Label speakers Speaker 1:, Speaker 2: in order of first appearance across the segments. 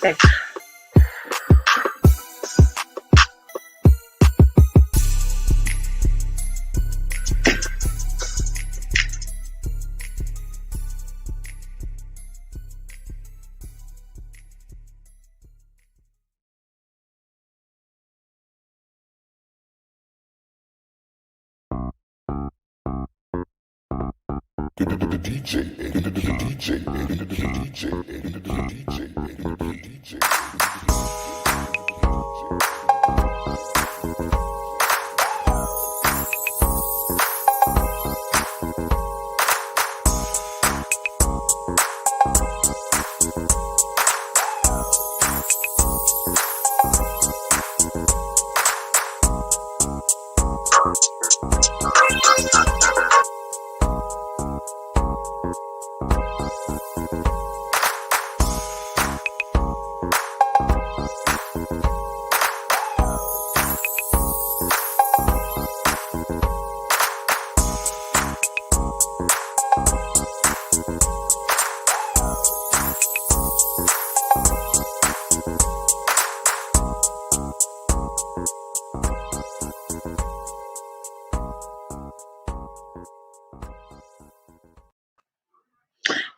Speaker 1: Okay.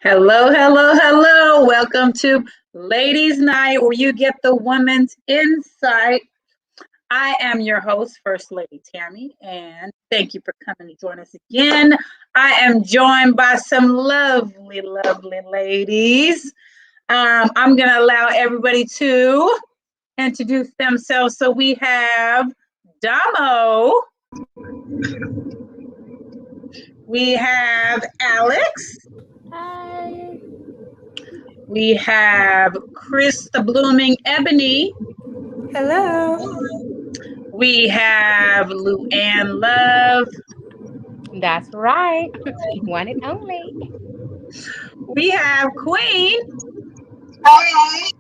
Speaker 1: Hello, hello, hello. Welcome to Ladies Night, where you get the woman's insight. I am your host, First Lady Tammy, and thank you for coming to join us again. I am joined by some lovely, lovely ladies. I'm going to allow everybody to introduce themselves. So we have Damo. We have Alex.
Speaker 2: Hi.
Speaker 1: We have Kris the Blooming Ebony.
Speaker 3: Hello.
Speaker 1: We have Luann Love.
Speaker 2: That's right. One and only.
Speaker 1: We have Queen.
Speaker 3: Hi.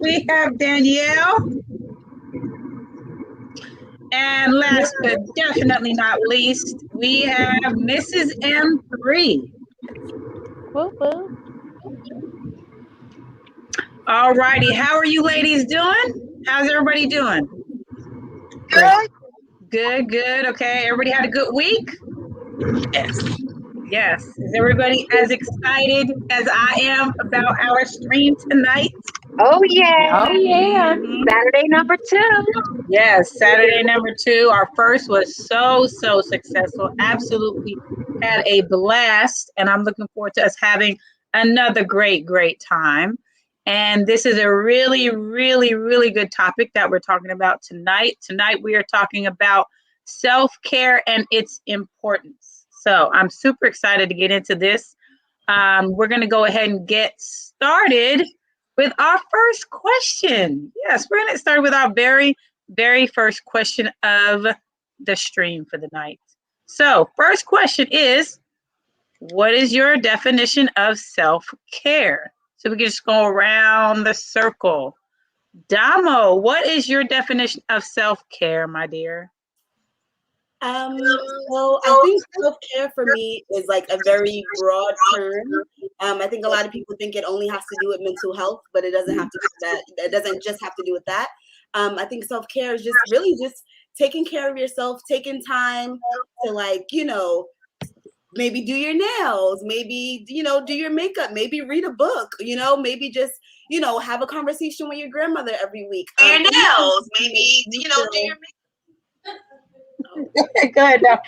Speaker 1: We have Danielle. And last but definitely not least, we have Mrs. M3.
Speaker 2: Woo woo.
Speaker 1: All righty. How are you ladies doing? How's everybody doing?
Speaker 3: Good.
Speaker 1: Good, good. Okay. Everybody had a good week?
Speaker 3: Yes.
Speaker 1: Yes. Is everybody as excited as I am about our stream tonight?
Speaker 4: Oh yeah.
Speaker 2: Oh yeah.
Speaker 4: Saturday number 2.
Speaker 1: Yes, Saturday number 2. Our first was so successful. Absolutely had a blast, and I'm looking forward to us having another great time. And this is a really good topic that we're talking about tonight. Tonight we are talking about self-care and its importance. So I'm super excited to get into this. We're going to go ahead and get started with our first question. Yes, we're going to start with our very first question of the stream for the night. So first question is, what is your definition of self-care? So we can just go around the circle. Damo, what is your definition of self-care, my dear?
Speaker 3: So I think self-care for me is like a very broad term. I think a lot of people think it only has to do with mental health, but it doesn't have to do with that. It doesn't just have to do with that. I think self-care is just really just taking care of yourself, taking time to maybe do your nails, maybe, do your makeup, maybe read a book, maybe just, have a conversation with your grandmother every week.
Speaker 4: Your nails, maybe, do your makeup.
Speaker 1: Go ahead, now.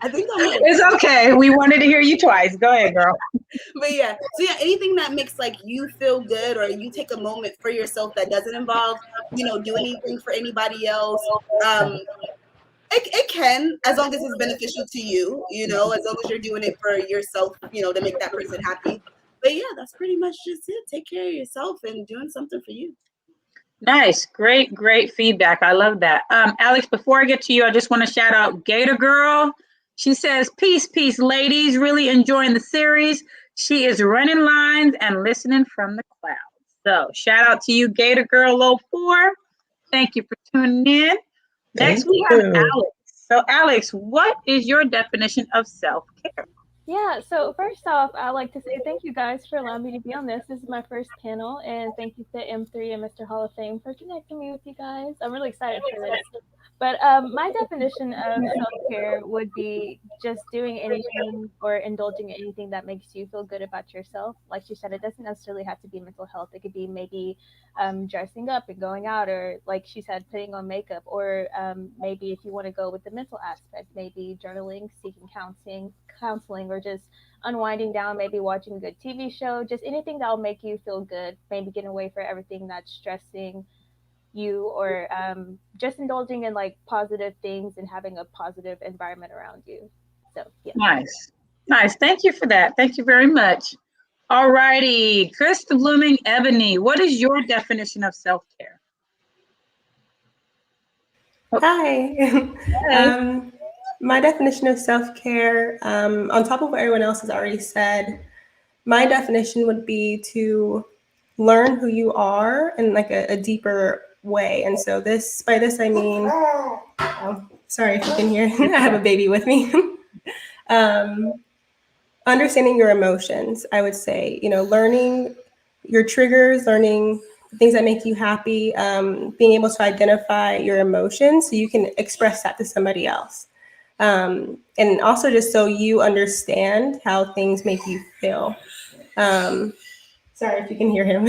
Speaker 3: I think
Speaker 1: it's okay. We wanted to hear you twice. Go ahead, girl.
Speaker 3: But yeah, anything that makes like you feel good, or you take a moment for yourself that doesn't involve, do anything for anybody else. It can, as long as it's beneficial to you, as long as you're doing it for yourself, to make that person happy. But yeah, that's pretty much just it. Take care of yourself and doing something for you.
Speaker 1: Nice. Great feedback. I love that. Alex, before I get to you, I just want to shout out Gator Girl. She says, peace, ladies. Really enjoying the series. She is running lines and listening from the clouds. So shout out to you, Gator Girl 04. Thank you for tuning in. Next, we have Alex. So Alex, what is your definition of self-care?
Speaker 2: Yeah, so first off, I'd like to say thank you guys for allowing me to be on this. This is my first panel, and thank you to M3 and Mr. Hall of Fame for connecting me with you guys. I'm really excited for this. But my definition of self-care would be just doing anything or indulging in anything that makes you feel good about yourself. Like she said, it doesn't necessarily have to be mental health. It could be maybe dressing up and going out, or like she said, putting on makeup, or maybe if you want to go with the mental aspect, maybe journaling, seeking counseling, or just unwinding down, maybe watching a good TV show, just anything that will make you feel good, maybe getting away from everything that's stressing you, or just indulging in like positive things and having a positive environment around you. So yeah.
Speaker 1: Nice. Thank you for that. Thank you very much. All righty, Kris the Blooming Ebony, what is your definition of self-care?
Speaker 5: Hi. My definition of self-care, on top of what everyone else has already said, my definition would be to learn who you are in like a deeper way. And so by this I mean, sorry if you can hear, I have a baby with me. Understanding your emotions, I would say, learning your triggers, learning things that make you happy, being able to identify your emotions so you can express that to somebody else. And also just so you understand how things make you feel. Sorry if you can hear him.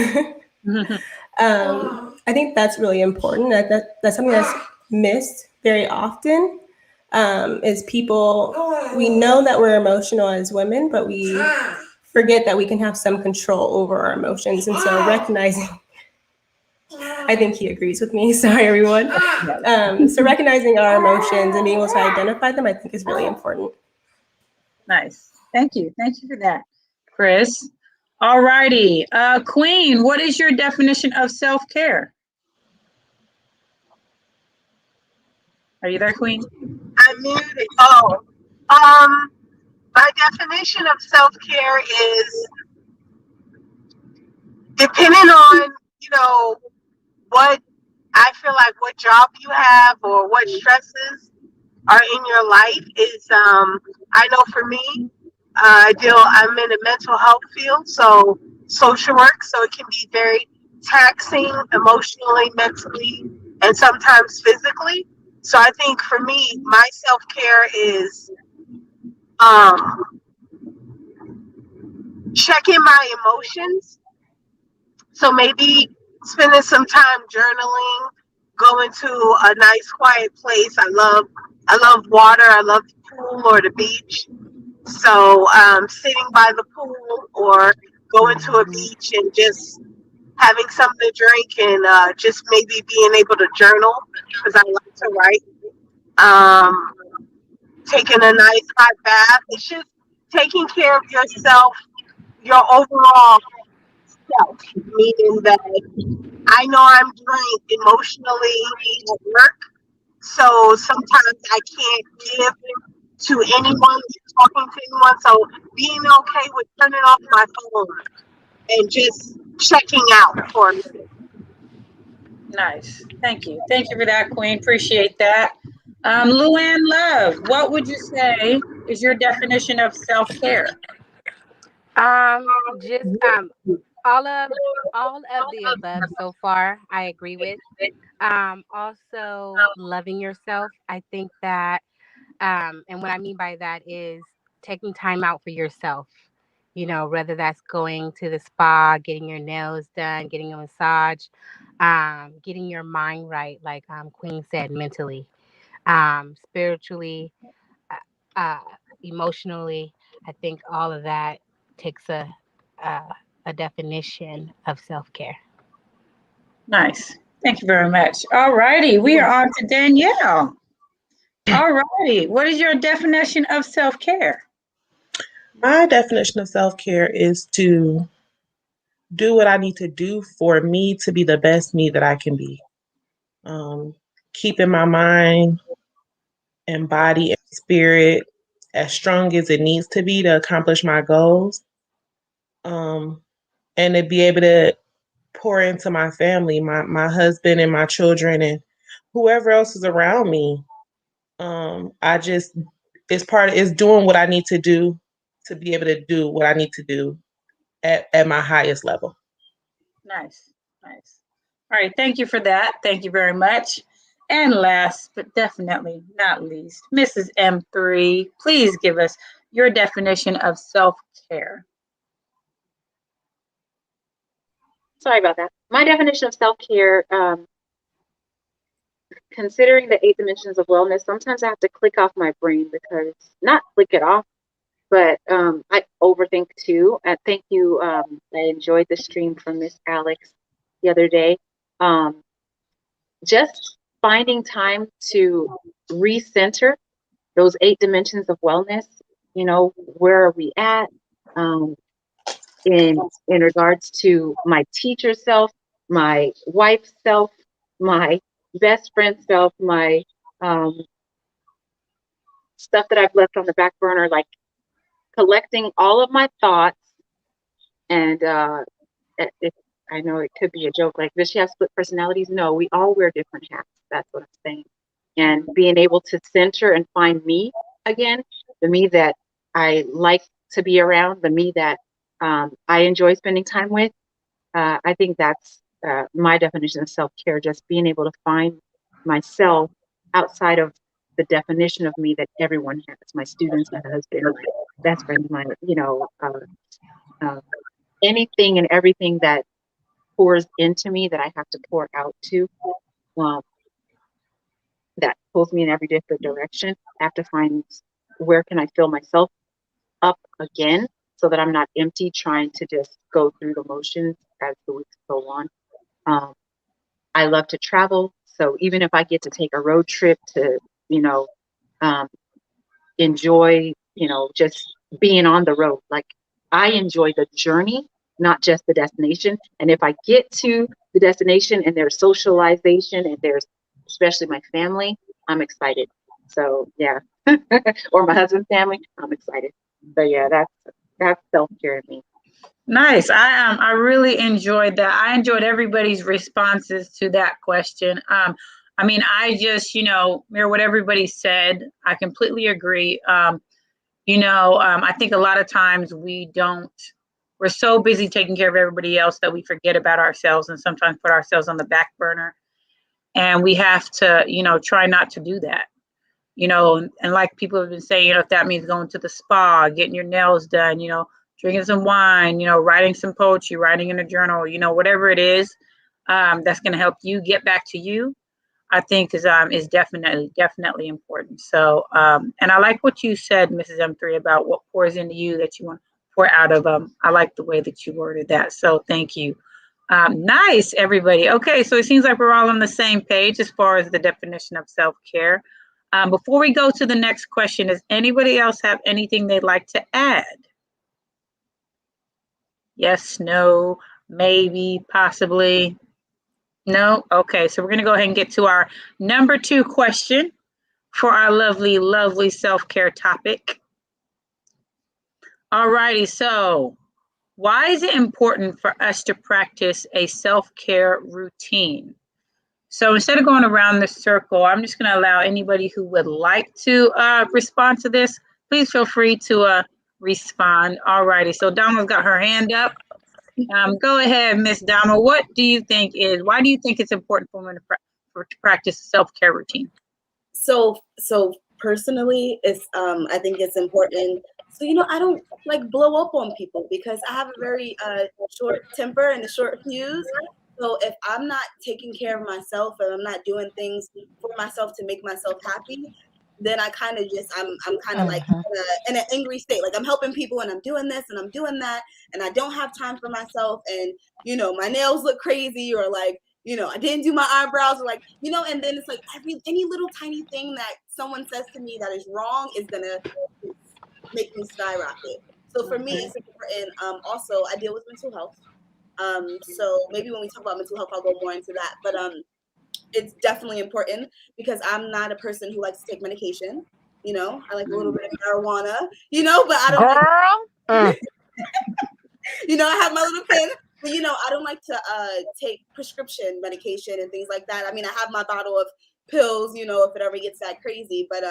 Speaker 5: I think that's really important. That's something that's missed very often, is people, we know that we're emotional as women, but we forget that we can have some control over our emotions. And so recognizing, I think he agrees with me. Sorry, everyone. So recognizing our emotions and being able to identify them, I think is really important.
Speaker 1: Nice. Thank you for that, Kris. All righty. Queen, what is your definition of self-care? Are you there, Queen?
Speaker 4: I'm muted. My definition of self-care is depending on, what I feel like what job you have or what stresses are in your life is, I know for me, I'm in a mental health field, so social work, so it can be very taxing emotionally, mentally, and sometimes physically. So I think for me, my self-care is checking my emotions. So maybe spending some time journaling, going to a nice quiet place. I love water. I love the pool or the beach. So sitting by the pool or going to a beach and just having something to drink and just maybe being able to journal because I like to write. Taking a nice hot bath. It's just taking care of yourself, your overall self, meaning that I know I'm drained emotionally at work, so sometimes I can't give to anyone, talking to anyone. So being okay with turning off my phone and just checking out for me.
Speaker 1: Nice. Thank you for that, Queen. Appreciate that. Luann Love, what would you say is your definition of self-care?
Speaker 2: Just all of the above so far, I agree with. Also loving yourself. I think that, and what I mean by that is taking time out for yourself. Whether that's going to the spa, getting your nails done, getting a massage, getting your mind right, like Queen said, mentally, spiritually, emotionally. I think all of that takes a definition of self-care.
Speaker 1: Nice. Thank you very much. All righty. We are on to Danielle. All righty. What is your definition of self-care?
Speaker 6: My definition of self-care is to do what I need to do for me to be the best me that I can be. Keeping my mind and body and spirit as strong as it needs to be to accomplish my goals. And to be able to pour into my family, my husband and my children and whoever else is around me. It's doing what I need to do to be able to do what I need to do at my highest level.
Speaker 1: Nice. All right, thank you for that. Thank you very much. And last but definitely not least, Mrs. M3, please give us your definition of self-care.
Speaker 7: Sorry about that. My definition of self-care, considering the 8 dimensions of wellness, sometimes I have to click off my brain because, not click it off, but I overthink too. Thank you. I enjoyed the stream from Miss Alex the other day. Just finding time to recenter those 8 dimensions of wellness. Where are we at in regards to my teacher self, my wife self, my best friend self, my stuff that I've left on the back burner, like collecting all of my thoughts. And I know it could be a joke, like, does she have split personalities? No, we all wear different hats. That's what I'm saying. And being able to center and find me again, the me that I like to be around, the me that I enjoy spending time with. I think that's my definition of self-care, just being able to find myself outside of the definition of me that everyone has, my students, my husband, my best friend, my, anything and everything that pours into me that I have to pour out to, that pulls me in every different direction. I have to find where can I fill myself up again so that I'm not empty trying to just go through the motions as the weeks go on. I love to travel. So even if I get to take a road trip to, enjoy, just being on the road, like, I enjoy the journey, not just the destination. And if I get to the destination and there's socialization and there's especially my family, I'm excited. So yeah, or my husband's family, I'm excited. So yeah, that's self-care to me.
Speaker 1: Nice. I really enjoyed that. I enjoyed everybody's responses to that question. I just, mirror what everybody said. I completely agree. I think a lot of times we're so busy taking care of everybody else that we forget about ourselves and sometimes put ourselves on the back burner. And we have to, try not to do that. And like people have been saying, if that means going to the spa, getting your nails done, drinking some wine, writing some poetry, writing in a journal, whatever it is, that's going to help you get back to you, I think is definitely important. So, and I like what you said, Mrs. M3, about what pours into you that you want to pour out of them. I like the way that you worded that. So thank you. Nice, everybody. Okay, so it seems like we're all on the same page as far as the definition of self-care. Before we go to the next question, does anybody else have anything they'd like to add? Yes, no, maybe, possibly. No? Okay, so we're going to go ahead and get to our number 2 question for our lovely, lovely self-care topic. All righty, so why is it important for us to practice a self-care routine? So instead of going around the circle, I'm just going to allow anybody who would like to respond to this. Please feel free to respond. All righty. So Dama's got her hand up. Go ahead, Miss Dama. Why do you think it's important for women to practice a self-care routine?
Speaker 3: So personally, it's I think it's important. So I don't like blow up on people because I have a very short temper and a short fuse. So if I'm not taking care of myself and I'm not doing things for myself to make myself happy, then I kind of just I'm kind of like in an angry state. Like I'm helping people and I'm doing this and I'm doing that and I don't have time for myself, and my nails look crazy, or like I didn't do my eyebrows, or like and then it's like any little tiny thing that someone says to me that is wrong is gonna make me skyrocket. So for me, it's important. Also, I deal with mental health. So maybe when we talk about mental health, I'll go more into that. But it's definitely important because I'm not a person who likes to take medication. You know, I like a little bit of marijuana, you know, but I don't like, you know, I have my little pen, but you know, I don't like to take prescription medication and things like that. I mean, I have my bottle of pills, you know, if it ever gets that crazy, but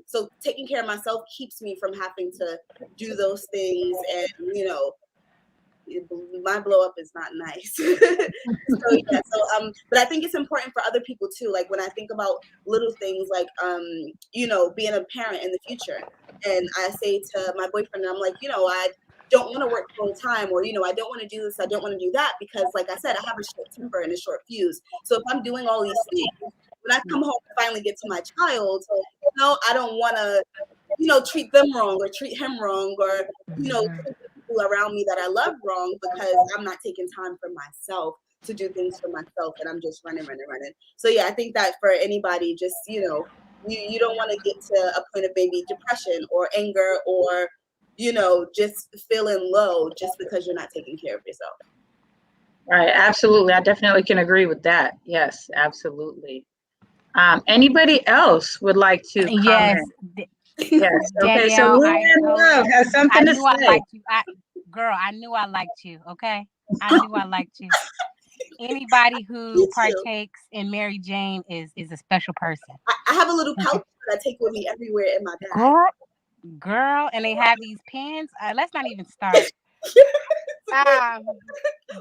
Speaker 3: so taking care of myself keeps me from having to do those things, and you know, my blow up is not nice. But I think it's important for other people too. Like when I think about little things like you know, being a parent in the future, and I say to my boyfriend, I'm like, you know, I don't want to work full time, or you know, I don't want to do this, I don't want to do that, because like I said, I have a short temper and a short fuse. So if I'm doing all these things, when I come home and finally get to my child, you know, I don't want to, you know, treat them wrong or treat him wrong, or you know, treat the people around me that I love wrong, because I'm not taking time for myself to do things for myself, and I'm just running. So yeah, I think that for anybody, just you know, you don't want to get to a point of maybe depression or anger, or you know, just feeling low just because you're not taking care of yourself.
Speaker 1: Right, absolutely. I definitely can agree with that. Yes, absolutely. Anybody else would like to comment? Yes. Okay, so
Speaker 8: Danielle,
Speaker 1: Luann Love has something to
Speaker 8: knew I
Speaker 1: say.
Speaker 8: liked you. Girl, I knew I liked you. Okay, I knew I liked you. Anybody who partakes in Mary Jane is a special person.
Speaker 3: I have a little pouch that I take with me everywhere in my bag.
Speaker 8: Girl, and they have these pens. Let's not even start. But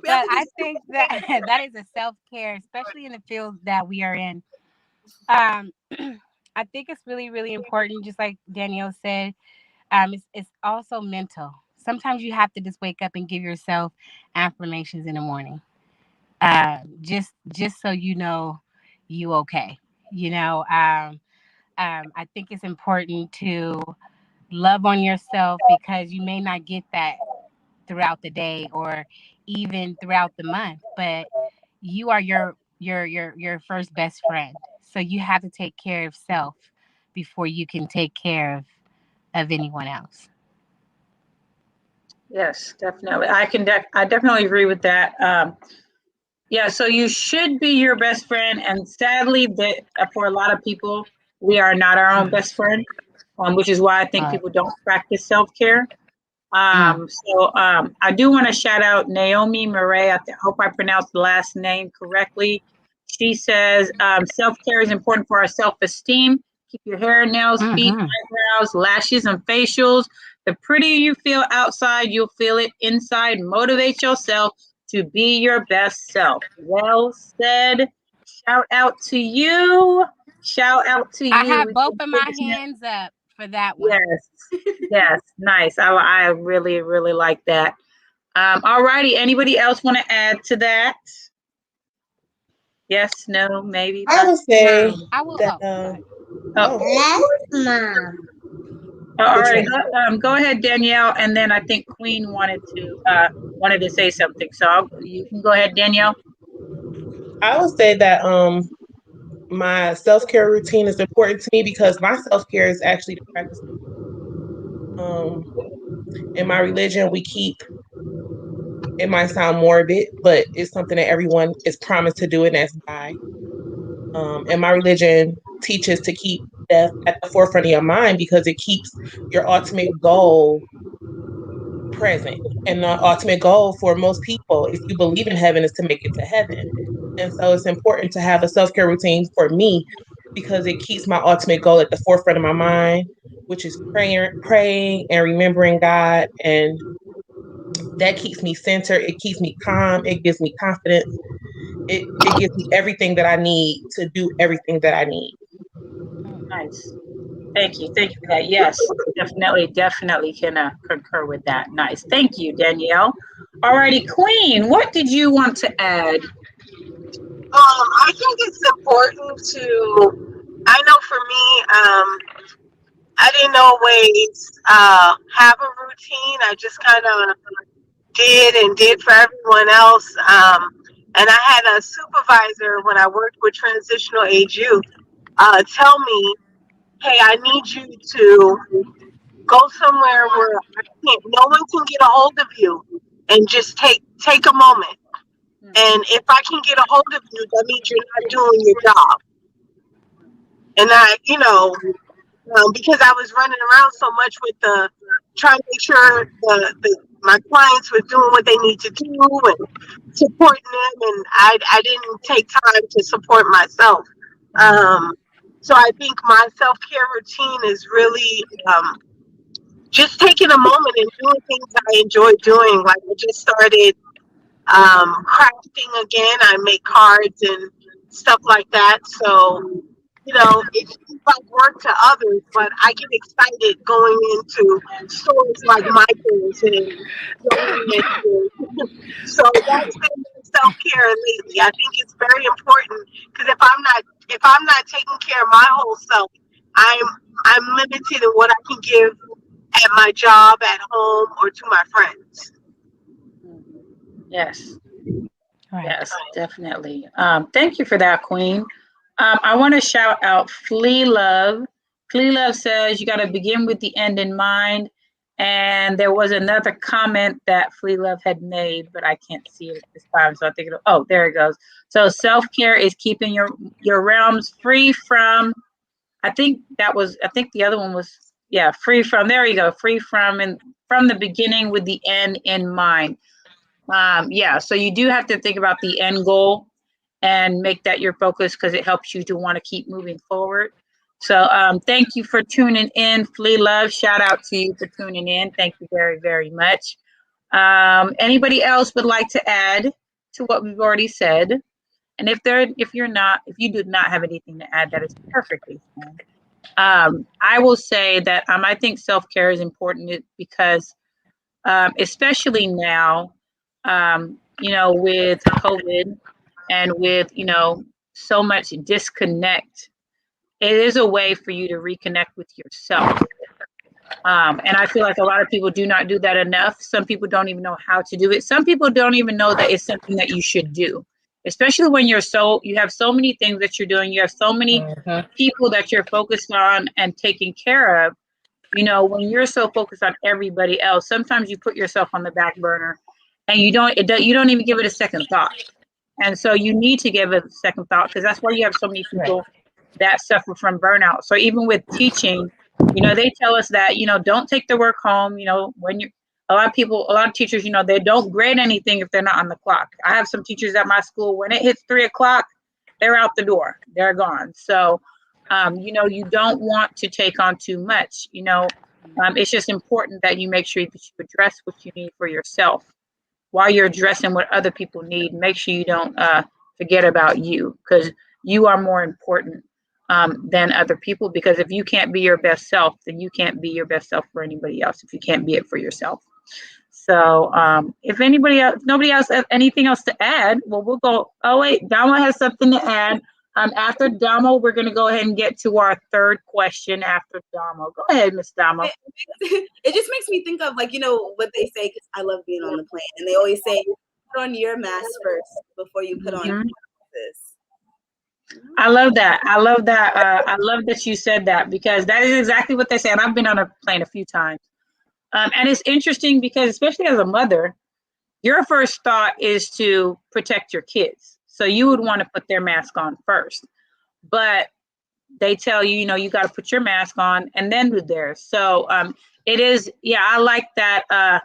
Speaker 8: I think that that is a self-care, especially in the field that we are in. I think it's really, really important, just like Danielle said. It's also mental. Sometimes you have to just wake up and give yourself affirmations in the morning. Just so you know you okay. You know, I think it's important to love on yourself, because you may not get that throughout the day or even throughout the month, but you are your first best friend. So you have to take care of self before you can take care of anyone else.
Speaker 1: Yes, definitely. I definitely agree with that. Yeah, so you should be your best friend, and sadly, that for a lot of people, we are not our own best friend, which is why I think people don't practice self-care. I do want to shout out Naomi Murray. I hope I pronounced the last name correctly. She says self-care is important for our self-esteem. Keep your hair, nails, feet, eyebrows, lashes, and facials. The prettier you feel outside, you'll feel it inside. Motivate yourself to be your best self. Well said. Shout out to you. Shout out to you.
Speaker 8: I have both of my hands up for that one.
Speaker 1: Yes, nice. I really, really like that. All righty. Anybody else want to add to that? Yes, no, maybe.
Speaker 6: I would say
Speaker 8: I will.
Speaker 6: that.
Speaker 1: Mom. All right. Go ahead, Danielle, and then I think Queen wanted to say something. So you can go ahead, Danielle.
Speaker 6: I would say that my self-care routine is important to me because my self-care is actually the practice. In my religion, we keep, it might sound morbid, but it's something that everyone is promised to do, and that's die. And my religion teaches to keep death at the forefront of your mind because it keeps your ultimate goal present. And the ultimate goal for most people, if you believe in heaven, is to make it to heaven. And so it's important to have a self-care routine for me because it keeps my ultimate goal at the forefront of my mind, which is praying and remembering God. And that keeps me centered. It keeps me calm. It gives me confidence. It gives me everything that I need to do everything that I need.
Speaker 1: Nice. Thank you for that. Yes, definitely can concur with that. Nice. Thank you, Danielle. All righty, Queen, what did you want to add?
Speaker 4: I think it's important to, I know for me, I didn't always have a routine. I just kind of did for everyone else. And I had a supervisor when I worked with transitional age youth tell me, hey, I need you to go somewhere where no one can get a hold of you, and just take a moment. And if I can get a hold of you, that means you're not doing your job. And because I was running around so much with trying to make sure my clients were doing what they need to do and supporting them, and I didn't take time to support myself. So I think my self-care routine is really just taking a moment and doing things I enjoy doing. Like I just started crafting again. I make cards and stuff like that. So, it seems like work to others, but I get excited going into stores like Michael's and so that's been self-care lately. I think it's very important because if I'm not taking care of my whole self, I'm limited in what I can give at my job, at home, or to my friends.
Speaker 1: Yes.
Speaker 8: Right.
Speaker 1: Yes, definitely. Thank you for that, Queen. I want to shout out Flea Love. Flea Love says you got to begin with the end in mind. And there was another comment that Flea Love had made, but I can't see it at this time. So I think there it goes. So self-care is keeping your realms free from, I think the other one was, free from, there you go, free from, and from the beginning with the end in mind. So you do have to think about the end goal and make that your focus because it helps you to want to keep moving forward. So thank you for tuning in, Flea Love. Shout out to you for tuning in. Thank you very, very much. Anybody else would like to add to what we've already said? And if you did not have anything to add, that is perfectly fine. I will say that I think self-care is important because especially now, with COVID and with, so much disconnect, it is a way for you to reconnect with yourself. And I feel like a lot of people do not do that enough. Some people don't even know how to do it. Some people don't even know that it's something that you should do, especially when you have so many things that you're doing. You have so many people that you're focused on and taking care of. When you're so focused on everybody else, sometimes you put yourself on the back burner and you don't even give it a second thought. And so you need to give it a second thought because that's why you have so many people that suffer from burnout. So even with teaching, they tell us that, don't take the work home. When a lot of teachers, they don't grade anything if they're not on the clock. I have some teachers at my school, when it hits 3:00, they're out the door, they're gone. So, you don't want to take on too much, it's just important that you make sure that you address what you need for yourself while you're addressing what other people need. Make sure you don't forget about you because you are more important than other people, because if you can't be your best self, then you can't be your best self for anybody else if you can't be it for yourself. So if nobody else has anything else to add, well, we'll go. Oh wait, Damo has something to add. After Damo, we're going to go ahead and get to our third question after Damo. Go ahead, Miss Damo.
Speaker 3: It just makes me think of what they say, because I love being on the plane, and they always say put on your mask first before you put on this.
Speaker 1: I love that. I love that you said that, because that is exactly what they say. And I've been on a plane a few times. And it's interesting because, especially as a mother, your first thought is to protect your kids. So you would want to put their mask on first. But they tell you, you got to put your mask on and then do theirs. So it is, I like that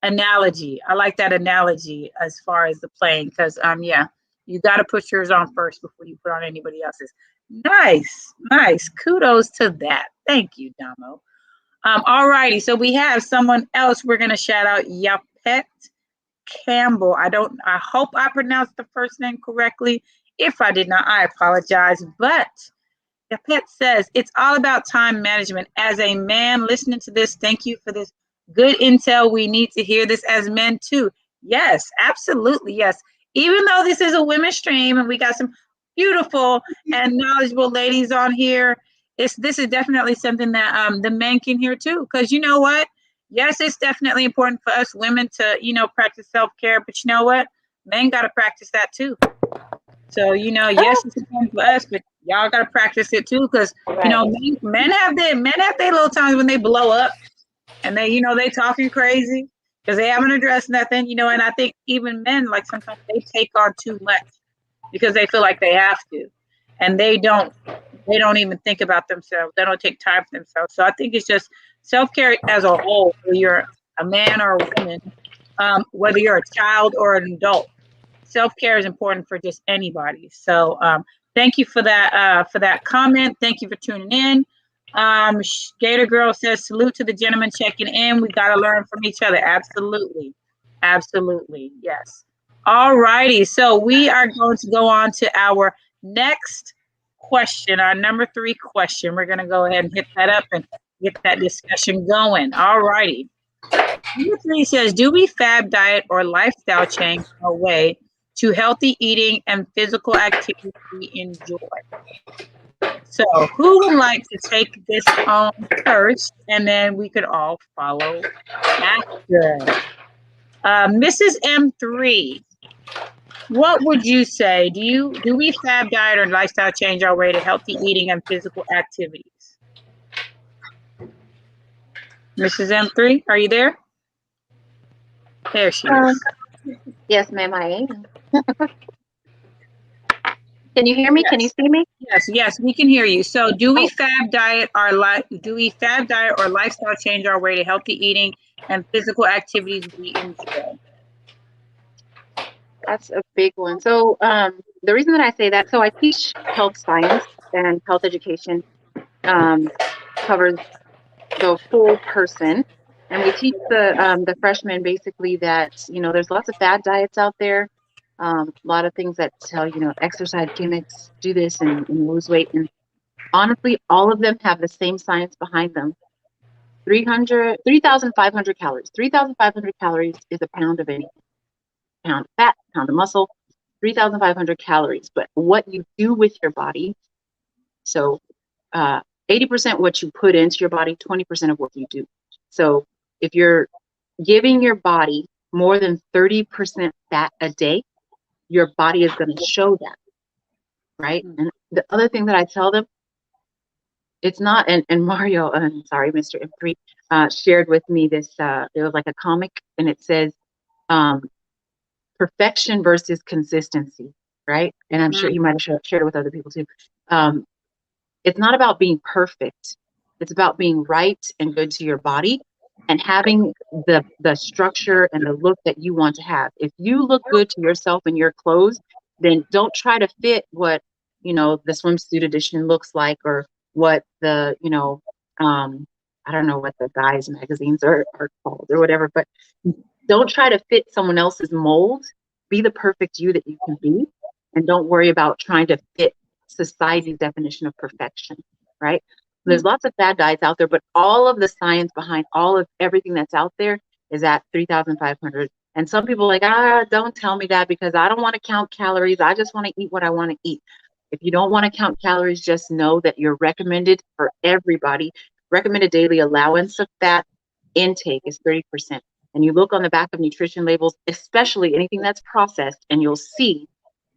Speaker 1: analogy. I like that analogy as far as the plane, because, you got to put yours on first before you put on anybody else's. Nice. Kudos to that. Thank you, Damo. All righty. So we have someone else we're going to shout out, Yapet Campbell. I hope I pronounced the first name correctly. If I did not, I apologize. But Yapet says, it's all about time management. As a man listening to this, thank you for this good intel. We need to hear this as men too. Yes, absolutely. Yes. Even though this is a women's stream and we got some beautiful and knowledgeable ladies on here, this is definitely something that the men can hear too. Because you know what? Yes, it's definitely important for us women to, practice self-care. But you know what? Men got to practice that too. So, yes, it's important for us, but y'all got to practice it too. Because, men have their little times when they blow up and they talking crazy. because they haven't addressed nothing, you know. And I think even men, like sometimes they take on too much because they feel like they have to, and they don't even think about themselves. They don't take time for themselves. So I think it's just self-care as a whole, whether you're a man or a woman, whether you're a child or an adult. Self-care is important for just anybody. So thank you for that comment. Thank you for tuning in. Gator Girl says, salute to the gentleman checking in. We got to learn from each other. Absolutely. Absolutely. Yes. All righty. So we are going to go on to our next question, our number 3 question. We're going to go ahead and hit that up and get that discussion going. All righty. Number 3 says, do we fab diet or lifestyle change our way to healthy eating and physical activity we enjoy? So who would like to take this on first, and then we could all follow after? Mrs. M3, what would you say? Do we fab diet or lifestyle change our way to healthy eating and physical activities? Mrs. M3, are you there? There she is.
Speaker 7: Yes, ma'am, I am. Can you hear me?
Speaker 1: Yes.
Speaker 7: Can you see me?
Speaker 1: Yes, we can hear you. So, do we fab diet or lifestyle change our way to healthy eating and physical activities we enjoy?
Speaker 7: That's a big one. So, the reason that I say that, so I teach health science, and health education covers the full person, and we teach the freshmen basically that, you know, there's lots of fad diets out there. A lot of things that tell, you know, exercise gimmicks, do this and lose weight. And honestly, all of them have the same science behind them. 3,500 calories. 3,500 calories is a pound of anything. Pound of fat, pound of muscle, 3,500 calories. But what you do with your body, so 80% what you put into your body, 20% of what you do. So if you're giving your body more than 30% fat a day, your body is going to show that, right? And the other thing that I tell them, it's not, and Mario, sorry, Mr. M3 shared with me this, it was like a comic, and it says perfection versus consistency, right? And I'm sure you might have shared it with other people too. It's not about being perfect. It's about being right and good to your body and having the structure and the look that you want to have. If you look good to yourself in your clothes, then don't try to fit what, you know, the swimsuit edition looks like, or what the, you know, I don't know what the guys magazines are called or whatever, but don't try to fit someone else's mold. Be the perfect you that you can be, and don't worry about trying to fit society's definition of perfection, right? There's lots of fad diets out there, but all of the science behind all of everything that's out there is at 3,500. And some people are like, don't tell me that, because I don't want to count calories. I just want to eat what I want to eat. If you don't want to count calories, just know that your recommended for everybody, recommended daily allowance of fat intake is 30%. And you look on the back of nutrition labels, especially anything that's processed, and you'll see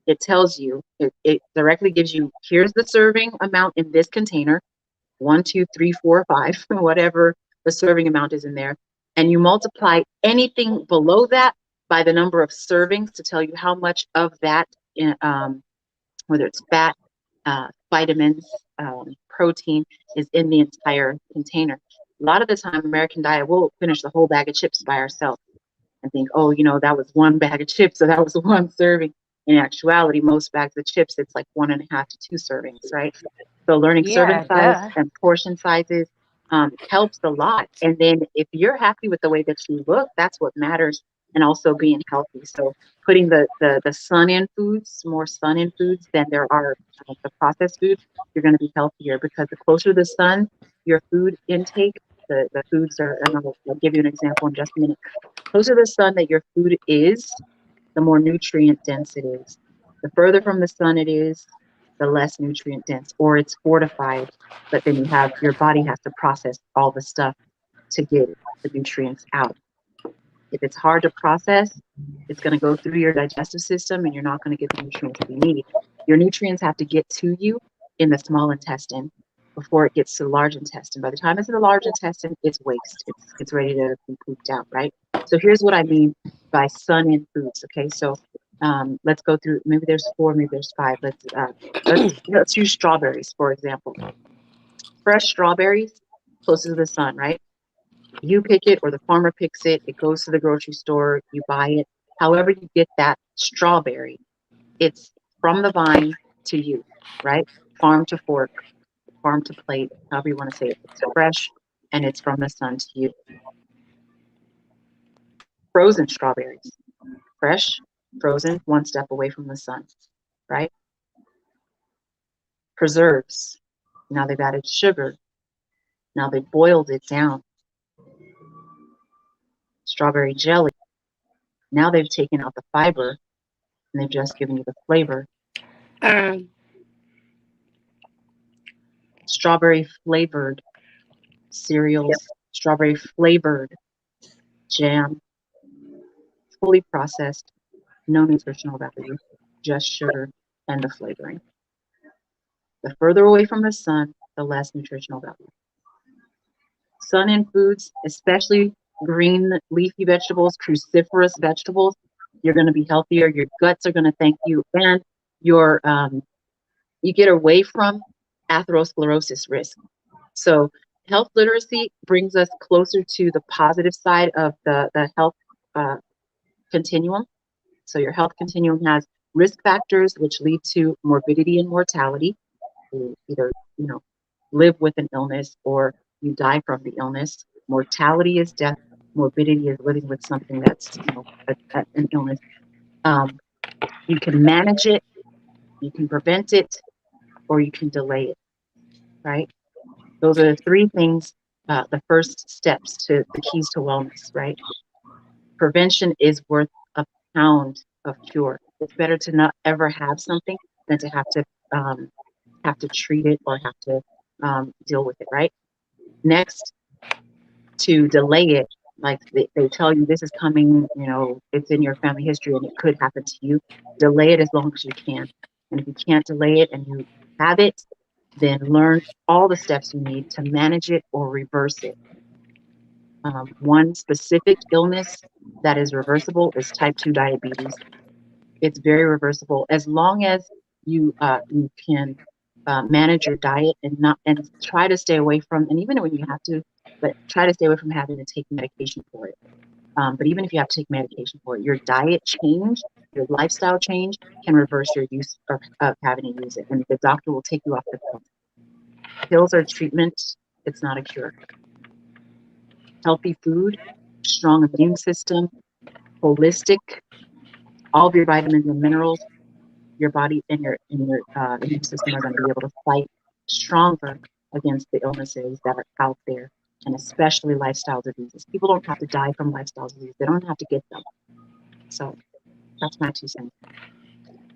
Speaker 7: it tells you, it directly gives you, here's the serving amount in this container, 1, 2, 3, 4, 5, whatever the serving amount is in there. And you multiply anything below that by the number of servings to tell you how much of that, whether it's fat, vitamins, protein, is in the entire container. A lot of the time, American diet, we'll finish the whole bag of chips by ourselves and think, oh, you know, that was one bag of chips, so that was one serving. In actuality, most bags of chips, it's like 1.5 to 2 servings, right? So learning serving size and portion sizes helps a lot. And then if you're happy with the way that you look, that's what matters. And also being healthy. So putting the sun in foods, more sun in foods than there are the processed foods, you're going to be healthier, because the closer to the sun your food intake, the foods are, and I'll give you an example in just a minute. Closer to the sun that your food is, the more nutrient dense it is. The further from the sun it is, the less nutrient dense, or it's fortified, but then you have, your body has to process all the stuff to get the nutrients out. If it's hard to process, it's going to go through your digestive system and you're not going to get the nutrients that you need. Your nutrients have to get to you in the small intestine before it gets to the large intestine. By the time it's in the large intestine, it's waste. It's ready to be pooped out, right? So here's what I mean by sun in foods. Okay, so let's go through. Maybe there's 4, maybe there's 5. Let's use strawberries for example. Fresh strawberries, closest to the sun, right? You pick it or the farmer picks it. It goes to the grocery store. You buy it. However you get that strawberry, it's from the vine to you, right? Farm to fork, farm to plate, however you want to say it. It's fresh and it's from the sun to you. Frozen strawberries, fresh, frozen, one step away from the sun, right? Preserves, now they've added sugar. Now they boiled it down. Strawberry jelly, now they've taken out the fiber and they've just given you the flavor. Strawberry flavored cereals, strawberry flavored jam, fully processed, no nutritional value, just sugar and the flavoring. The further away from the sun, the less nutritional value. Sun in foods, especially green leafy vegetables, cruciferous vegetables, you're going to be healthier. Your guts are going to thank you, and your you get away from atherosclerosis risk. So health literacy brings us closer to the positive side of the health continuum. So your health continuum has risk factors which lead to morbidity and mortality. You either live with an illness or you die from the illness. Mortality is death. Morbidity is living with something that's an illness. You can manage it, you can prevent it, or you can delay it. Right? Those are the 3 things. The first steps to the keys to wellness. Right? Prevention is worth a pound of cure. It's better to not ever have something than to have to treat it or have to deal with it. Right? Next, to delay it, like they tell you this is coming, it's in your family history and it could happen to you. Delay it as long as you can. And if you can't delay it and you have it, then learn all the steps you need to manage it or reverse it. One specific illness that is reversible is type 2 diabetes. It's very reversible as long as you can manage your diet and try to stay away from, and even when you have to, but try to stay away from having to take medication for it. But even if you have to take medication for it, your diet change, your lifestyle change can reverse your use of having to use it. And the doctor will take you off the pill. Pills are treatment. It's not a cure. Healthy food, strong immune system, holistic, all of your vitamins and minerals, your body and your immune system are going to be able to fight stronger against the illnesses that are out there, and especially lifestyle diseases. People don't have to die from lifestyle diseases. They don't have to get them. So that's my 2 cents.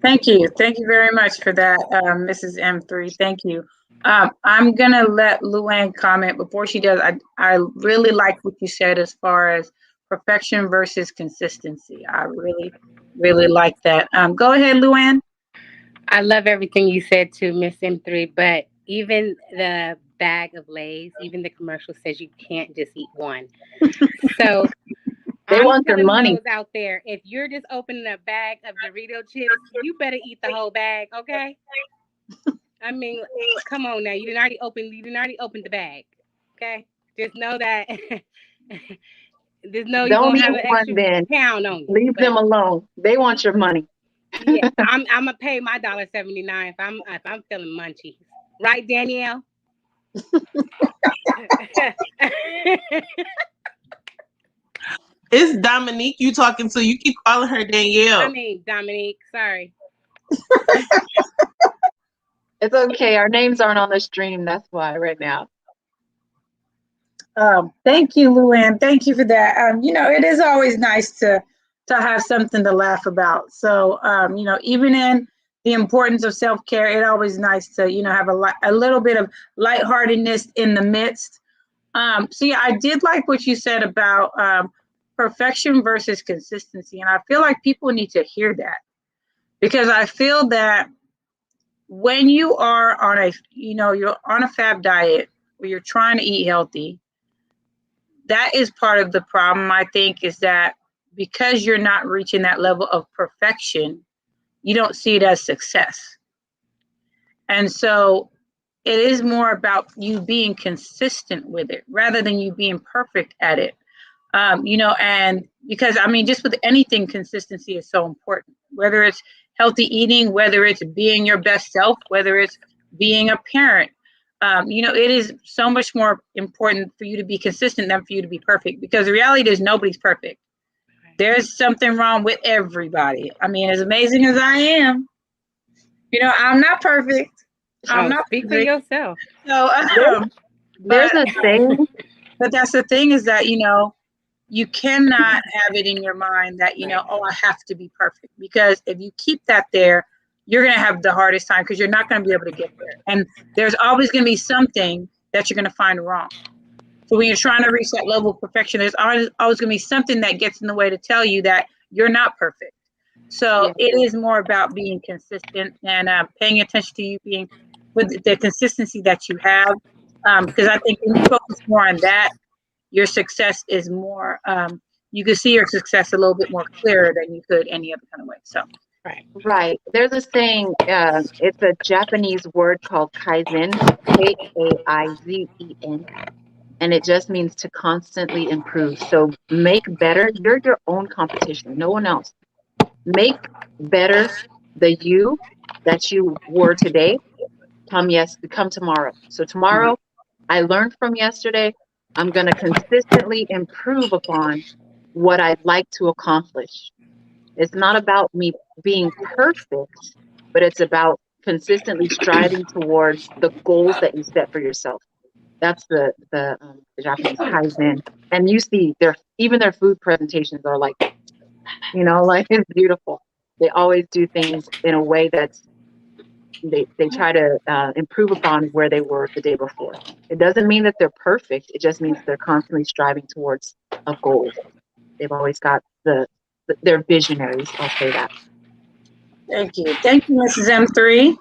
Speaker 1: Thank you. Thank you very much for that, Mrs. M3. Thank you. I'm going to let Luann comment. Before she does, I really like what you said as far as perfection versus consistency. I really, really like that. Go ahead, Luann.
Speaker 8: I love everything you said to Miss M3, but even the bag of Lay's, even the commercial says you can't just eat one. So
Speaker 7: they want their money
Speaker 8: those out there. If you're just opening a bag of Dorito chips, you better eat the whole bag, okay? I mean, come on now. You didn't already open the bag, okay? Just know that. Just know you're gonna have an extra pound on you.
Speaker 7: Leave them alone. They want your money.
Speaker 8: Yeah, I'm gonna pay my $1.79 if I'm feeling munchies, right, Danielle?
Speaker 6: It's Dominique you talking to. You keep calling her Danielle.
Speaker 8: I mean Dominique. Sorry.
Speaker 7: It's okay. Our names aren't on the stream. That's why right now.
Speaker 1: Thank you, Luann. Thank you for that. It is always nice to have something to laugh about. So, even in the importance of self-care, it's always nice to, have a little bit of lightheartedness in the midst. So yeah, I did like what you said about perfection versus consistency. And I feel like people need to hear that, because I feel that when you are on you're on a fab diet where you're trying to eat healthy, that is part of the problem, I think, is that because you're not reaching that level of perfection, you don't see it as success. And so it is more about you being consistent with it rather than you being perfect at it. And because just with anything, consistency is so important, whether it's healthy eating, whether it's being your best self, whether it's being a parent. It is so much more important for you to be consistent than for you to be perfect, because the reality is nobody's perfect. There's something wrong with everybody. As amazing as I am, I'm not perfect. I'm not
Speaker 8: speak
Speaker 1: perfect.
Speaker 8: for yourself.
Speaker 1: So,
Speaker 7: There's a thing.
Speaker 1: But that's the thing, is that, you cannot have it in your mind that, I have to be perfect, because if you keep that there, you're going to have the hardest time, because you're not going to be able to get there. And there's always going to be something that you're going to find wrong. So when you're trying to reach that level of perfection, there's always going to be something that gets in the way to tell you that you're not perfect. So it is more about being consistent and paying attention to you being with the consistency that you have. Because I think when you focus more on that, your success is more, you can see your success a little bit more clearer than you could any other kind of way. So,
Speaker 7: Right. There's a saying, it's a Japanese word called kaizen, Kaizen, and it just means to constantly improve. So make better. You're your own competition, no one else. Make better the you that you were today. Come tomorrow. So tomorrow, I learned from yesterday. I'm going to consistently improve upon what I'd like to accomplish. It's not about me being perfect, but it's about consistently striving towards the goals that you set for yourself. That's the Japanese kaizen. And you see even their food presentations are like, it's beautiful. They always do things in a way that's they try to improve upon where they were the day before. It doesn't mean that they're perfect. It just means they're constantly striving towards a goal. They've always got they're visionaries. I'll say that.
Speaker 1: thank you, Mrs. M3.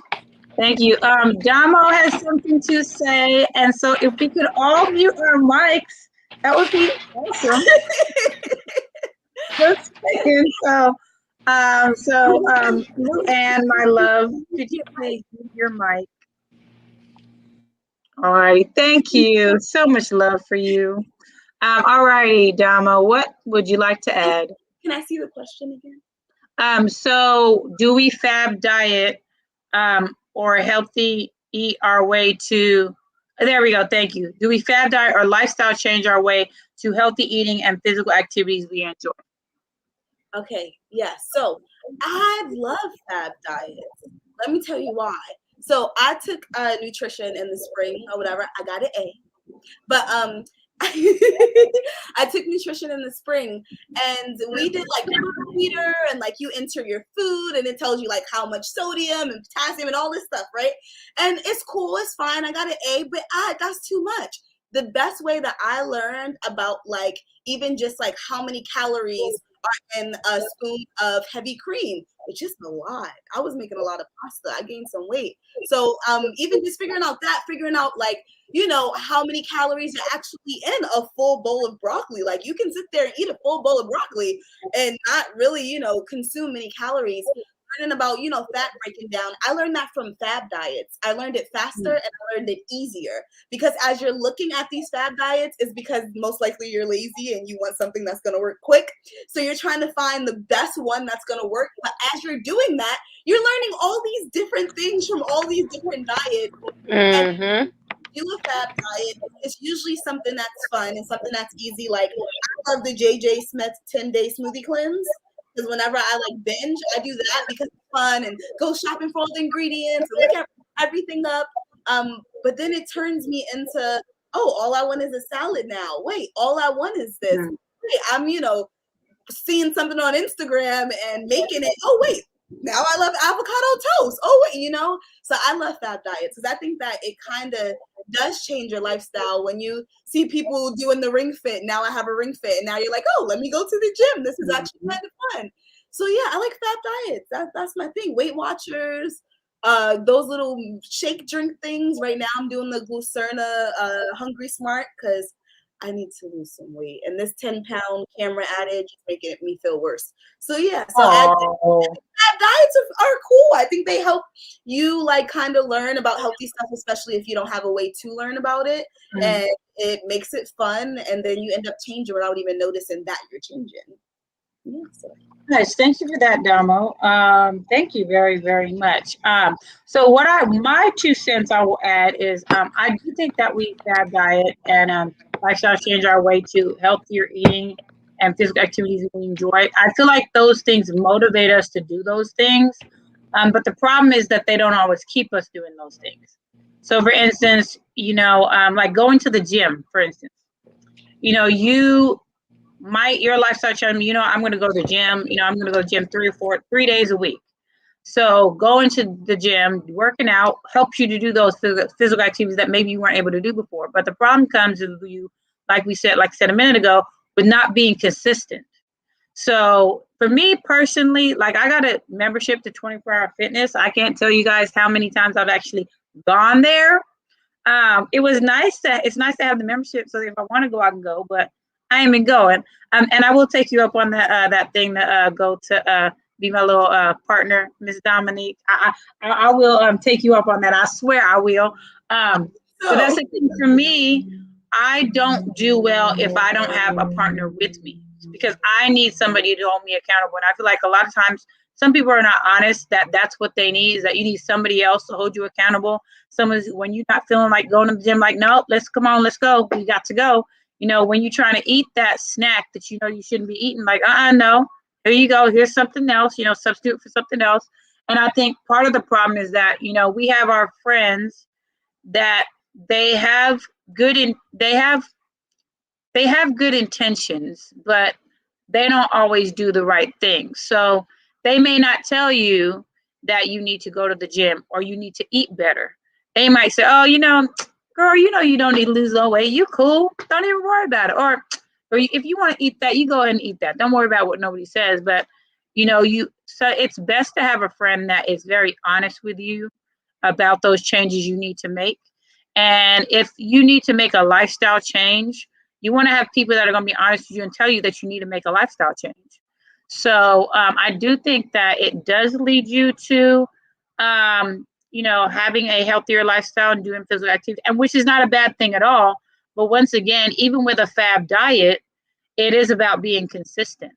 Speaker 1: Thank you. Damo has something to say, and so if we could all mute our mics, that would be awesome. Just saying. Luann, my love, could you please mute your mic? All right, thank you. So much love for you. All righty, Damo, what would you like to add?
Speaker 3: Can I see the question again?
Speaker 1: So do we fab diet or healthy eat our way to, there we go, thank you. Do we fab diet or lifestyle change our way to healthy eating and physical activities we enjoy?
Speaker 3: Okay, yes. So I love fab diets. Let me tell you why. So I took nutrition in the spring or whatever. I got an A. But I took nutrition in the spring, and we did like meter, and like you enter your food and it tells you like how much sodium and potassium and all this stuff, right? And it's cool, it's fine. I got an A, but that's too much. The best way that I learned about like even just like how many calories are in a spoon of heavy cream, which is a lot. I was making a lot of pasta. I gained some weight. So even just figuring out like, how many calories are actually in a full bowl of broccoli. Like you can sit there and eat a full bowl of broccoli and not really, consume many calories. Learning about, fat breaking down. I learned that from fab diets. I learned it faster and I learned it easier, because as you're looking at these fab diets, it's because most likely you're lazy and you want something that's going to work quick. So you're trying to find the best one that's going to work. But as you're doing that, you're learning all these different things from all these different diets. And do a fab diet. It's usually something that's fun and something that's easy. Like I love the JJ Smith 10-day smoothie cleanse. Because whenever I like binge, I do that because it's fun and go shopping for all the ingredients and look everything up. But then it turns me into, all I want is a salad now. Wait, all I want is this. Wait, I'm, seeing something on Instagram and making it. Oh, wait, now I love avocado toast. Oh, wait, So I love fab diets because I think that it kind of does change your lifestyle when you see people doing the ring fit. Now I have a ring fit, and now you're like, let me go to the gym. This is actually kind of fun. So yeah, I like fab diets. That's my thing. Weight Watchers, those little shake drink things. Right now I'm doing the Glucerna Hungry Smart because I need to lose some weight. And this 10-pound camera adage is making me feel worse. So yeah, so diets are cool. I think they help you like kind of learn about healthy stuff, especially if you don't have a way to learn about it. And it makes it fun, and then you end up changing without even noticing that you're changing. Yeah, so.
Speaker 1: Nice. Thank you for that, Damo. Thank you very, very much. So my 2 cents I will add is I do think that we fad diet and lifestyle change our way to healthier eating and physical activities we enjoy. I feel like those things motivate us to do those things. But the problem is that they don't always keep us doing those things. So for instance, like going to the gym, for instance, your lifestyle change, I'm going to go to the gym, I'm going to go to the gym 3 days a week. So going to the gym, working out helps you to do those physical activities that maybe you weren't able to do before. But the problem comes with you, like I said a minute ago, with not being consistent. So for me personally, like I got a membership to 24-hour fitness. I can't tell you guys how many times I've actually gone there. It's nice to have the membership so that if I want to go, I can go, but I ain't been going. And I will take you up on that thing to go to be my little partner, Miss Dominique. I will take you up on that. I swear I will. So that's the thing for me. I don't do well if I don't have a partner with me because I need somebody to hold me accountable. And I feel like a lot of times some people are not honest that that's what they need, is that you need somebody else to hold you accountable. When you're not feeling like going to the gym, like, nope, let's go. We got to go. When you're trying to eat that snack that you shouldn't be eating, like, no, here you go. Here's something else, substitute for something else. And I think part of the problem is that, we have our friends that they have good intentions, but they don't always do the right thing. So they may not tell you that you need to go to the gym or you need to eat better. They might say, oh, girl, you don't need to lose no weight. You cool. Don't even worry about it. Or if you want to eat that, you go ahead and eat that. Don't worry about what nobody says. But, so it's best to have a friend that is very honest with you about those changes you need to make. And if you need to make a lifestyle change, you want to have people that are going to be honest with you and tell you that you need to make a lifestyle change. So I do think that it does lead you to, having a healthier lifestyle and doing physical activity, and which is not a bad thing at all. But once again, even with a fab diet, it is about being consistent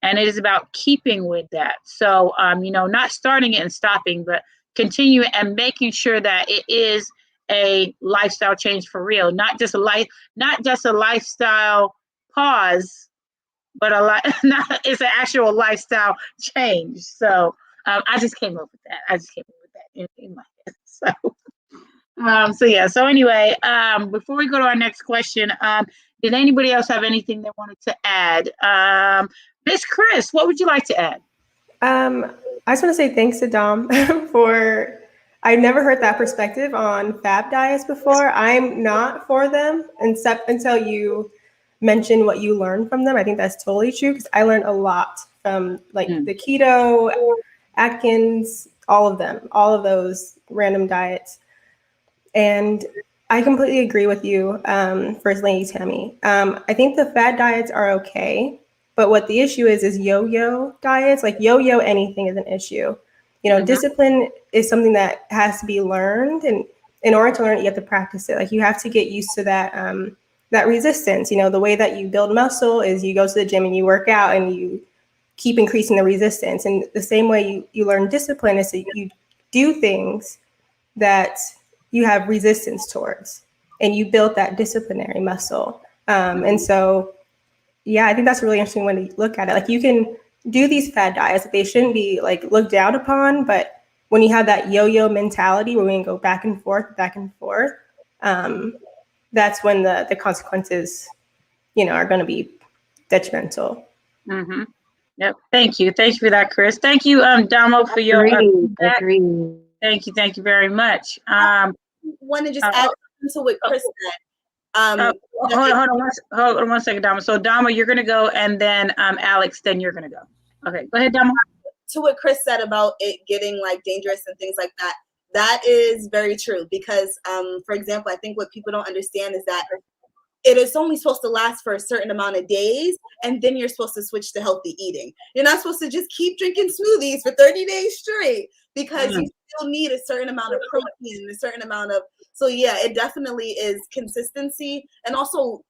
Speaker 1: and it is about keeping with that. So, not starting it and stopping, but continuing and making sure that it is a lifestyle change for real, not just a lifestyle pause, but it's an actual lifestyle change. So I just came up with that. In my head. So anyway, before we go to our next question, did anybody else have anything they wanted to add? Miss Kris, what would you like to add?
Speaker 5: I just want to say thanks to Dom for. I've never heard that perspective on fab diets before. I'm not for them, except until you mention what you learned from them. I think that's totally true because I learned a lot from the keto, Atkins, all of those random diets. And I completely agree with you, First Lady Tammy. I think the fad diets are okay, but what the issue is yo-yo diets. Like yo-yo anything is an issue. Discipline is something that has to be learned, and in order to learn it, you have to practice it. Like you have to get used to that resistance. The way that you build muscle is you go to the gym and you work out and you keep increasing the resistance. And the same way you learn discipline is that you do things that you have resistance towards, and you build that disciplinary muscle. And so, yeah, I think that's a really interesting way to look at it. Like you can do these fad diets, they shouldn't be looked down upon, but when you have that yo-yo mentality where we can go back and forth, that's when the consequences, are going to be detrimental.
Speaker 1: Mm-hmm. Yep. Thank you for that, Kris. Thank you, Damo, for your feedback. Thank you very much.
Speaker 3: I want to just add to what Kris said.
Speaker 1: Hold on one second, Damo. So Damo, you're gonna go, and then Alex, then you're gonna go. Okay, go ahead, Damo.
Speaker 3: To what Kris said about it getting dangerous and things like that, that is very true because, for example, I think what people don't understand is that it is only supposed to last for a certain amount of days, and then you're supposed to switch to healthy eating. You're not supposed to just keep drinking smoothies for 30 days straight, because you still need a certain amount of protein and a certain amount of, so yeah, it definitely is consistency, and also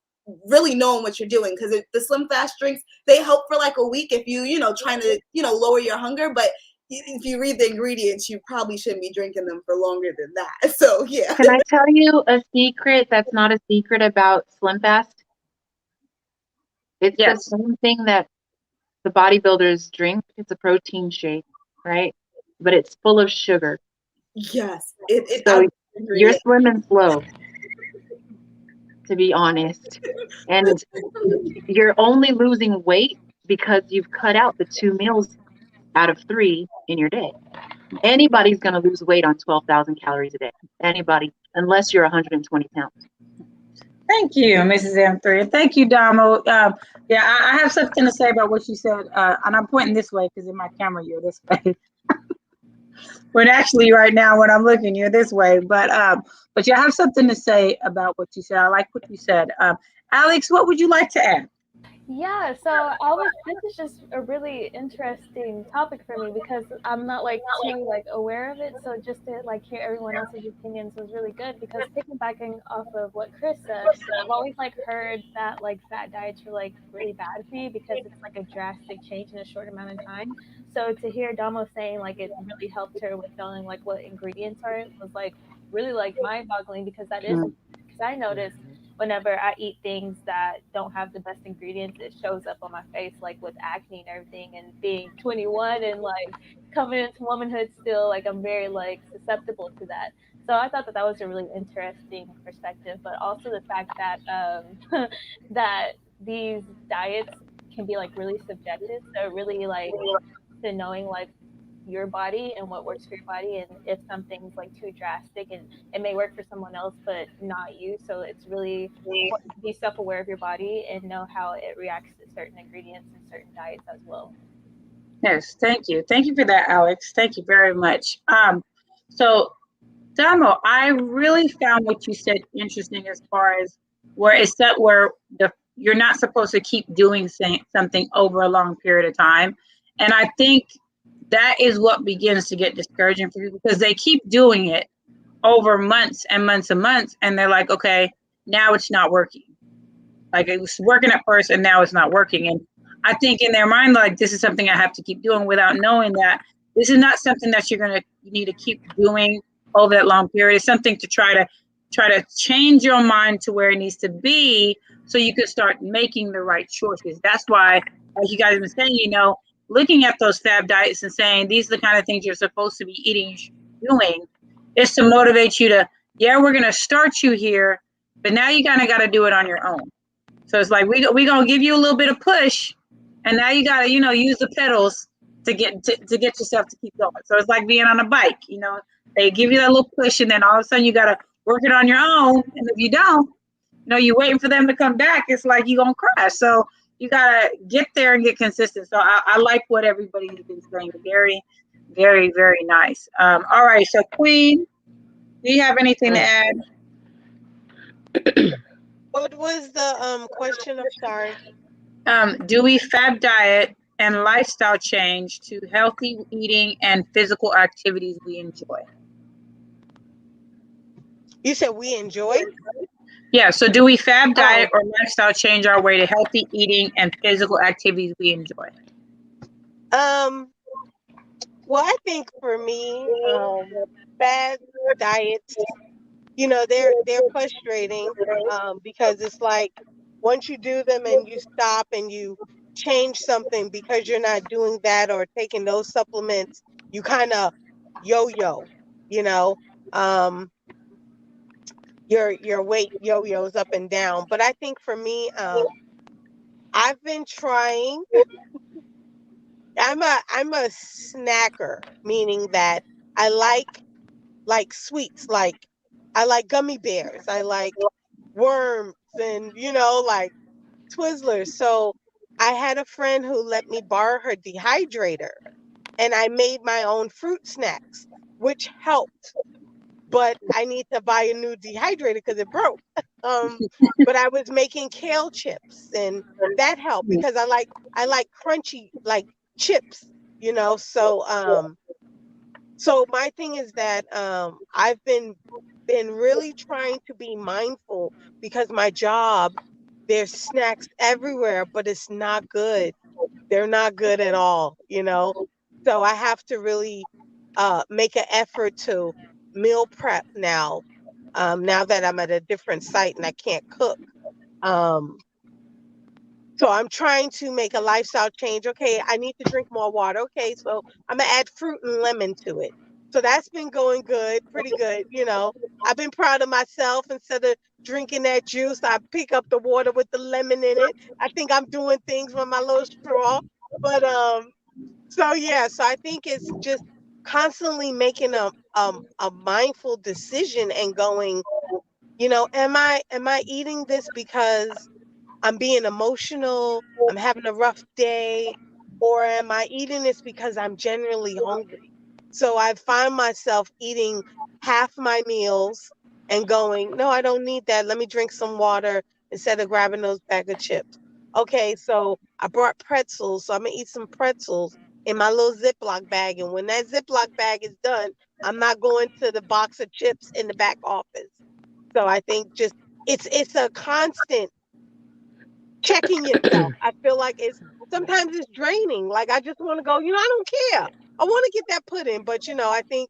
Speaker 3: really knowing what you're doing, because the slim fast drinks, they help for like a week if you know, trying to, you know, lower your hunger, but if you read the ingredients, you probably shouldn't be drinking them for longer than that. So yeah.
Speaker 7: Can I tell you a secret that's not a secret about Slim Fast? It's the same thing that the bodybuilders drink. It's a protein shake, right? But it's full of sugar.
Speaker 3: Yes.
Speaker 7: So you're slim and slow, to be honest. And you're only losing weight because you've cut out the 2 meals out of 3 in your day. Anybody's going to lose weight on 12,000 calories a day. Anybody, unless you're 120 pounds.
Speaker 1: Thank you, Mrs. M3. Thank you, Damo. Yeah, I have something to say about what you said, and I'm pointing this way because in my camera you're this way. When actually right now when I'm looking, you're this way. But you have something to say about what you said. I like what you said. Alex, what would you like to add?
Speaker 2: Yeah, so this is just a really interesting topic for me because I'm not like too like aware of it. So just to like hear everyone else's opinions was really good, because piggybacking off of what Kris said, I've always like heard that like fat diets are like really bad for you because it's like a drastic change in a short amount of time. So to hear Damo saying like it really helped her with knowing like what ingredients are was like really like mind-boggling, because that is, because I noticed whenever I eat things that don't have the best ingredients, it shows up on my face, like with acne and everything. And being 21 and like coming into womanhood still, like I'm very like susceptible to that. So I thought that that was a really interesting perspective, but also the fact that that these diets can be like really subjective. So really like to knowing like your body and what works for your body, and if something's like too drastic and it may work for someone else but not you. So it's really important to be self-aware of your body and know how it reacts to certain ingredients and certain diets as well.
Speaker 1: Yes, thank you for that, Alex. Thank you very much. So Damo, I really found what you said interesting as far as where it's that where you're not supposed to keep doing something over a long period of time, and I think that is what begins to get discouraging for people, because they keep doing it over months and months and months, and they're like, okay, now it's not working. Like it was working at first and now it's not working. And I think in their mind, like, this is something I have to keep doing, without knowing that this is not something that you need to keep doing over that long period. It's something to try to change your mind to where it needs to be, so you can start making the right choices. That's why, like you guys have been saying, looking at those fab diets and saying these are the kind of things you're supposed to be eating, doing, is to motivate you to, yeah, we're going to start you here, but now you kind of got to do it on your own. So it's like we going to give you a little bit of push, and now you got to, use the pedals to get yourself to keep going. So it's like being on a bike, they give you that little push, and then all of a sudden you got to work it on your own. And if you don't, you're waiting for them to come back. It's like you're going to crash. So you got to get there and get consistent. So I like what everybody's been saying. Very, very, very nice. All right. So Queen, do you have anything to add?
Speaker 4: What was the question? I'm sorry.
Speaker 1: Do we fab diet and lifestyle change to healthy eating and physical activities we enjoy?
Speaker 4: You said we enjoy?
Speaker 1: Yeah, so do we fab diet or lifestyle change our way to healthy eating and physical activities we enjoy?
Speaker 4: Well, I think for me, fad diets, they're frustrating because it's like once you do them and you stop and you change something because you're not doing that or taking those supplements, you kind of yo-yo, your weight yo-yos up and down. But I think for me, I've been trying. I'm a snacker, meaning that I like sweets, like I like gummy bears, I like worms, and like Twizzlers. So I had a friend who let me borrow her dehydrator, and I made my own fruit snacks, which helped. But I need to buy a new dehydrator because it broke. But I was making kale chips, and that helped because I like crunchy like chips, you know. So my thing is that I've been really trying to be mindful because my job, there's snacks everywhere, but it's not good. They're not good at all, you know. So I have to really make an effort to meal prep now. Now that I'm at a different site and I can't cook. Um, so I'm trying to make a lifestyle change. Okay, I need to drink more water. Okay, so I'm gonna add fruit and lemon to it. So that's been going good, pretty good. You know, I've been proud of myself. Instead of drinking that juice, I pick up the water with the lemon in it. I think I'm doing things with my little straw. But so yeah, so I think it's just constantly making a mindful decision and going, you know, am I eating this because I'm being emotional, I'm having a rough day, or am I eating this because I'm genuinely hungry? So I find myself eating half my meals and going, no, I don't need that. Let me drink some water instead of grabbing those bag of chips. Okay, so I brought pretzels, so I'm gonna eat some pretzels in my little Ziploc bag. And when that Ziploc bag is done, I'm not going to the box of chips in the back office. So I think just it's a constant checking yourself. I feel like sometimes it's draining. Like I just want to go, you know, I don't care. I want to get that put in, but you know, I think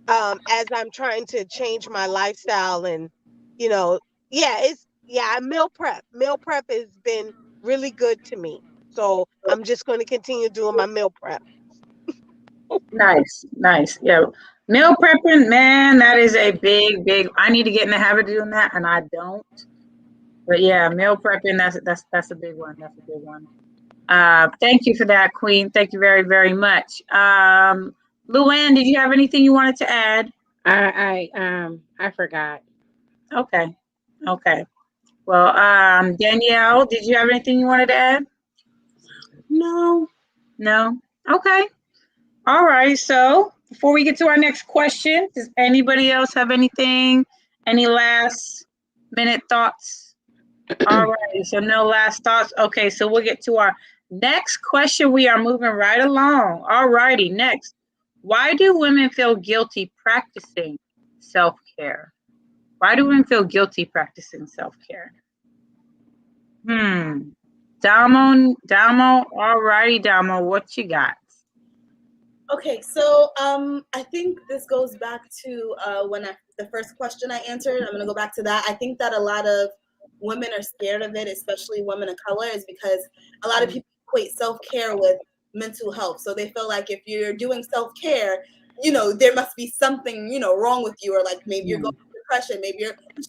Speaker 4: as I'm trying to change my lifestyle and you know, I meal prep. Meal prep has been really good to me. So I'm just going to continue doing my meal prep.
Speaker 1: Nice, nice. Yeah. Meal prepping, man, that is a big, I need to get in the habit of doing that and I don't. But yeah, meal prepping, that's a big one. That's a big one. Thank you for that, Queen. Thank you very, very much. Luann, did you have anything you wanted to add?
Speaker 8: I forgot.
Speaker 1: Okay. Okay. Well, Danielle, did you have anything you wanted to add?
Speaker 6: No.
Speaker 1: No? Okay. All right. So before we get to our next question, does anybody else have anything? Any last minute thoughts? All right. So no last thoughts. Okay. So we'll get to our next question. We are moving right along. All righty. Next. Why do women feel guilty practicing self-care? Why do women feel guilty practicing self-care? Damo, all righty, Damo, what you got?
Speaker 3: Okay, so I think this goes back to the first question I answered. I'm gonna go back to that. I think that a lot of women are scared of it, especially women of color, is because a lot of people equate self-care with mental health. So they feel like if you're doing self-care, you know, there must be something, you know, wrong with you, or like maybe you're going through depression,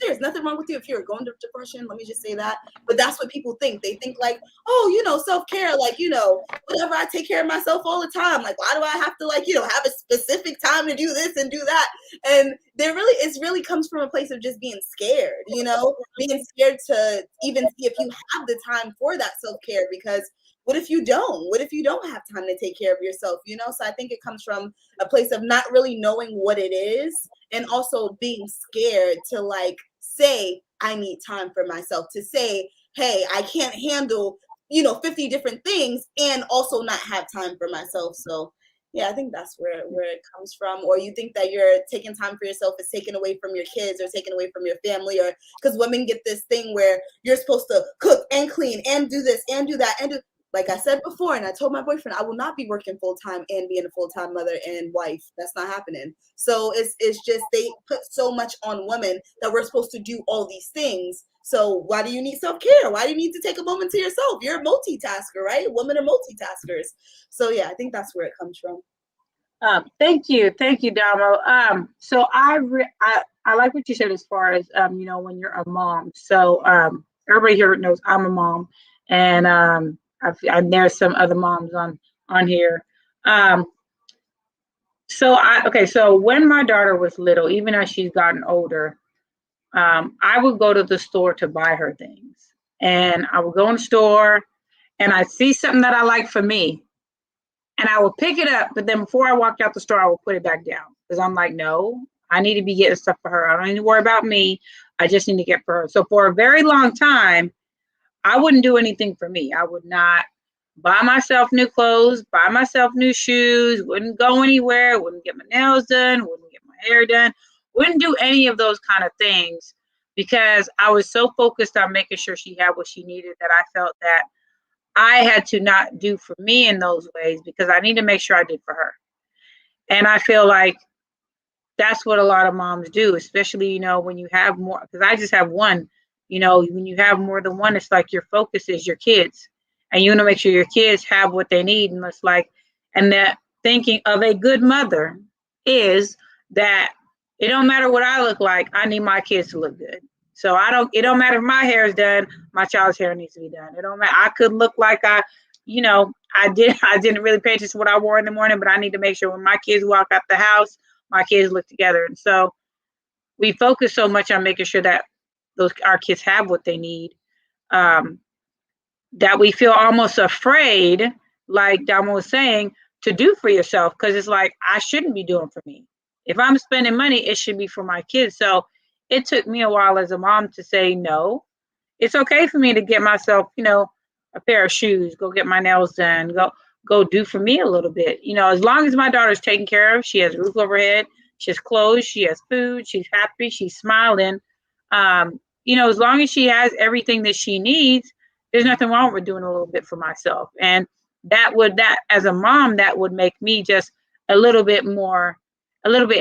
Speaker 3: there's nothing wrong with you if you're going through depression. Let me just say that. But that's what people think. They think like, oh, you know, self-care, like, you know, whatever, I take care of myself all the time. Like, why do I have to, like, you know, have a specific time to do this and do that? And it really comes from a place of just being scared, you know, being scared to even see if you have the time for that self-care, because what if you don't? What if you don't have time to take care of yourself, you know? So I think it comes from a place of not really knowing what it is, and also being scared to like say, I need time for myself, to say, hey, I can't handle, you know, 50 different things and also not have time for myself. So yeah, I think that's where it comes from. Or you think that you're taking time for yourself is taken away from your kids or taken away from your family, or because women get this thing where you're supposed to cook and clean and do this and do that and do, like I said before, and I told my boyfriend, I will not be working full time and being a full time mother and wife. That's not happening. So it's just they put so much on women that we're supposed to do all these things. So why do you need self-care? Why do you need to take a moment to yourself? You're a multitasker, right? Women are multitaskers. So yeah, I think that's where it comes from.
Speaker 1: Thank you, Damo. So I like what you said as far as you know, when you're a mom. So everybody here knows I'm a mom, and there's some other moms on here. So when my daughter was little, even as she's gotten older, I would go to the store to buy her things, and I would go in the store, and I see something that I like for me, and I would pick it up, but then before I walked out the store, I would put it back down because I'm like, no, I need to be getting stuff for her. I don't need to worry about me. I just need to get for her. So for a very long time, I wouldn't do anything for me. I would not buy myself new clothes, buy myself new shoes, wouldn't go anywhere, wouldn't get my nails done, wouldn't get my hair done, wouldn't do any of those kind of things because I was so focused on making sure she had what she needed that I felt that I had to not do for me in those ways because I need to make sure I did for her. And I feel like that's what a lot of moms do, especially, when you have more, because I just have one, when you have more than one, it's like your focus is your kids and you want to make sure your kids have what they need. And it's like, and that thinking of a good mother is that it don't matter what I look like. I need my kids to look good. So it don't matter if my hair is done, my child's hair needs to be done. It don't matter. I could look like I didn't really pay attention to what I wore in the morning, but I need to make sure when my kids walk out the house, my kids look together. And so we focus so much on making sure that our kids have what they need, that we feel almost afraid, like Dama was saying, to do for yourself, because it's like, I shouldn't be doing for me. If I'm spending money, it should be for my kids. So it took me a while as a mom to say, no, it's okay for me to get myself, a pair of shoes, go get my nails done, go do for me a little bit. As long as my daughter's taken care of, she has a roof over her head, she has clothes, she has food, she's happy, she's smiling. As long as she has everything that she needs, there's nothing wrong with doing a little bit for myself. And that as a mom, that would make me just a little bit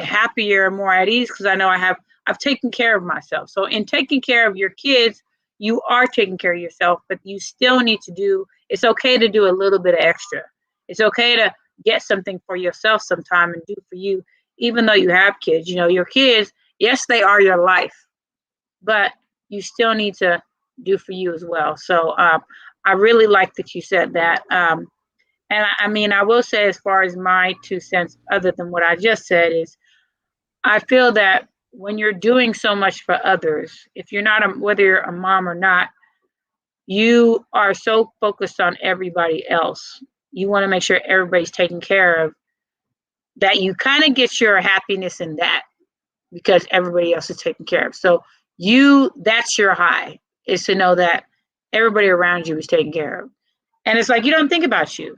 Speaker 1: happier, more at ease, because I know I've taken care of myself. So in taking care of your kids, you are taking care of yourself, but you still need to it's okay to do a little bit of extra. It's okay to get something for yourself sometime and do for you, even though you have kids. Your kids, yes, they are your life, but you still need to do for you as well. So I really like that you said that. And I will say, as far as my 2 cents, other than what I just said, is I feel that when you're doing so much for others, if you're not whether you're a mom or not, you are so focused on everybody else. You want to make sure everybody's taken care of, that you kind of get your happiness in that because everybody else is taken care of. So that's your high, is to know that everybody around you is taken care of. And it's like, you don't think about you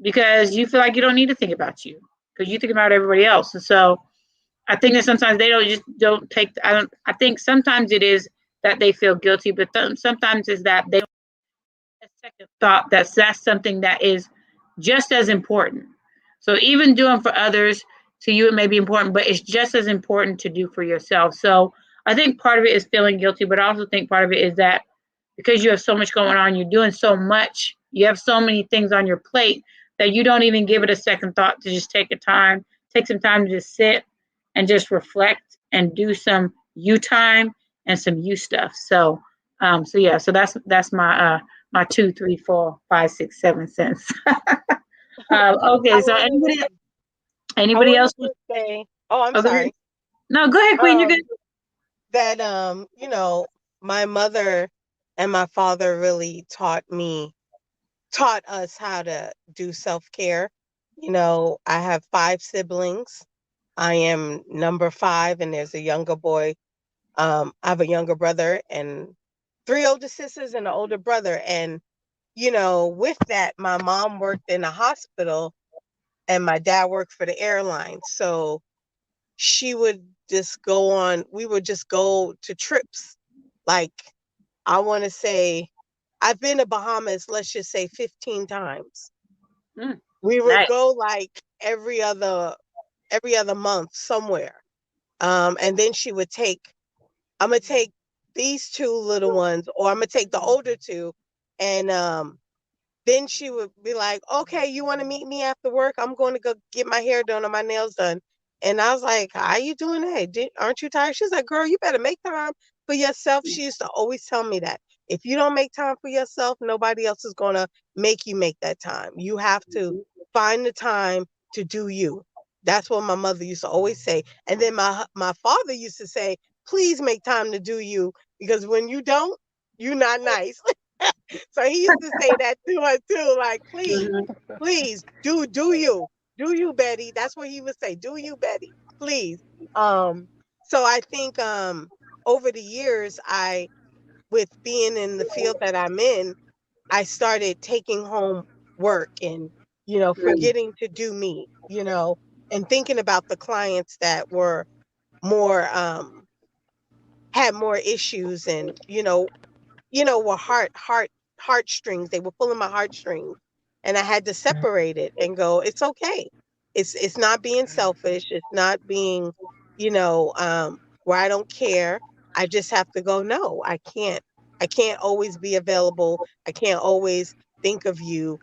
Speaker 1: because you feel like you don't need to think about you because you think about everybody else. And so I think that sometimes they don't take, I think sometimes it is that they feel guilty, but sometimes it's that they don't have a second thought that's something that is just as important. So even doing for others, to you it may be important, but it's just as important to do for yourself. So I think part of it is feeling guilty, but I also think part of it is that because you have so much going on, you're doing so much, you have so many things on your plate that you don't even give it a second thought to just take some time to just sit and just reflect and do some you time and some you stuff. So so that's my 2, 3, 4, 5, 6, 7 cents. Okay, so anybody else?
Speaker 9: Say, oh, I'm
Speaker 1: Okay.
Speaker 9: sorry.
Speaker 1: No, go ahead, Queen. You're good.
Speaker 9: That my mother and my father really taught us how to do self-care. I have 5 siblings. I am number 5, and there's a younger boy. I have a younger brother and 3 older sisters and an older brother. And, with that, my mom worked in a hospital and my dad worked for the airline. So we would just go to trips. Like, I want to say, I've been to Bahamas, let's just say 15 times. We would go like every other month somewhere. And then she would I'm going to take these 2 little ones, or I'm going to take the older 2. And then she would be like, okay, you want to meet me after work? I'm going to go get my hair done or my nails done. And I was like, how you doing that? Aren't you tired? She's like, girl, you better make time for yourself. She used to always tell me that. If you don't make time for yourself, nobody else is going to make you make that time. You have to find the time to do you. That's what my mother used to always say. And then my father used to say, please make time to do you, because when you don't, you're not nice. So he used to say that to her too, like, please do you, Betty. That's what he would say. Do you, Betty, please. So I think over the years, with being in the field that I'm in, I started taking home work and, forgetting to do me, and thinking about the clients that were more, had more issues and, were heartstrings. They were pulling my heartstrings, and I had to separate it and go, it's okay. It's not being selfish. It's not being, where I don't care. I just have to go, no, I can't. I can't always be available. I can't always think of you.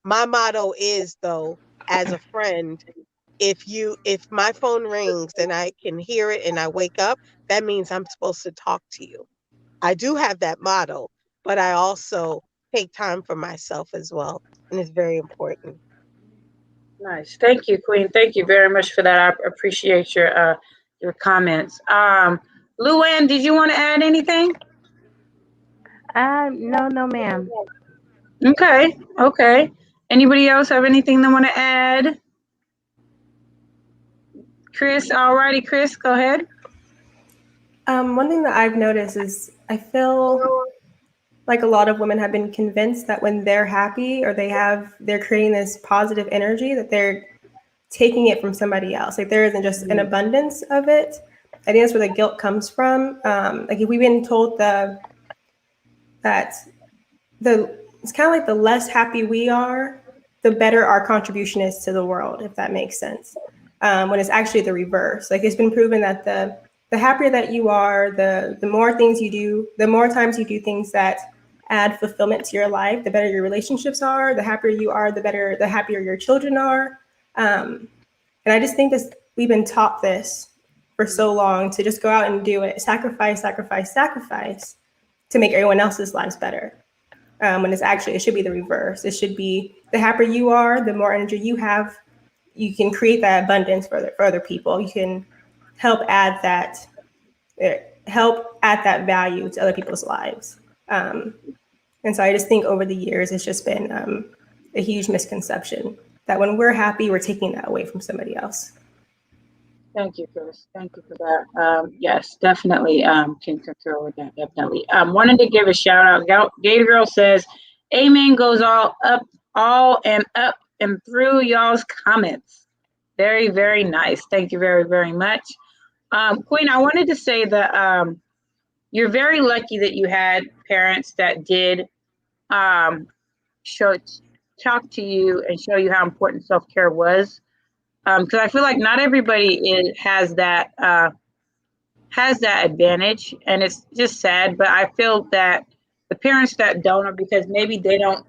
Speaker 9: My motto is, though, as a friend, if my phone rings and I can hear it and I wake up, that means I'm supposed to talk to you. I do have that motto, but I also take time for myself as well, and it's very important.
Speaker 1: Nice. Thank you, Queen. Thank you very much for that. I appreciate your comments. Luann, did you want to add anything?
Speaker 8: No, ma'am.
Speaker 1: Okay. Okay. Anybody else have anything they want to add? Kris, alrighty, Kris, go ahead.
Speaker 5: One thing that I've noticed is I feel like a lot of women have been convinced that when they're happy or they're creating this positive energy, that they're taking it from somebody else. Like there isn't just an abundance of it. I think that's where the guilt comes from. Like if we've been told that it's kind of like the less happy we are, the better our contribution is to the world, if that makes sense. When it's actually the reverse. Like it's been proven that the happier that you are, the more things you do, the more times you do things that add fulfillment to your life, the better your relationships are. The happier you are, the happier your children are. And I just think we've been taught this for so long to just go out and do it, sacrifice to make everyone else's lives better. When it should be the reverse. It should be the happier you are, the more energy you have, you can create that abundance for other people. You can help add that value to other people's lives. And so I just think over the years, it's just been a huge misconception that when we're happy, we're taking that away from somebody else.
Speaker 1: Thank you, Kris. Thank you for that. Yes, definitely can concur with that. Definitely. Wanted to give a shout out. Gator Girl says, "Amen goes all and up and through y'all's comments." Very, very nice. Thank you very, very much. Queen, I wanted to say that you're very lucky that you had parents that did talk to you and show you how important self-care was. Because I feel like not everybody has that advantage, and it's just sad. But I feel that the parents that don't are because maybe they don't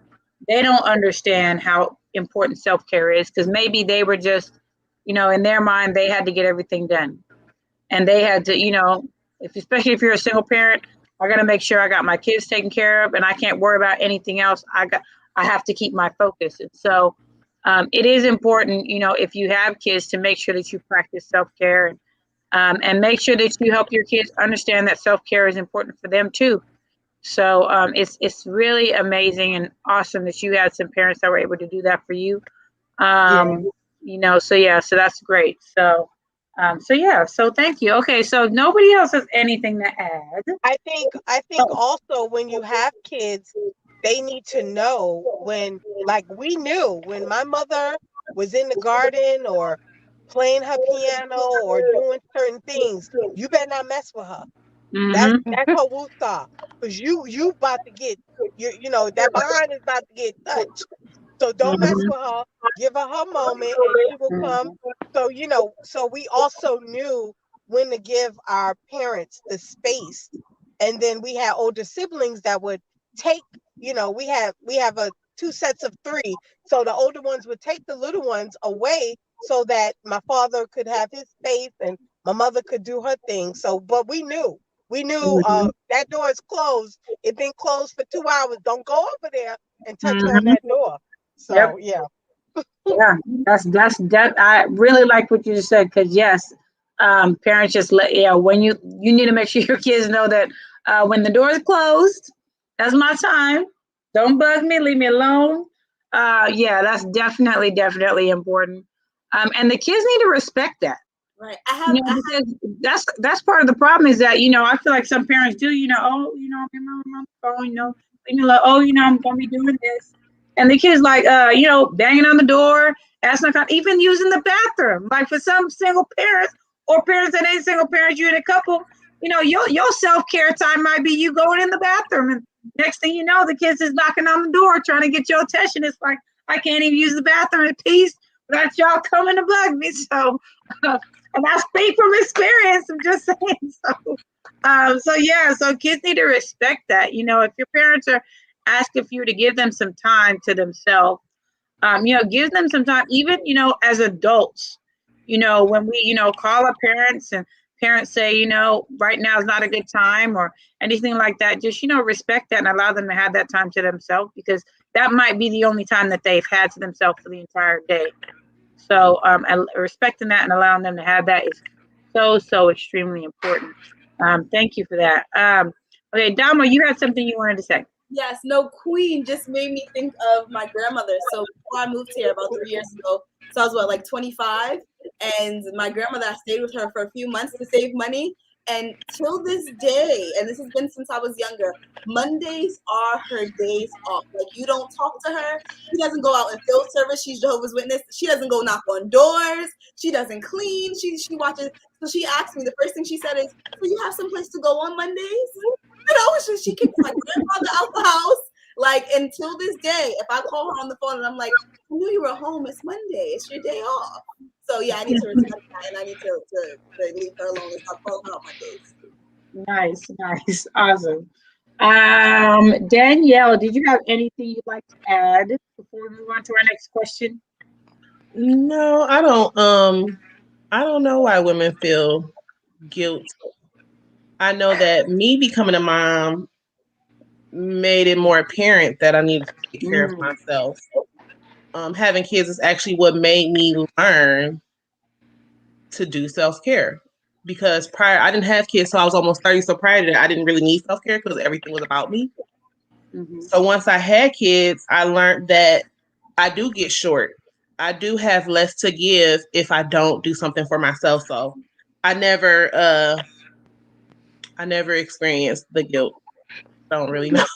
Speaker 1: understand how important self-care is. Because maybe they were just, in their mind they had to get everything done, and they had to, especially if you're a single parent, I got to make sure I got my kids taken care of, and I can't worry about anything else. I have to keep my focus, and so. It is important, if you have kids, to make sure that you practice self-care and make sure that you help your kids understand that self-care is important for them too. So it's really amazing and awesome that you had some parents that were able to do that for you. So that's great. So thank you. Okay, so nobody else has anything to add.
Speaker 9: I think also when you have kids, they need to know when, like we knew when my mother was in the garden or playing her piano or doing certain things, you better not mess with her. That's her woosah, because you about to get that behind is about to get touched. So don't mess with her. Give her her moment, and she will come. So so we also knew when to give our parents the space, and then we had older siblings that would take. We have two sets of three, so the older ones would take the little ones away so that my father could have his space and my mother could do her thing. So, but we knew that door is closed. It's been closed for 2 hours. Don't go over there and touch on that door. So
Speaker 1: yeah, that's I really like what you just said, because yes, parents just when you need to make sure your kids know that when the door is closed, that's my time. Don't bug me. Leave me alone. That's definitely important. And the kids need to respect that,
Speaker 3: Right. I have,
Speaker 1: Because that's part of the problem is that, I feel like some parents do, oh, I'm on my phone, like, oh, I'm gonna be doing this. And the kids like banging on the door, asking even using the bathroom. Like for some single parents or parents that ain't single parents, you're in a couple, your self-care time might be you going in the bathroom. And next thing you know, the kids is knocking on the door trying to get your attention. It's like, I can't even use the bathroom in peace without y'all coming to bug me. So and I speak from experience. I'm just saying. So kids need to respect that. If your parents are asking for you to give them some time to themselves, give them some time. Even as adults, when we call our parents and parents say right now is not a good time or anything like that, just respect that and allow them to have that time to themselves, because that might be the only time that they've had to themselves for the entire day. So and respecting that and allowing them to have that is so extremely important. Thank you for that. Okay, Dama, you had something you wanted to say.
Speaker 3: Yes, no, Queen just made me think of my grandmother. So before I moved here about 3 years ago, so I was like 25, and my grandmother, I stayed with her for a few months to save money. And till this day, and this has been since I was younger, Mondays are her days off. Like, you don't talk to her. She doesn't go out and field service. She's Jehovah's Witness. She doesn't go knock on doors. She doesn't clean. She watches. So she asked me, the first thing she said is, so you have some place to go on Mondays? She kicked my grandfather out the house. Like, until this day, if I call her on the phone and I'm like, I knew you were home, it's Monday, it's your day off. So yeah, I need to respect that, and I need to leave her alone and stop calling her on Mondays.
Speaker 1: Nice, awesome. Danielle, did you have anything you'd like to add before we move on to our next question?
Speaker 6: No, I don't know why women feel guilt. I know that me becoming a mom made it more apparent that I needed to take care of myself. Having kids is actually what made me learn to do self-care, because prior I didn't have kids, so I was almost 30. So prior to that, I didn't really need self-care because everything was about me. So once I had kids, I learned that I do get short. I do have less to give if I don't do something for myself. So I never experienced the guilt. I don't really know.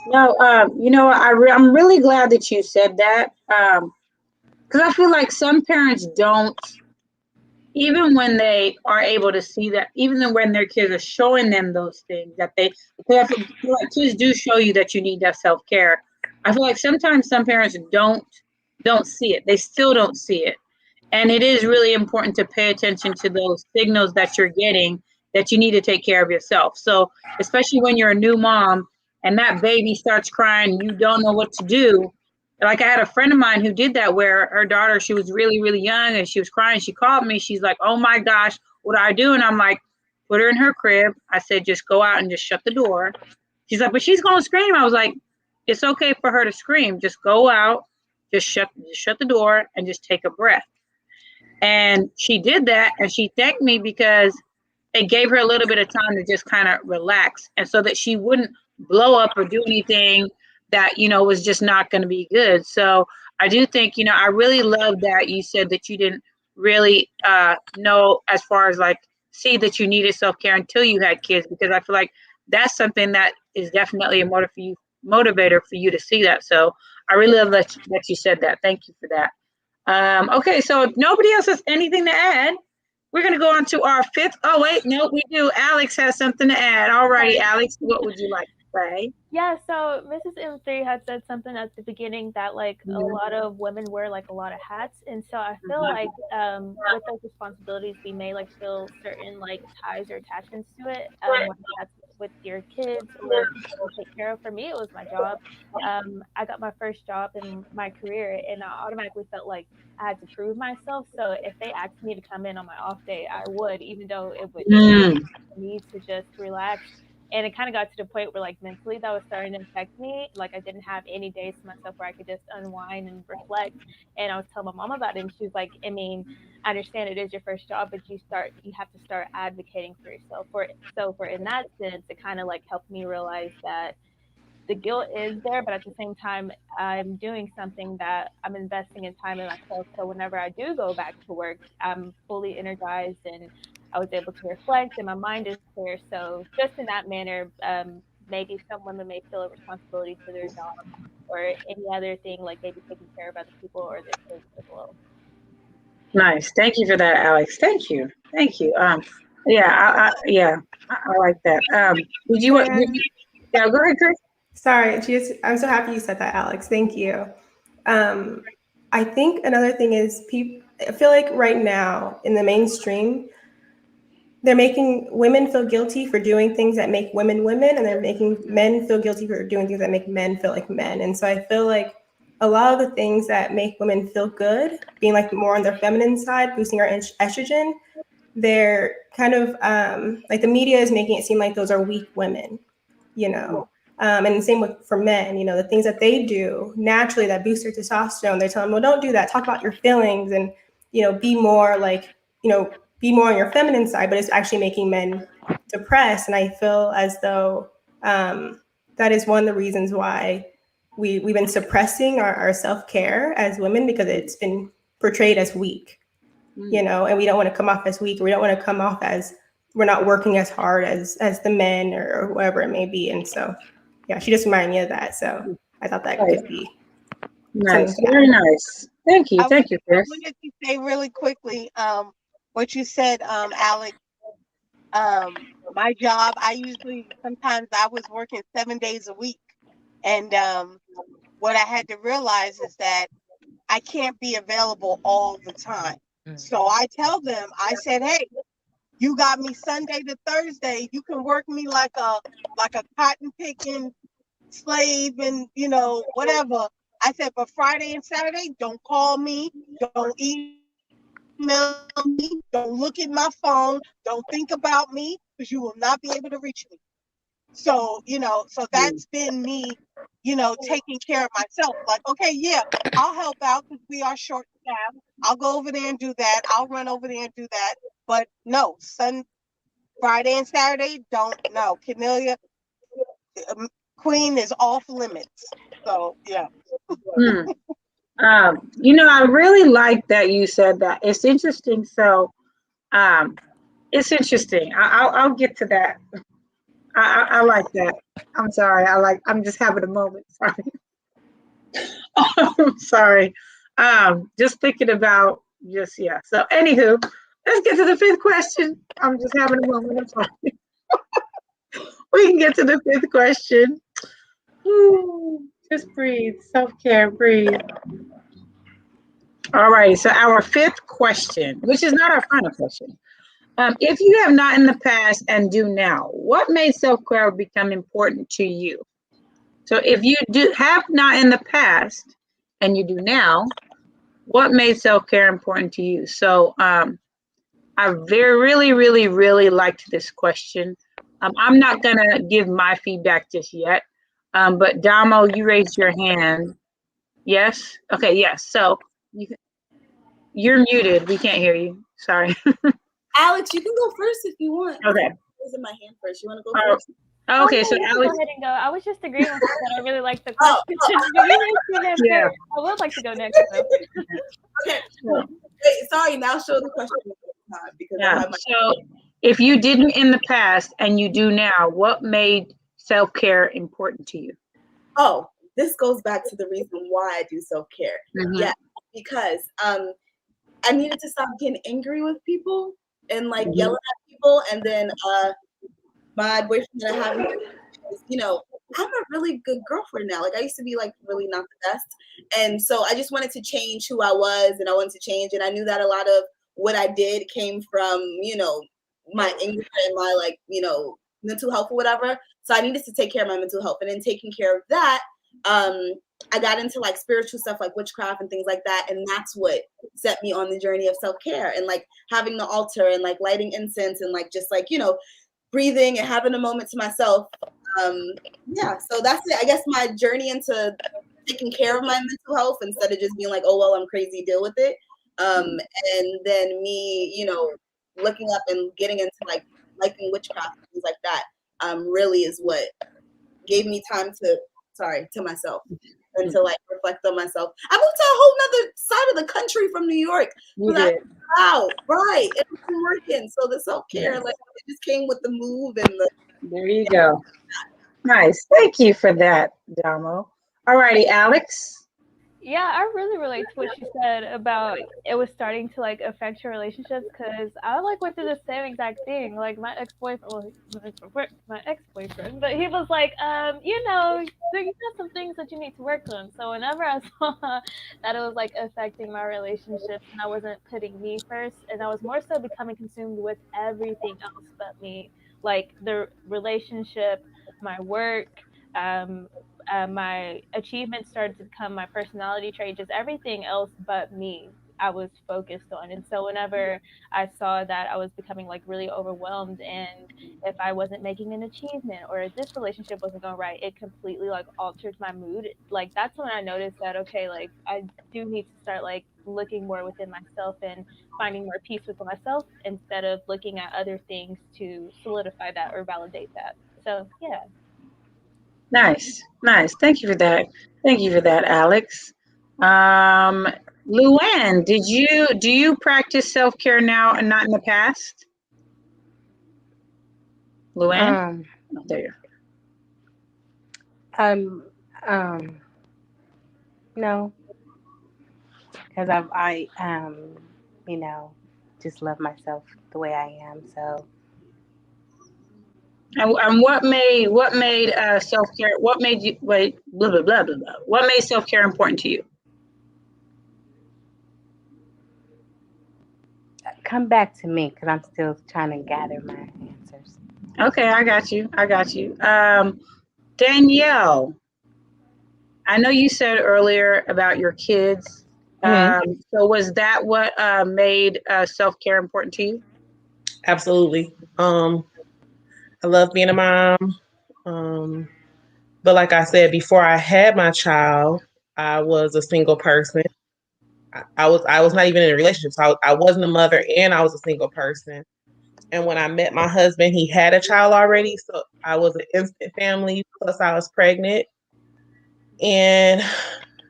Speaker 1: No, I'm really glad that you said that, because I feel like some parents don't, even when they are able to see that, even when their kids are showing them those things that because I feel like kids do show you that you need that self-care. I feel like sometimes some parents don't see it. They still don't see it. And it is really important to pay attention to those signals that you're getting that you need to take care of yourself. So especially when you're a new mom and that baby starts crying, you don't know what to do. Like, I had a friend of mine who did that, where her daughter, she was really, really young and she was crying. She called me. She's like, oh my gosh, what do I do? And I'm like, put her in her crib. I said, just go out and just shut the door. She's like, but she's going to scream. I was like, it's okay for her to scream. Just go out, just shut the door and just take a breath. And she did that, and she thanked me because it gave her a little bit of time to just kind of relax, and so that she wouldn't blow up or do anything that was just not going to be good. So I do think I really love that you said that you didn't really know, as far as like, see that you needed self-care until you had kids, because I feel like that's something that is definitely a motivator for you to see that. So I really love that you said that. Thank you for that. Okay, so if nobody else has anything to add, we're going to go on to our fifth. Oh, wait, no, we do. Alex has something to add. All righty, Alex, what would you like to say?
Speaker 2: Yeah, so Mrs. M3 had said something at the beginning that like a lot of women wear like a lot of hats, and so I feel like with those responsibilities we may like feel certain like ties or attachments to it, whether that's with your kids or people to take care of. For me, it was my job. I got my first job in my career, and I automatically felt like I had to prove myself. So if they asked me to come in on my off day, I would, even though it would need to just relax. And it kind of got to the point where like mentally that was starting to affect me. Like, I didn't have any days to myself where I could just unwind and reflect. And I was telling my mom about it, and she was like, I mean, I understand it is your first job, but you have to start advocating for yourself. For in that sense, it kind of like helped me realize that the guilt is there, but at the same time, I'm doing something that I'm investing in time in myself. So whenever I do go back to work, I'm fully energized and I was able to reflect and my mind is clear. So just in that manner, maybe some women may feel a responsibility to their job or any other thing, like maybe taking care of other people or their kids as well.
Speaker 1: Nice. Thank you for that, Alex. Thank you. Thank you. I like that. Did you?
Speaker 5: Sarah,
Speaker 1: Yeah, go ahead, Kris.
Speaker 5: sorry, I'm so happy you said that, Alex. Thank you. I think another thing is I feel like right now in the mainstream, they're making women feel guilty for doing things that make women women, and they're making men feel guilty for doing things that make men feel like men. And so I feel like a lot of the things that make women feel good, being like more on their feminine side, boosting our estrogen, they're kind of like the media is making it seem like those are weak women, you know. And the same for men, you know, the things that they do naturally that boost their testosterone, they tell them, well, don't do that. Talk about your feelings and, you know, be more like, you know, be more on your feminine side, but it's actually making men depressed. And I feel as though that is one of the reasons why we've been suppressing our self-care as women, because it's been portrayed as weak, you know, and we don't want to come off as weak, or we don't want to come off as we're not working as hard as the men or whoever it may be. And so, yeah, she just reminded me of that. So I thought that could be
Speaker 1: Nice.
Speaker 5: something.
Speaker 1: Very nice. Thank you. Thank you,
Speaker 9: I
Speaker 1: Kris.
Speaker 9: wanted to say really quickly, what you said, Alex. My job, sometimes I was working 7 days a week. And what I had to realize is that I can't be available all the time. So I tell them, I said, hey, you got me Sunday to Thursday. You can work me like a cotton picking slave and, you know, whatever. I said, but Friday and Saturday, don't call me, don't email me, don't look at my phone, don't think about me, because you will not be able to reach me. So, you know, so that's been me, you know, taking care of myself. Like, okay, yeah, I'll help out because we are short staffed. I'll go over there and do that. I'll run over there and do that. But no, Friday and Saturday, don't, no. Cornelia, Queen is off limits. So, yeah.
Speaker 1: You know, I really like that you said that. It's interesting. So, it's interesting. I'll get to that. I like that. I'm sorry. I'm just having a moment. Sorry. I'm sorry. Just thinking about yeah. So, anywho, let's get to the fifth question. I'm just having a moment. I'm sorry. We can get to the fifth question. Ooh, just breathe. Self-care. Breathe. All right. So, our fifth question, which is not our final question. If you have not in the past and do now, what made self-care become important to you? So if you have not in the past and you do now, what made self-care important to you? So I really liked this question. I'm not gonna give my feedback just yet, but Damo, you raised your hand. Yes. Okay. Yes. So you're muted. We can't hear you. Sorry.
Speaker 3: Alex, you can go first if you want.
Speaker 1: Okay.
Speaker 3: I'm raising my hand first. You want to go first?
Speaker 1: Okay, so
Speaker 2: you can
Speaker 1: Alex,
Speaker 2: go ahead and go. I was just agreeing with you that I really like the question.
Speaker 1: Yeah.
Speaker 2: I would like to go next though.
Speaker 3: Okay. Wait, sorry, now show the question because I have my
Speaker 1: so if you didn't in the past and you do now, what made self-care important to you?
Speaker 3: Oh, this goes back to the reason why I do self-care. Yeah, because I needed to stop getting angry with people and like yelling at people. And then my boyfriend that I have, you know, I'm a really good girlfriend now. Like I used to be like really not the best. And so I just wanted to change who I was, and I wanted to change. And I knew that a lot of what I did came from, you know, my anger and my like, you know, mental health or whatever. So I needed to take care of my mental health. And in taking care of that, I got into like spiritual stuff like witchcraft and things like that. And that's what set me on the journey of self-care and like having the altar and like lighting incense and like just like, you know, breathing and having a moment to myself. Yeah, so that's it. I guess my journey into taking care of my mental health instead of just being like, oh, well, I'm crazy, deal with it. And then me, you know, looking up and getting into like liking witchcraft and things like that really is what gave me time to to myself and to like reflect on myself. I moved to a whole nother side of the country from New York.
Speaker 1: You did.
Speaker 3: Wow, right. It was working. So the self-care, like it just came with the move and the
Speaker 1: There you go. Nice. Thank you for that, Damo. All righty, Alex.
Speaker 2: Yeah, I really relate to what she said about it was starting to like affect your relationships because I like went through the same exact thing. Like my ex-boyfriend, well, my ex-boyfriend, but he was like, you know, you got some things that you need to work on. So whenever I saw that it was like affecting my relationships and I wasn't putting me first, and I was more so becoming consumed with everything else but me, like the relationship, my work, my achievements started to become my personality trait, just everything else but me I was focused on. And so whenever I saw that I was becoming like really overwhelmed, and if I wasn't making an achievement or if this relationship wasn't going right, it completely like altered my mood. Like that's when I noticed that, okay, like I do need to start like looking more within myself and finding more peace within myself instead of looking at other things to solidify that or validate that. So yeah.
Speaker 1: Nice. Nice. Thank you for that. Thank you for that, Alex. Luann, do you practice self-care now and not in the past? Luann? Oh, there you
Speaker 8: No, because I you know, just love myself the way I am. So
Speaker 1: And what made self-care, what made you, wait, blah, blah, blah, blah, blah. What made self-care important to you?
Speaker 8: come back to me because I'm still trying to gather my answers.
Speaker 1: Okay, I got you. I got you. Danielle, I know you said earlier about your kids. So was that what made self-care important to you?
Speaker 6: Absolutely. I love being a mom. But like I said, before I had my child, I was a single person. I was not even in a relationship. So I wasn't a mother and I was a single person. And when I met my husband, he had a child already. So I was an instant family, plus I was pregnant. And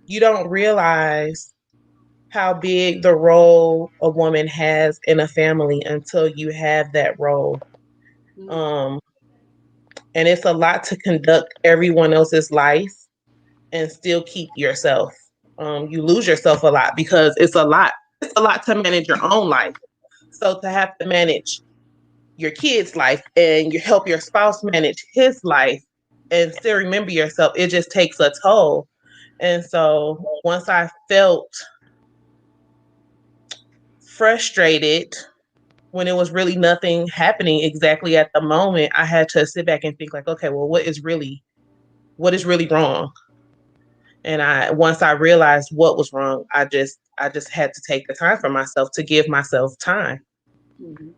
Speaker 6: you don't realize how big the role a woman has in a family until you have that role. And it's a lot to conduct everyone else's life and still keep yourself. You lose yourself a lot because it's a lot. It's a lot to manage your own life. So to have to manage your kid's life and you help your spouse manage his life and still remember yourself, it just takes a toll. And so once I felt frustrated when it was really nothing happening exactly at the moment, I had to sit back and think like, okay, well, what is really wrong? And once I realized what was wrong, I just had to take the time for myself to give myself time.
Speaker 1: Mm-hmm.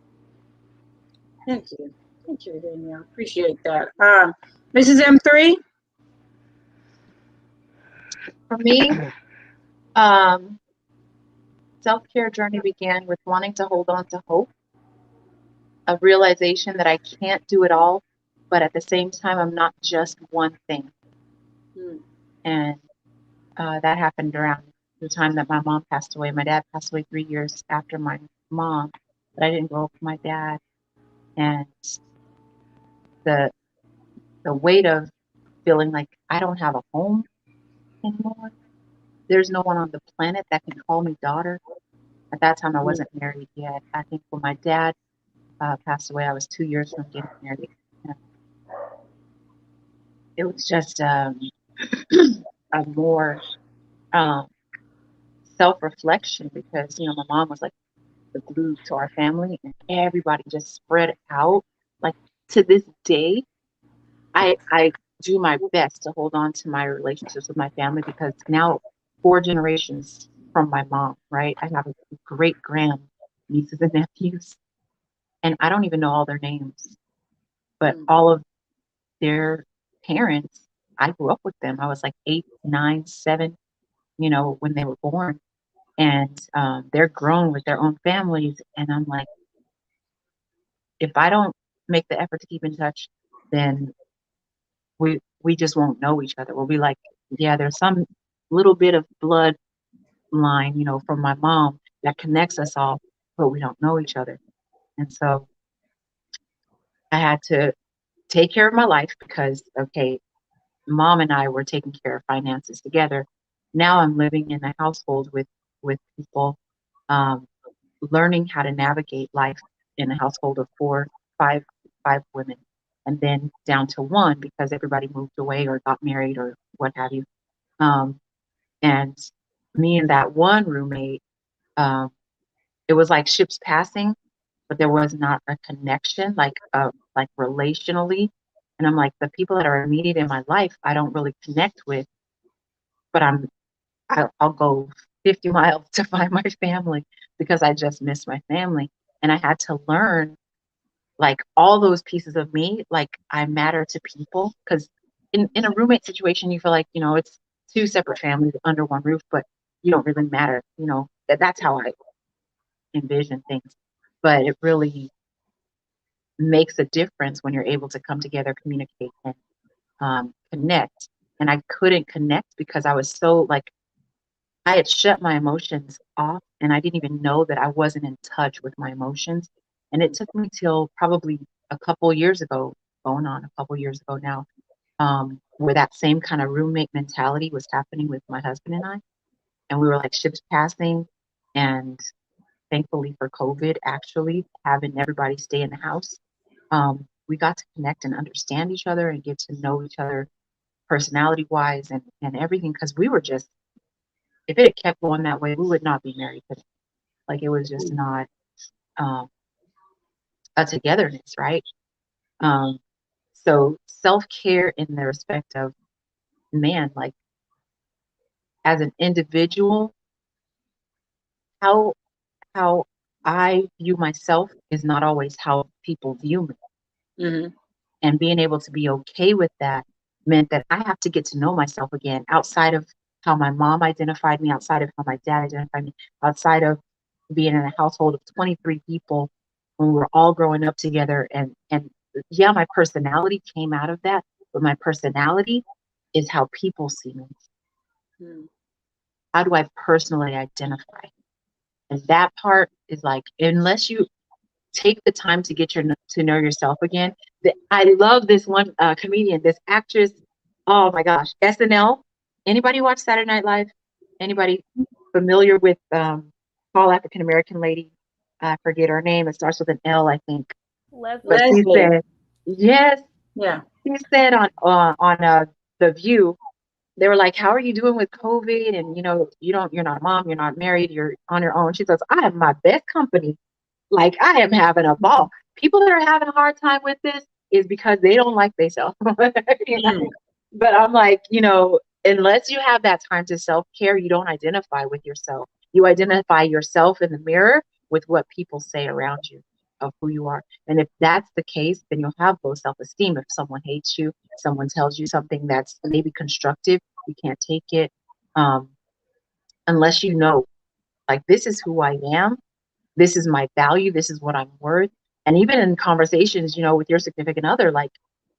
Speaker 1: Thank you, Danielle. Appreciate that. Mrs. M3.
Speaker 7: For me, self-care journey began with wanting to hold on to hope, a realization that I can't do it all, but at the same time, I'm not just one thing. And that happened around the time that my mom passed away. My dad passed away 3 years after my mom, but I didn't grow up with my dad. And the weight of feeling like I don't have a home anymore. There's no one on the planet that can call me daughter. At that time, I wasn't married yet. I think when my dad passed away, I was 2 years from getting married. And it was just a more self-reflection because, you know, my mom was like the glue to our family and everybody just spread out. Like to this day, I do my best to hold on to my relationships with my family because now 4 generations from my mom, right? I have a great grand nieces and nephews, and I don't even know all their names, but all of their parents, I grew up with them. I was like 8, 9, 7, you know, when they were born, and they're grown with their own families. And I'm like, if I don't make the effort to keep in touch, then we just won't know each other. We'll be like, yeah, there's some little bit of blood line, you know, from my mom that connects us all, but we don't know each other. And so I had to take care of my life because, okay, mom and I were taking care of finances together. Now I'm living in a household with people, um, learning how to navigate life in a household of five women, and then down to one because everybody moved away or got married or what have you. And me and that one roommate, it was like ships passing, but there was not a connection, like relationally. And I'm like, the people that are immediate in my life, I don't really connect with, but I'll go 50 miles to find my family because I just miss my family. And I had to learn, like, all those pieces of me, like, I matter to people. Because in a roommate situation, you feel like, you know, it's two separate families under one roof, but you don't really matter. You know, that's how I envision things. But it really makes a difference when you're able to come together, communicate, and connect. And I couldn't connect because I was so, like, I had shut my emotions off, and I didn't even know that I wasn't in touch with my emotions. And it took me till probably a couple years ago, going on a couple years ago now, where that same kind of roommate mentality was happening with my husband and I. And we were like ships passing. And thankfully for COVID, actually having everybody stay in the house, we got to connect and understand each other and get to know each other personality wise and everything. Because we were just, if it had kept going that way, we would not be married today. Like, it was just not a togetherness, right? So self-care in the respect of, man, like, as an individual, how I view myself is not always how people view me.
Speaker 1: Mm-hmm.
Speaker 7: And being able to be okay with that meant that I have to get to know myself again, outside of how my mom identified me, outside of how my dad identified me, outside of being in a household of 23 people when we were all growing up together. And yeah, my personality came out of that, but my personality is how people see me.
Speaker 1: Mm-hmm.
Speaker 7: How do I personally identify? And that part is like, unless you take the time to to know yourself again. I love this one comedian, this actress. Oh my gosh, SNL. Anybody watch Saturday Night Live? Anybody familiar with tall African American lady? I forget her name. It starts with an L, I think. But she
Speaker 1: Leslie.
Speaker 7: said, yes.
Speaker 1: Yeah.
Speaker 7: She said on The View, they were like, how are you doing with COVID? And you know, you're not a mom, you're not married, you're on your own. She says, I have my best company. Like, I am having a ball. People that are having a hard time with this is because they don't like themselves. You know? But I'm like, you know, unless you have that time to self-care, you don't identify with yourself. You identify yourself in the mirror with what people say around you of who you are. And if that's the case, then you'll have low self-esteem. If someone hates you, someone tells you something that's maybe constructive, you can't take it. Unless you know, like, this is who I am. This is my value. This is what I'm worth. And even in conversations, you know, with your significant other, like,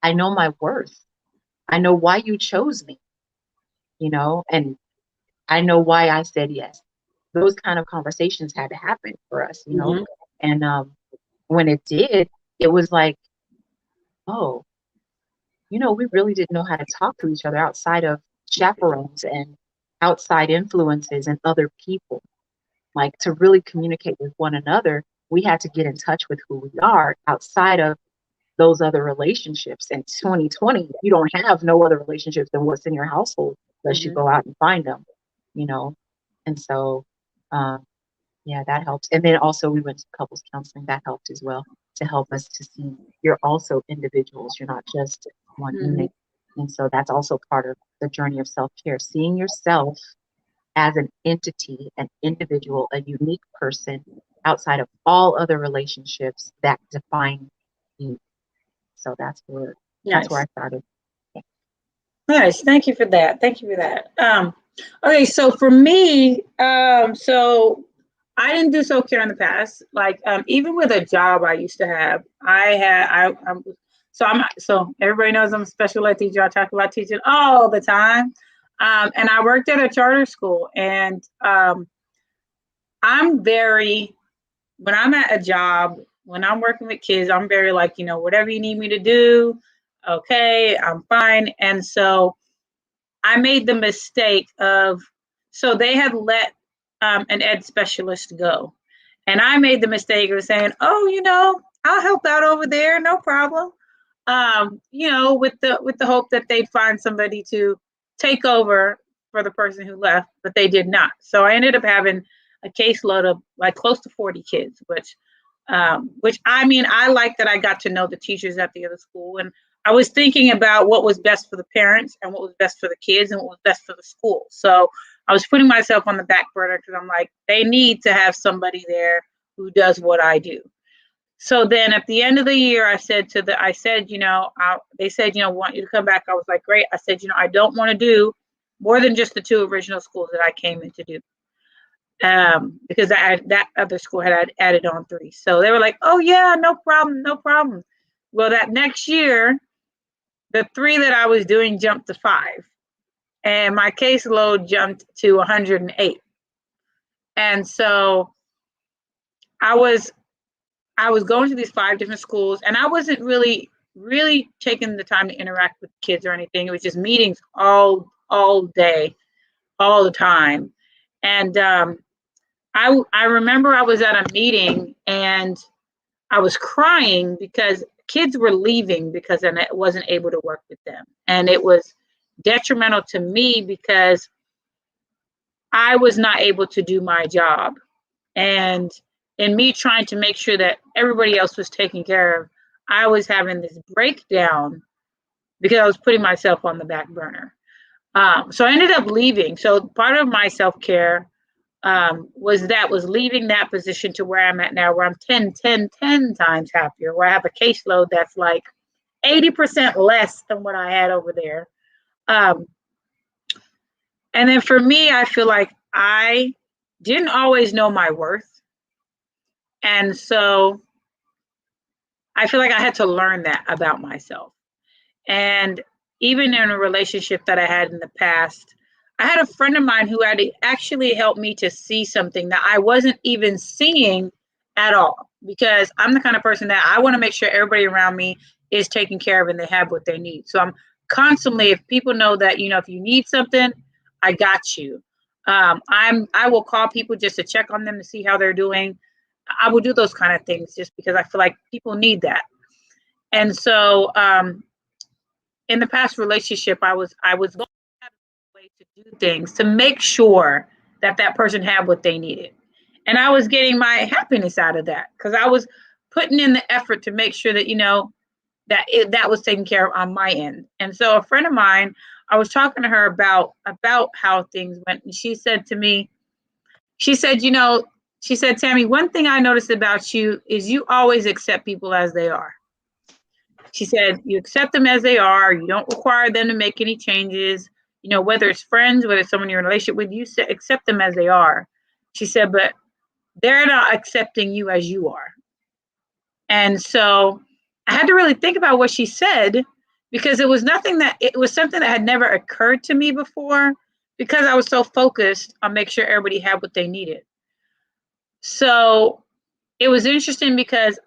Speaker 7: I know my worth. I know why you chose me, you know, and I know why I said yes. Those kind of conversations had to happen for us, you know. And when it did, it was like, oh, you know, we really didn't know how to talk to each other outside of chaperones and outside influences and other people. Like, to really communicate with one another, we had to get in touch with who we are outside of those other relationships. In 2020, you don't have no other relationships than what's in your household unless you go out and find them, you know. And so, yeah, that helps. And then also we went to couples counseling. That helped as well, to help us to see you're also individuals. You're not just one unit. And so that's also part of the journey of self-care, seeing yourself as an entity, an individual, a unique person outside of all other relationships that define you. So that's where I started.
Speaker 1: Nice. Thank you for that. Okay, so for me, so I didn't do self-care in the past. Like, even with a job I used to have, I So everybody knows I'm a special ed teacher. I talk about teaching all the time. And I worked at a charter school, and I'm very, when I'm at a job, when I'm working with kids, I'm very like, whatever you need me to do, okay, I'm fine. And so I made the mistake so they had let an ed specialist go. And I made the mistake of saying, oh, I'll help out over there, no problem. With the hope that they'd find somebody to take over for the person who left, but they did not. So I ended up having a caseload of like close to 40 kids, which I mean, I like that I got to know the teachers at the other school, and I was thinking about what was best for the parents and what was best for the kids and what was best for the school. So I was putting myself on the back burner because I'm like, they need to have somebody there who does what I do. So then at the end of the year, they said, want you to come back. I was like, great. I said, I don't want to do more than just the 2 original schools that I came in to do. Because that other school had added on 3. So they were like, oh yeah, no problem, no problem. Well, that next year, the 3 that I was doing jumped to 5, and my caseload jumped to 108. And so I was going to these 5 different schools, and I wasn't really taking the time to interact with kids or anything. It was just meetings all day, all the time. And I remember I was at a meeting and I was crying because kids were leaving because I wasn't able to work with them. And it was detrimental to me because I was not able to do my job. And in me trying to make sure that everybody else was taken care of, I was having this breakdown because I was putting myself on the back burner. So I ended up leaving. So part of my self-care was leaving that position to where I'm at now, where I'm 10 times happier, where I have a caseload that's like 80% less than what I had over there. And then for me, I feel like I didn't always know my worth. And so I feel like I had to learn that about myself. And even in a relationship that I had in the past, I had a friend of mine who had actually helped me to see something that I wasn't even seeing at all, because I'm the kind of person that I want to make sure everybody around me is taken care of and they have what they need. So I'm constantly, if people know that, if you need something, I got you. I will call people just to check on them to see how they're doing. I will do those kind of things just because I feel like people need that. And so in the past relationship, I was going out of my way to do things to make sure that that person had what they needed. And I was getting my happiness out of that because I was putting in the effort to make sure that, that was taken care of on my end. And so a friend of mine, I was talking to her about how things went. And she said to me, she said, Tammy, one thing I noticed about you is you always accept people as they are. She said, you accept them as they are. You don't require them to make any changes. Whether it's friends, whether it's someone you're in a relationship with, you accept them as they are. She said, but they're not accepting you as you are. And so I had to really think about what she said, because it was something that had never occurred to me before, because I was so focused on making sure everybody had what they needed. So it was interesting because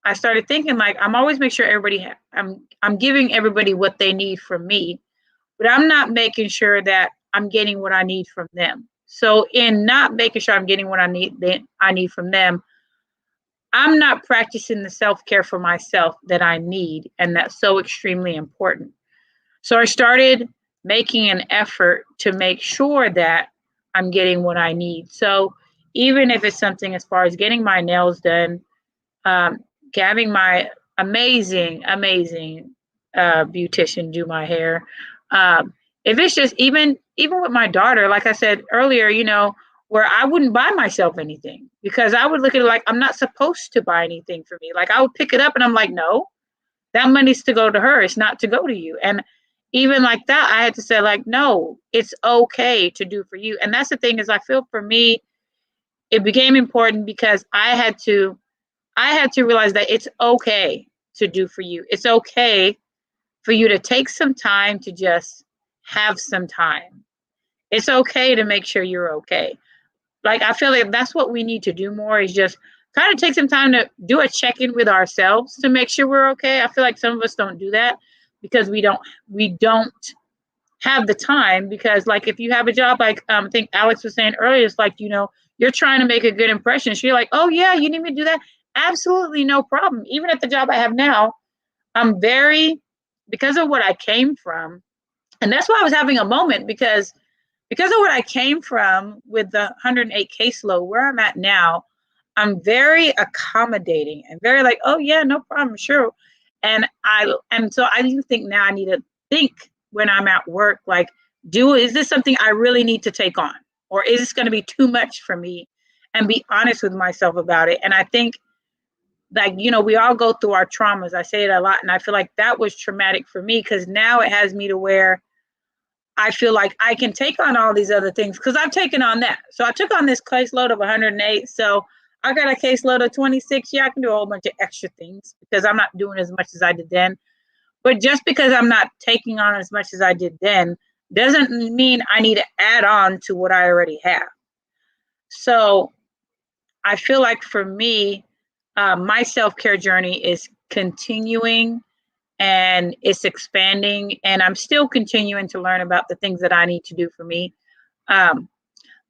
Speaker 1: I started thinking, like, I'm always make sure I'm giving everybody what they need from me, but I'm not making sure that I'm getting what I need from them. So in not making sure I'm getting what I need from them, I'm not practicing the self-care for myself that I need, and that's so extremely important. So I started making an effort to make sure that I'm getting what I need. So even if it's something as far as getting my nails done, having my amazing beautician do my hair. If it's just even with my daughter, like I said earlier, where I wouldn't buy myself anything because I would look at it like I'm not supposed to buy anything for me. Like I would pick it up and I'm like, no, that money's to go to her. It's not to go to you. And even like that, I had to say, like, no, it's okay to do for you. And that's the thing, is I feel for me, it became important because I had to realize that it's okay to do for you. It's okay for you to take some time to just have some time. It's okay to make sure you're okay. Like, I feel like that's what we need to do more, is just kind of take some time to do a check-in with ourselves to make sure we're okay. I feel like some of us don't do that because we don't have the time, because like if you have a job, like I think Alex was saying earlier, it's like, you're trying to make a good impression. So you're like, oh yeah, you need me to do that? Absolutely no problem. Even at the job I have now, I'm very, because of what I came from, and that's why I was having a moment, because of what I came from with the 108 caseload, where I'm at now, I'm very accommodating and very like, oh yeah, no problem, sure. And so I do think now I need to think when I'm at work, like, is this something I really need to take on? Or is this going to be too much for me? And be honest with myself about it. And I think, like, we all go through our traumas. I say it a lot. And I feel like that was traumatic for me, because now it has me to where I feel like I can take on all these other things, because I've taken on that. So I took on this caseload of 108. So I got a caseload of 26. Yeah, I can do a whole bunch of extra things because I'm not doing as much as I did then. But just because I'm not taking on as much as I did then doesn't mean I need to add on to what I already have. So I feel like for me, my self-care journey is continuing and it's expanding, and I'm still continuing to learn about the things that I need to do for me. Um,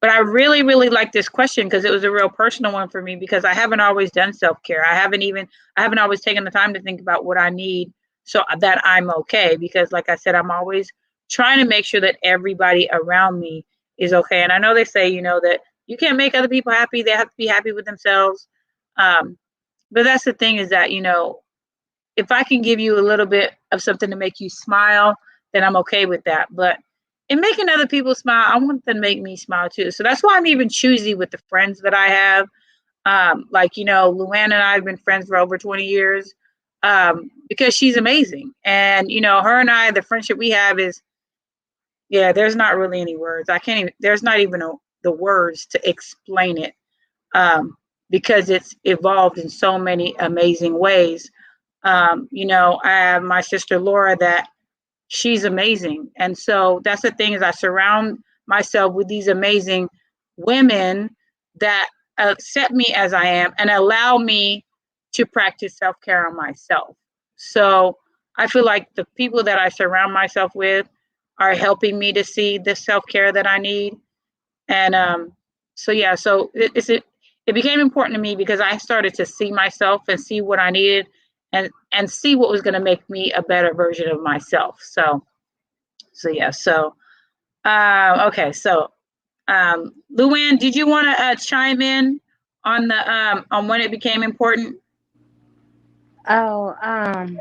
Speaker 1: but I really, really like this question because it was a real personal one for me, because I haven't always done self-care. I haven't always taken the time to think about what I need so that I'm okay. Because like I said, I'm always trying to make sure that everybody around me is okay. And I know they say, that you can't make other people happy. They have to be happy with themselves. Um, but that's the thing, is that, if I can give you a little bit of something to make you smile, then I'm okay with that. But in making other people smile, I want them to make me smile too. So that's why I'm even choosy with the friends that I have. Like, Luann and I have been friends for over 20 years, because she's amazing. And, her and I, the friendship we have is, yeah, there's not really any words. There's not even the words to explain it, because it's evolved in so many amazing ways. I have my sister Laura, that she's amazing. And so that's the thing, is I surround myself with these amazing women that accept me as I am and allow me to practice self-care on myself. So I feel like the people that I surround myself with are helping me to see the self-care that I need. And so yeah, so it became important to me because I started to see myself and see what I needed, and see what was going to make me a better version of myself. So yeah, so okay, so Luann, did you want to chime in on the on when it became important?
Speaker 8: Oh, um,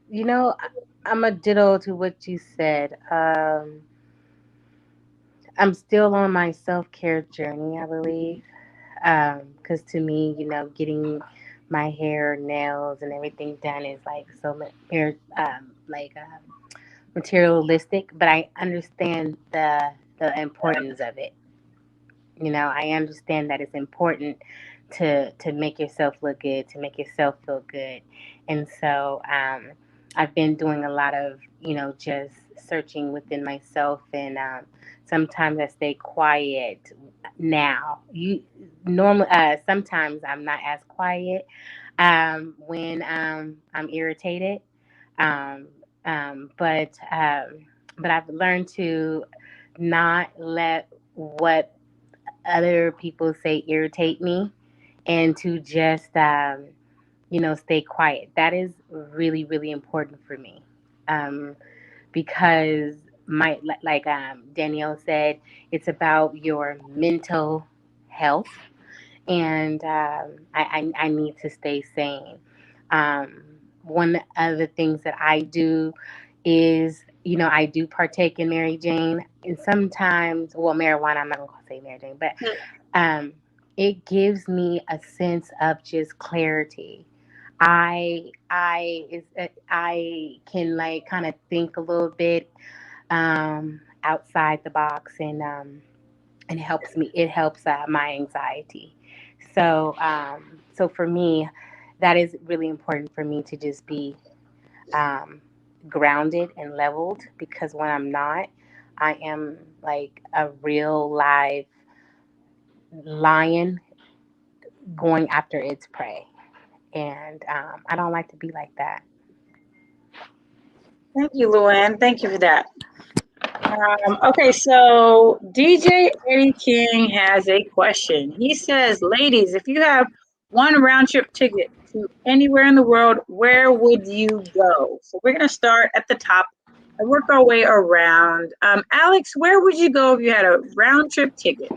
Speaker 8: you know, I'm a ditto to what you said. I'm still on my self-care journey, I believe. Because to me, getting my hair, nails, and everything done is like so much, materialistic. But I understand the importance of it. I understand that it's important to make yourself look good, to make yourself feel good. And so I've been doing a lot of, just searching within myself, and sometimes I stay quiet now. Sometimes I'm not as quiet when I'm irritated. Um, um, but um, but I've learned to not let what other people say irritate me, and to just stay quiet. That is really, really important for me, um, because like Danielle said, it's about your mental health, and I need to stay sane. Um, One of the things that I do is, I do partake in Mary Jane, and sometimes, well, marijuana, I'm not going to say Mary Jane, but um, it gives me a sense of just clarity. I can like kind of think a little bit outside the box, and it helps me. It helps my anxiety. So, so for me, that is really important for me to just be grounded and leveled, because when I'm not, I am like a real live lion going after its prey. And I don't like to be like that.
Speaker 1: Thank you, Luann. Thank you for that. Okay, so DJ Eddie King has a question. He says, ladies, if you have one round trip ticket to anywhere in the world, where would you go? So we're going to start at the top and work our way around. Alex, where would you go if you had a round trip ticket?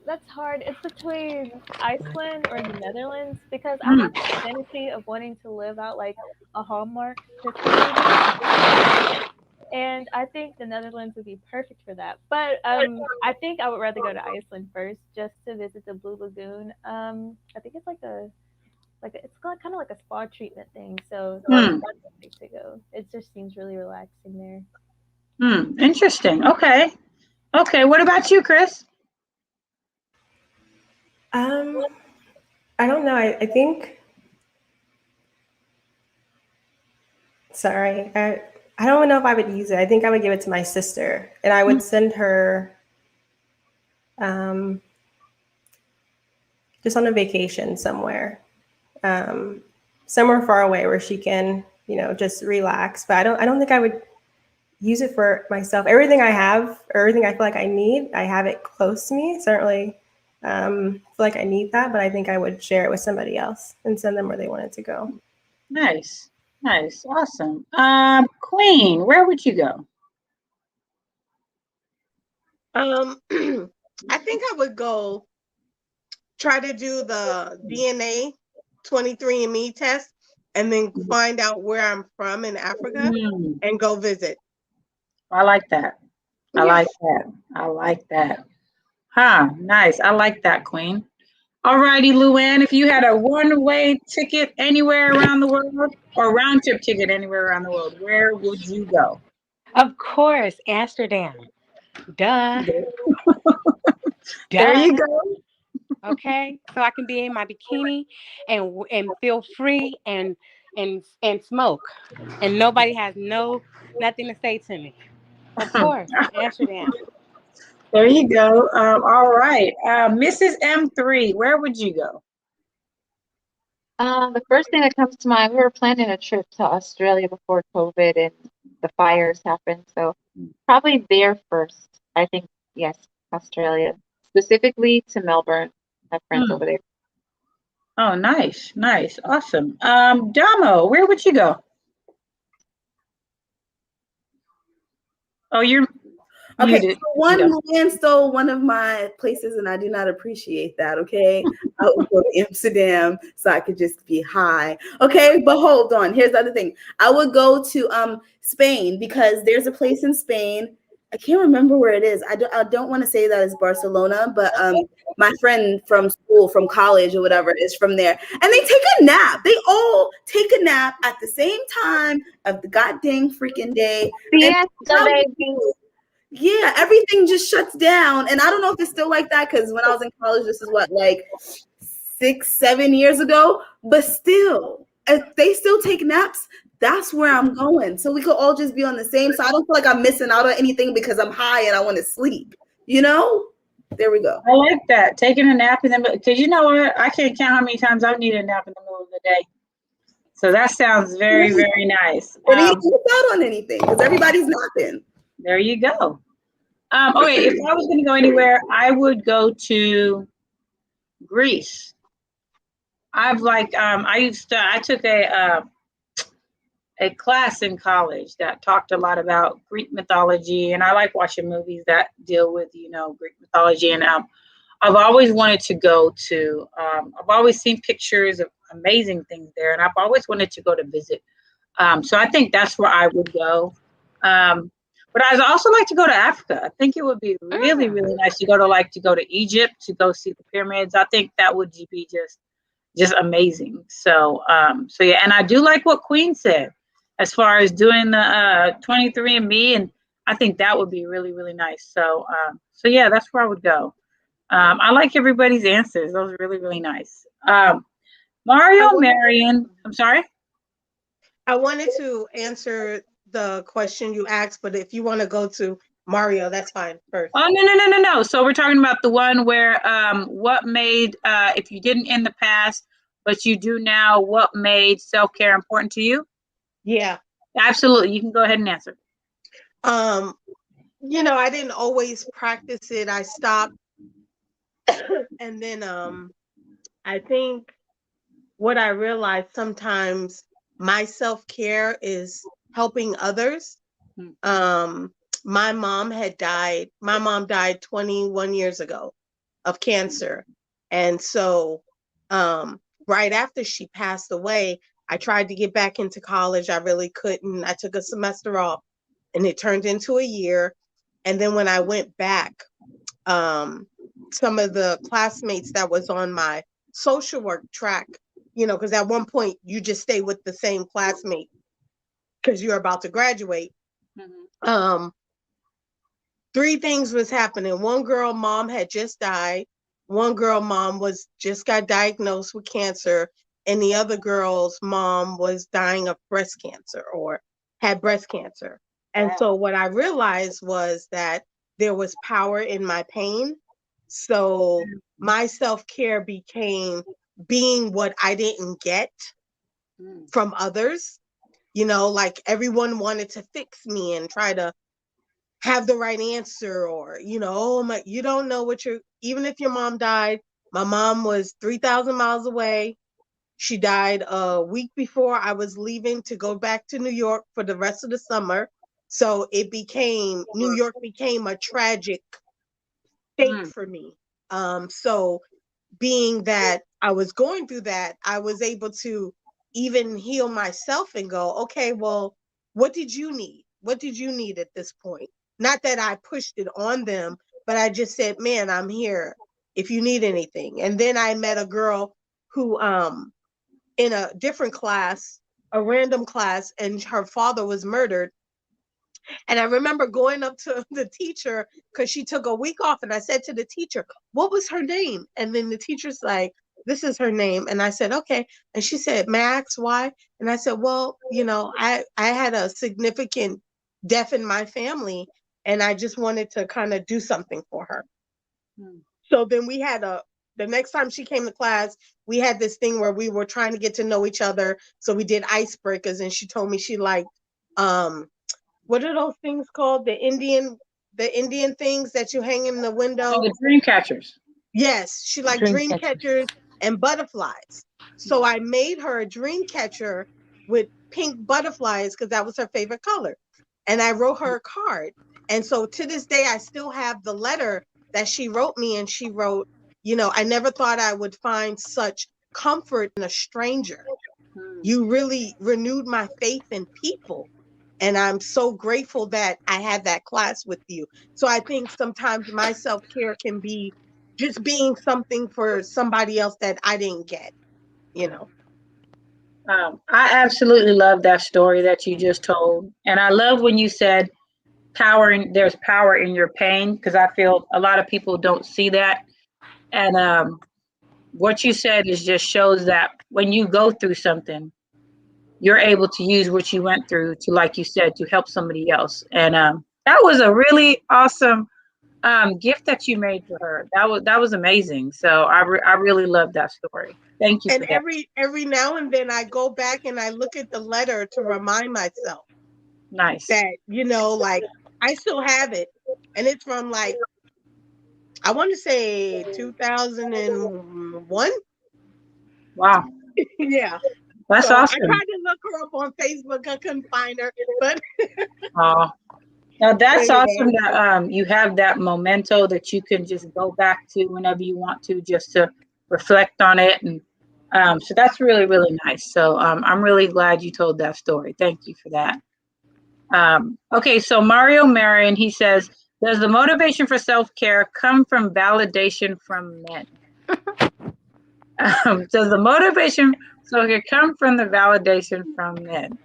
Speaker 2: That's hard. It's between Iceland or the Netherlands because I have this fantasy of wanting to live out like a Hallmark picture movie. And I think the Netherlands would be perfect for that. But I think I would rather go to Iceland first just to visit the Blue Lagoon. I think it's it's kind of like a spa treatment thing. So that's perfect to go. It just seems really relaxing there.
Speaker 1: Interesting. Okay. Okay. What about you, Kris?
Speaker 5: I don't know. I think. Sorry, I don't know if I would use it. I think I would give it to my sister, and I would send her just on a vacation somewhere, somewhere far away where she can, just relax. But I don't think I would use it for myself. Everything I have, or everything I feel like I need, I have it close to me. Certainly, feel like I need that, but I think I would share it with somebody else and send them where they wanted to go.
Speaker 1: Nice. Nice. Awesome. Queen, where would you go?
Speaker 9: I think I would go try to do the DNA 23andMe test and then find out where I'm from in Africa and go visit.
Speaker 1: I like that. I like that. I like that. Huh. Nice. I like that, Queen. All righty, Luann, if you had a one-way ticket anywhere around the world or round trip ticket anywhere around the world, where would you go?
Speaker 8: Of course, Amsterdam. Duh.
Speaker 1: There you go.
Speaker 8: Okay, so I can be in my bikini and feel free and smoke, and nobody has nothing to say to me. Of course, Amsterdam.
Speaker 1: There you go. All right, Mrs. M3, where would you go?
Speaker 7: The first thing that comes to mind, we were planning a trip to Australia before COVID and the fires happened. So probably there first. I think, yes, Australia, specifically to Melbourne. I have friends over there.
Speaker 1: Oh, nice, nice, awesome. Damo, where would you go? Oh, you're
Speaker 3: okay.
Speaker 1: muted.
Speaker 3: So Luann stole one of my places, and I do not appreciate that. Okay, I would go to Amsterdam so I could just be high. Okay, but hold on. Here's the other thing. I would go to Spain because there's a place in Spain. I can't remember where it is. I don't want to say that it's Barcelona, but my friend from school, from college or whatever, is from there. And they take a nap. They all take a nap at the same time of the goddamn freaking day. Yeah, everything just shuts down. And I don't know if it's still like that because when I was in college, this is what, like 6-7 years ago, but still, if they still take naps, that's where I'm going. So we could all just be on the same. So I don't feel like I'm missing out on anything because I'm high and I want to sleep. There we go.
Speaker 1: I like that. Taking a nap in the middle, because you know what? I can't count how many times I've needed a nap in the middle of the day. So that sounds very, very nice.
Speaker 3: And you don't miss out on anything because everybody's napping.
Speaker 1: There you go. Okay, if I was going to go anywhere, I would go to Greece. I took a class in college that talked a lot about Greek mythology, and I like watching movies that deal with, Greek mythology. And I've always wanted to go to. I've always seen pictures of amazing things there, and I've always wanted to go to visit. So I think that's where I would go. But I'd also like to go to Africa. I think it would be really, really nice to go to Egypt, to go see the pyramids. I think that would be just amazing. So yeah, and I do like what Queen said as far as doing the 23andMe, and I think that would be really, really nice. So yeah, that's where I would go. I like everybody's answers. Those were really, really nice.
Speaker 9: I
Speaker 1: Mario,
Speaker 9: wanted,
Speaker 1: Marion, I'm sorry.
Speaker 9: I wanted to answer the question you asked, but if you want to go to Mario, that's fine first.
Speaker 1: Oh, no. So we're talking about the one where what made, if you didn't in the past, but you do now, what made self-care important to you?
Speaker 9: Yeah.
Speaker 1: Absolutely. You can go ahead and answer.
Speaker 9: You know, I didn't always practice it. I stopped. And then I think what I realized sometimes my self-care is helping others. My mom died 21 years ago of cancer. And so right after she passed away, I tried to get back into college. I really couldn't. I took a semester off and it turned into a year. And then when I went back, some of the classmates that was on my social work track, you know, because at one point you just stay with the same classmate because you're about to graduate. Three things was happening. One girl mom had just died. One girl mom just got diagnosed with cancer, and the other girl's mom was dying of breast cancer or had breast cancer. And so what I realized was that there was power in my pain. So my self-care became being what I didn't get from others. You know, like everyone wanted to fix me and try to have the right answer, or, you know, oh my, you don't know what even if your mom died, my mom was 3,000 miles away. She died a week before I was leaving to go back to New York for the rest of the summer. So New York became a tragic fate for me. So being that I was going through that, I was able to even heal myself and go, okay, well, what did you need? What did you need at this point? Not that I pushed it on them, but I just said, man, I'm here if you need anything. And then I met a girl who, in a different class, a random class, and her father was murdered. And I remember going up to the teacher because she took a week off. And I said to the teacher, what was her name? And then the teacher's like, this is her name. And I said, okay. And she said, may I ask why? And I said, well, you know, I had a significant death in my family, and I just wanted to kind of do something for her. So then we had the next time she came to class, we had this thing where we were trying to get to know each other. So we did icebreakers, and she told me she liked, what are those things called? The Indian things that you hang in the window.
Speaker 1: Oh, the dream catchers.
Speaker 9: Yes, she liked dream catchers and butterflies. So I made her a dream catcher with pink butterflies because that was her favorite color. And I wrote her a card. And so to this day, I still have the letter that she wrote me. And she wrote, you know, I never thought I would find such comfort in a stranger. You really renewed my faith in people. And I'm so grateful that I had that class with you. So I think sometimes my self-care can be just being something for somebody else that I didn't get, you know.
Speaker 1: I absolutely love that story that you just told. And I love when you said there's power in your pain, because I feel a lot of people don't see that. And what you said is just shows that when you go through something, you're able to use what you went through to, like you said, to help somebody else. And that was a really awesome gift that you made for her. That was amazing. So I really love that story. Thank you.
Speaker 9: And
Speaker 1: for that.
Speaker 9: every now and then I go back and I look at the letter to remind myself.
Speaker 1: Nice.
Speaker 9: That, you know, like I still have it. And it's from like, I want to say 2001.
Speaker 1: Wow.
Speaker 9: Yeah.
Speaker 1: That's
Speaker 9: so
Speaker 1: awesome.
Speaker 9: I tried to look her up on Facebook. I couldn't find her, but
Speaker 1: now that's awesome that you have that memento that you can just go back to whenever you want to, just to reflect on it. And so that's really, really nice. So I'm really glad you told that story. Thank you for that. Okay, so Mario Marion, he says, does the motivation for self-care come from validation from men? Does the motivation come from the validation from men?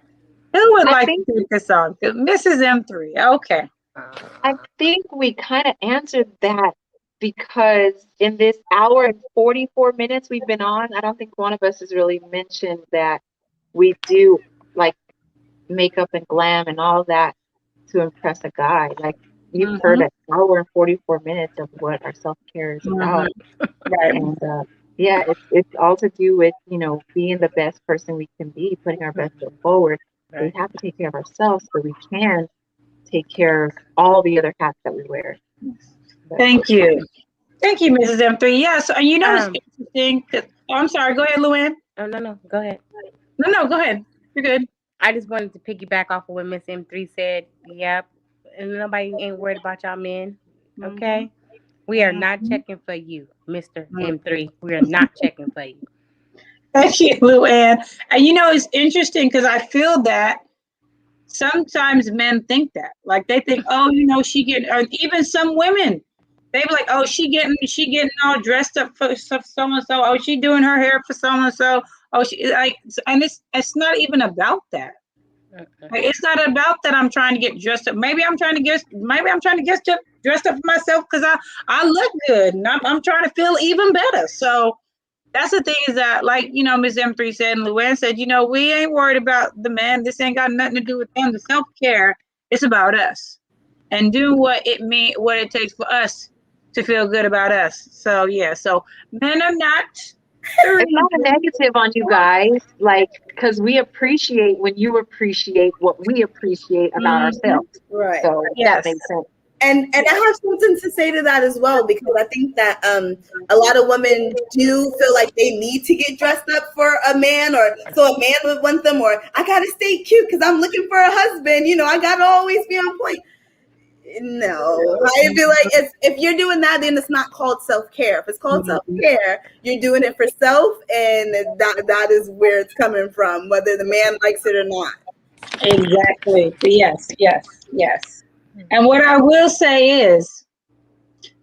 Speaker 1: Who would like to take this on? Mrs. M3. Okay.
Speaker 7: I think we kind of answered that because in this hour and 44 minutes we've been on, I don't think one of us has really mentioned that we do like makeup and glam and all that to impress a guy. Like you've heard an hour and 44 minutes of what our self-care is about.
Speaker 1: Right.
Speaker 7: And yeah, it's all to do with, you know, being the best person we can be, putting our best foot forward.
Speaker 1: Right.
Speaker 7: We have to take care of ourselves so we can take care of all the other hats that we wear.
Speaker 1: Thank you. Thank you, Mrs. M3. Yes, and you know it's interesting. I'm sorry. Go ahead, Luann.
Speaker 8: Oh, no, go ahead.
Speaker 1: No, go ahead. You're good.
Speaker 8: I just wanted to piggyback off of what Miss M3 said. Yep. And nobody ain't worried about y'all men. Okay? We are not checking for you, Mr. M3. We are not checking for you.
Speaker 1: Thank you, Luann. And you know, it's interesting because I feel that sometimes men think that. Like they think, oh, you know, she getting, or even some women, they be like, oh, she getting all dressed up for so and so. Oh, she doing her hair for so and so. Oh, she like, and it's not even about that. Like, it's not about that. I'm trying to get dressed up. Maybe I'm trying to get dressed up for myself because I look good and I'm trying to feel even better. So that's the thing is that, like, you know, Ms. M3 said and Luann said, you know, we ain't worried about the man. This ain't got nothing to do with them. The self-care, it's about us and do what it takes for us to feel good about us. So yeah, so men are not.
Speaker 7: It's not a negative on you guys, like, because we appreciate when you appreciate what we appreciate about ourselves.
Speaker 3: Right.
Speaker 7: So that makes sense.
Speaker 3: And I have something to say to that as well, because I think that a lot of women do feel like they need to get dressed up for a man, or so a man would want them, or I gotta stay cute because I'm looking for a husband. You know, I gotta always be on point. No, I feel like if you're doing that, then it's not called self-care. If it's called self-care, you're doing it for self, and that is where it's coming from, whether the man likes it or not.
Speaker 1: Exactly. Yes. And what I will say is,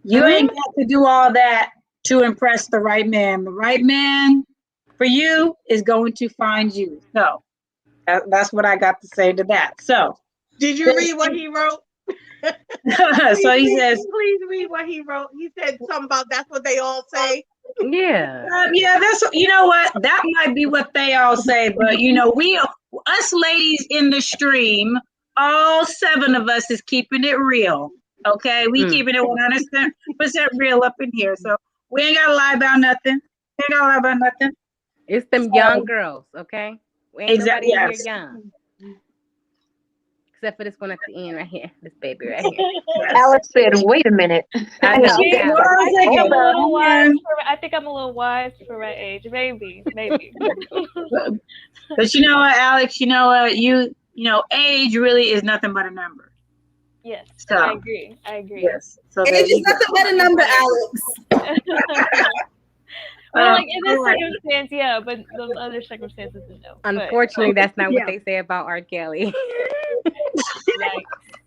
Speaker 1: you ain't got to do all that to impress the right man. The right man for you is going to find you. So that's what I got to say to that. So,
Speaker 9: did you read what he wrote?
Speaker 1: So he says,
Speaker 9: please read what he wrote. He said something about that's what they all say.
Speaker 8: Yeah.
Speaker 1: Yeah, that's, you know what, that might be what they all say, but you know, us ladies in the stream, all 7 of us is keeping it real. Okay, we keeping it 100% real up in here. So we ain't gotta lie about nothing.
Speaker 8: It's them young girls, okay? We ain't nobody in here young. Except for this one at the end right here. This baby right here.
Speaker 7: Alex said, wait a minute.
Speaker 2: I think I'm a little wise for my age. Maybe.
Speaker 1: But you know what, Alex, you know what, you know, age really is nothing but a number.
Speaker 2: Yes,
Speaker 1: so,
Speaker 2: I agree.
Speaker 1: Yes. So
Speaker 3: age is nothing but a number, Alex.
Speaker 2: Well, like in this circumstance, yeah, but those other circumstances, no.
Speaker 8: Unfortunately, that's not what they say about R. Kelly.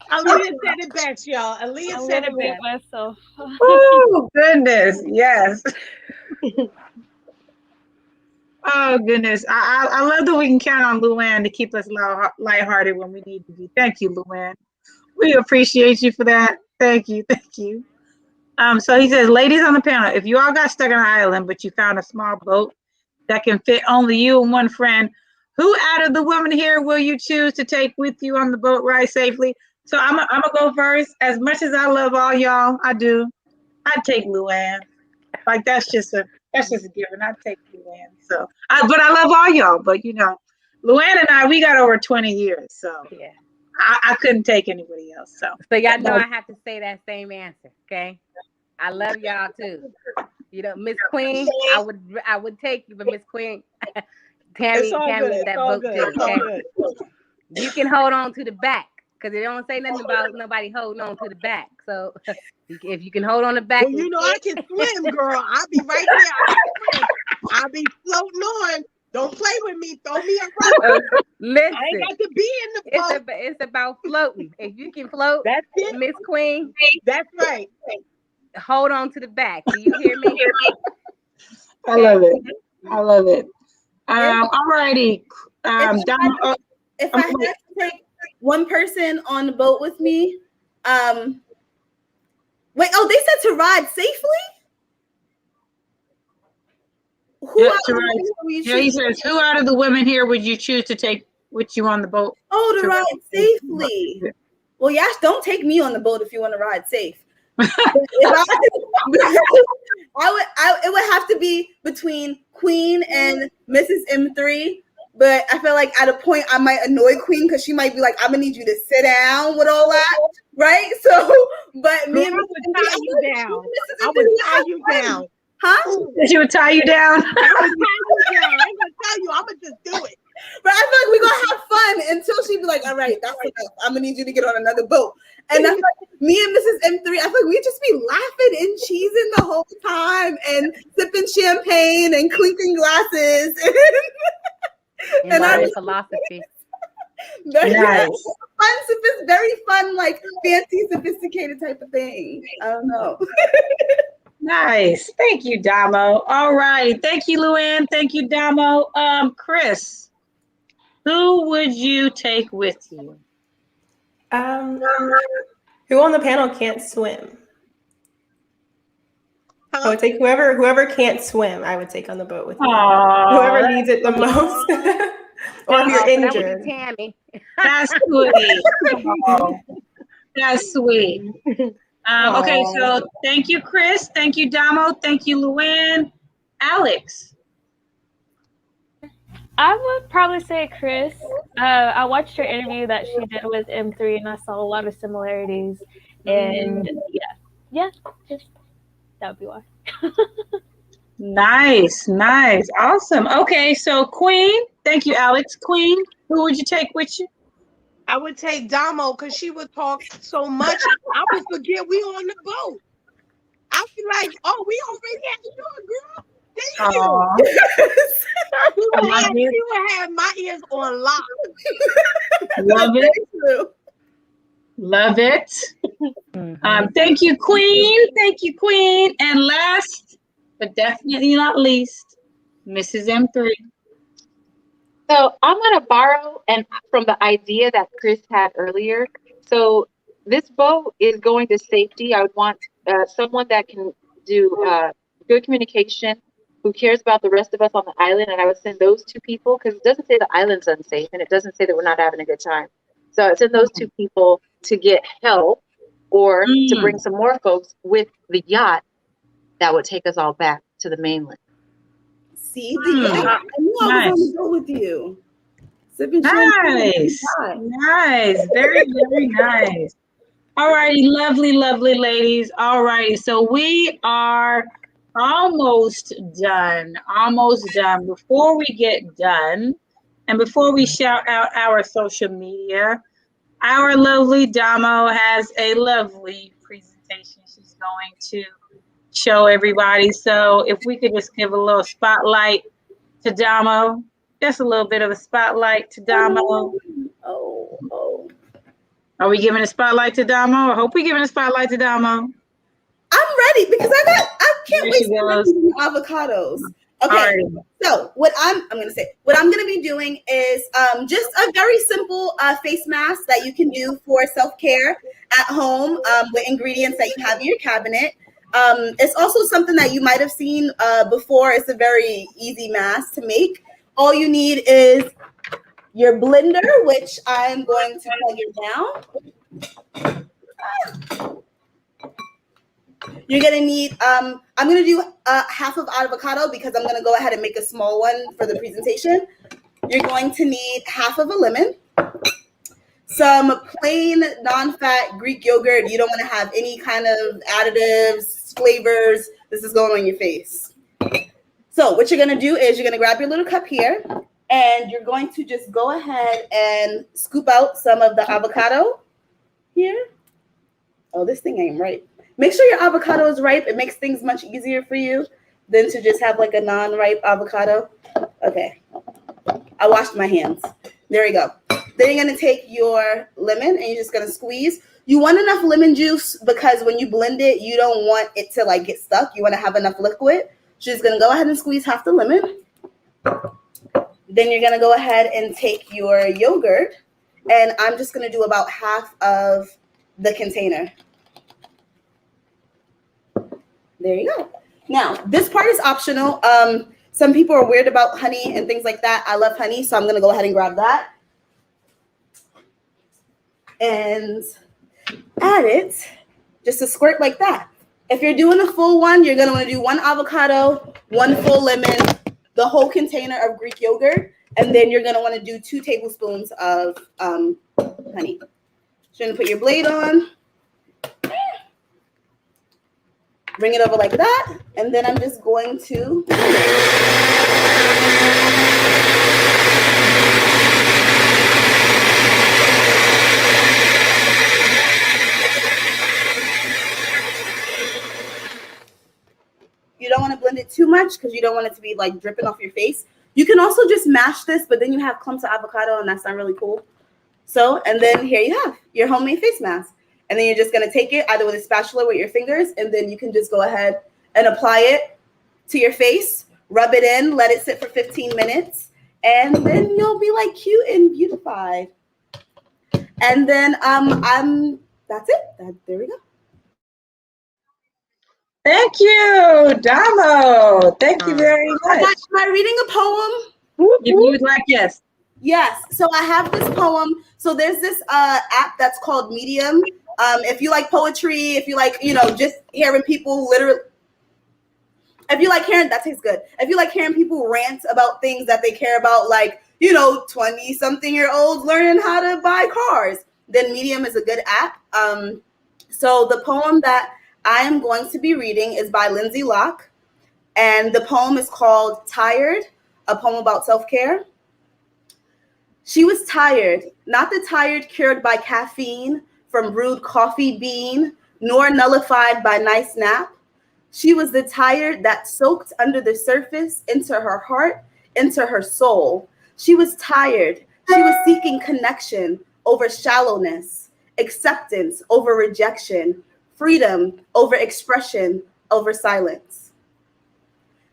Speaker 9: Aaliyah said it best, y'all. Aaliyah said it best.
Speaker 2: Myself.
Speaker 1: Oh goodness, yes. Oh goodness, I love that we can count on Luann to keep us lighthearted when we need to be. Thank you, Luann. We appreciate you for that. Thank you. So he says, ladies on the panel, if you all got stuck on an island, but you found a small boat that can fit only you and one friend, who out of the women here will you choose to take with you on the boat ride safely? So I'm gonna go first. As much as I love all y'all, I'd take Luann. Like that's just a given. I'd take Luann. So, but I love all y'all. But you know, Luann and I, we got over 20 years, so yeah, I couldn't take anybody else. So
Speaker 8: y'all know I have to say that same answer. Okay, I love y'all too. You know, Miss Queen, I would take you, but Miss Queen, Tammy that boat too. Okay, you can hold on to the back because it don't say nothing about nobody holding on to the back. So if you can hold on the back,
Speaker 9: well, you know I can swim, girl. I'll be right there. I'll be floating on. Don't play with me. Throw me a rope.
Speaker 8: Listen,
Speaker 9: I ain't got to be in the boat.
Speaker 8: It's about floating. If you can float,
Speaker 9: that's it,
Speaker 8: Miss Queen.
Speaker 9: That's right.
Speaker 8: Hold on to the back. Do you hear me?
Speaker 1: I love it. Alrighty.
Speaker 3: If I had to take one person on the boat with me, Wait, oh, they said to ride safely?
Speaker 1: Yeah, he says, who out of the women here would you choose to take with you on the boat?
Speaker 3: Oh, to ride safely. Well, Yash, don't take me on the boat if you want to ride safe. It would have to be between Queen and Mrs. M3. But I feel like at a point I might annoy Queen because she might be like, I'm gonna need you to sit down with all that, right? So, but me and
Speaker 9: Mrs. tie you down. I would tie you down.
Speaker 3: Huh?
Speaker 1: She would tie you down.
Speaker 9: I would tie you down. I ain't gonna tell you. I'm gonna just do it.
Speaker 3: But I feel like we're gonna have fun until she be like, all right, that's enough. I'm gonna need you to get on another boat. And that's like me and Mrs. M3, I feel like we just be laughing and cheesing the whole time and sipping champagne and clinking glasses.
Speaker 8: And our philosophy.
Speaker 3: Nice.
Speaker 1: Nice.
Speaker 3: It's very fun, like fancy, sophisticated type of thing. I don't know.
Speaker 1: Nice. Thank you, Damo. All right. Thank you, Luann. Thank you, Damo. Kris, who would you take with you?
Speaker 5: Who on the panel can't swim? I would take whoever can't swim. I would take on the boat with me. Whoever needs it the most, or if you're injured.
Speaker 8: Lady Tammy.
Speaker 1: That's sweet. Oh, that's sweet. Okay, so thank you, Kris. Thank you, Damo. Thank you, Luann. Alex.
Speaker 2: I would probably say Kris. I watched her interview that she did with M3, and I saw a lot of similarities. And yeah, just that would be why.
Speaker 1: Nice, awesome. Okay, so Queen. Thank you, Alex. Queen, who would you take with you?
Speaker 9: I would take Damo because she would talk so much. I would forget we on the boat. I'd be like, oh, we already at the door, girl. Thank you. She would have my ears on lock.
Speaker 1: Love it. Love it. Thank you, Queen. Thank you, Queen. And last, but definitely not least, Mrs. M3.
Speaker 7: So I'm going to borrow from the idea that Kris had earlier. So this boat is going to safety. I would want someone that can do good communication, who cares about the rest of us on the island. And I would send those two people, because it doesn't say the island's unsafe and it doesn't say that we're not having a good time. So I'd send those two people to get help or to bring some more folks with the yacht that would take us all back to the mainland.
Speaker 3: See, I knew I was on the boat with you.
Speaker 1: Nice. Very, very nice. All righty, lovely ladies. All righty, so we are almost done. Before we get done, and before we shout out our social media, our lovely Damo has a lovely presentation she's going to show everybody. So if we could just give a little spotlight to Damo, just a little bit of a spotlight to Damo.
Speaker 3: Oh.
Speaker 1: Are we giving a spotlight to Damo? I hope we're giving a spotlight to Damo.
Speaker 3: I'm ready because I can't wait to see avocados. Okay, right. So what I'm going to be doing is just a very simple face mask that you can do for self-care at home with ingredients that you have in your cabinet. It's also something that you might have seen before. It's a very easy mask to make. All you need is your blender, which I'm going to plug it down. You're going to need, I'm going to do half of avocado because I'm going to go ahead and make a small one for the presentation. You're going to need half of a lemon, some plain non-fat Greek yogurt. You don't want to have any kind of additives, flavors. This is going on your face. So what you're going to do is you're going to grab your little cup here and you're going to just go ahead and scoop out some of the avocado here. Oh, this thing ain't right. Make sure your avocado is ripe. It makes things much easier for you than to just have like a non-ripe avocado. Okay. I washed my hands. There we go. Then you're going to take your lemon and you're just going to squeeze. You want enough lemon juice because when you blend it, you don't want it to like get stuck. You want to have enough liquid. So you're just going to go ahead and squeeze half the lemon. Then you're going to go ahead and take your yogurt. And I'm just going to do about half of the container. There you go. Now, this part is optional. Some people are weird about honey and things like that. I love honey, so I'm going to go ahead and grab that. And add it just a squirt like that. If you're doing a full one, you're going to want to do 1 avocado, 1 full lemon, the whole container of Greek yogurt, and then you're going to want to do 2 tablespoons of honey. So you're going to put your blade on, bring it over like that, and then I'm just going to you don't want to blend it too much because you don't want it to be like dripping off your face. You can also just mash this, but then you have clumps of avocado and that's not really cool. So, and then here you have your homemade face mask. And then you're just going to take it either with a spatula or with your fingers, and then you can just go ahead and apply it to your face, rub it in, let it sit for 15 minutes, and then you'll be like cute and beautified. And then that's it. There we go.
Speaker 1: Thank you, Damo. Thank you very much.
Speaker 3: Am I reading a poem?
Speaker 1: If you would like, yes.
Speaker 3: Yes. So I have this poem. So there's this app that's called Medium. If you like poetry, if you like, just hearing people literally, if you like hearing, that tastes good. If you like hearing people rant about things that they care about, like, 20-something-year-olds learning how to buy cars, then Medium is a good app. So the poem that I am going to be reading is by Lindsay Locke. And the poem is called Tired, a poem about self-care. She was tired, not the tired cured by caffeine from brewed coffee bean, nor nullified by nice nap. She was the tired that soaked under the surface into her heart, into her soul. She was tired. She was seeking connection over shallowness, acceptance over rejection, freedom over expression, over silence.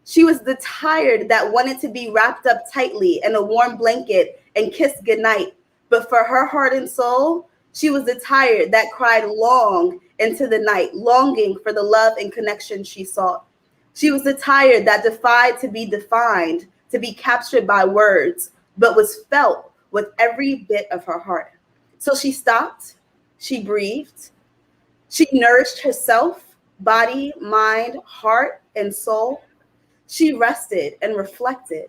Speaker 3: She was the tired that wanted to be wrapped up tightly in a warm blanket and kissed goodnight. But for her heart and soul, she was the tired that cried long into the night, longing for the love and connection she sought. She was the tired that defied to be defined, to be captured by words, but was felt with every bit of her heart. So she stopped, she breathed, she nourished herself, body, mind, heart, and soul. She rested and reflected.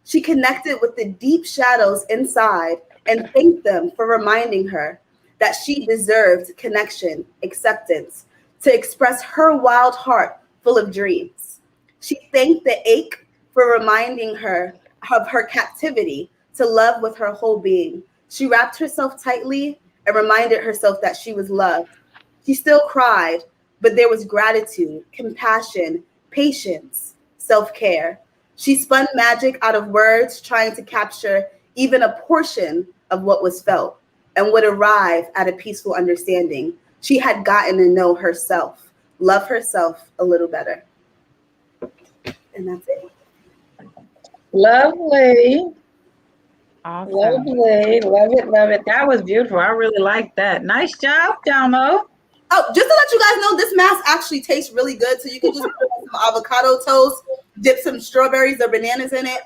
Speaker 3: She connected with the deep shadows inside and thanked them for reminding her that she deserved connection, acceptance, to express her wild heart full of dreams. She thanked the ache for reminding her of her captivity to love with her whole being. She wrapped herself tightly and reminded herself that she was loved. She still cried, but there was gratitude, compassion, patience, self-care. She spun magic out of words, trying to capture even a portion of what was felt, and would arrive at a peaceful understanding. She had gotten to know herself, love herself a little better. And that's it.
Speaker 1: Lovely.
Speaker 8: Awesome.
Speaker 1: Lovely. Love it, love it. That was beautiful. I really like that. Nice job, Damo.
Speaker 3: Oh, just to let you guys know, this mask actually tastes really good. So you can just put some avocado toast, dip some strawberries or bananas in it.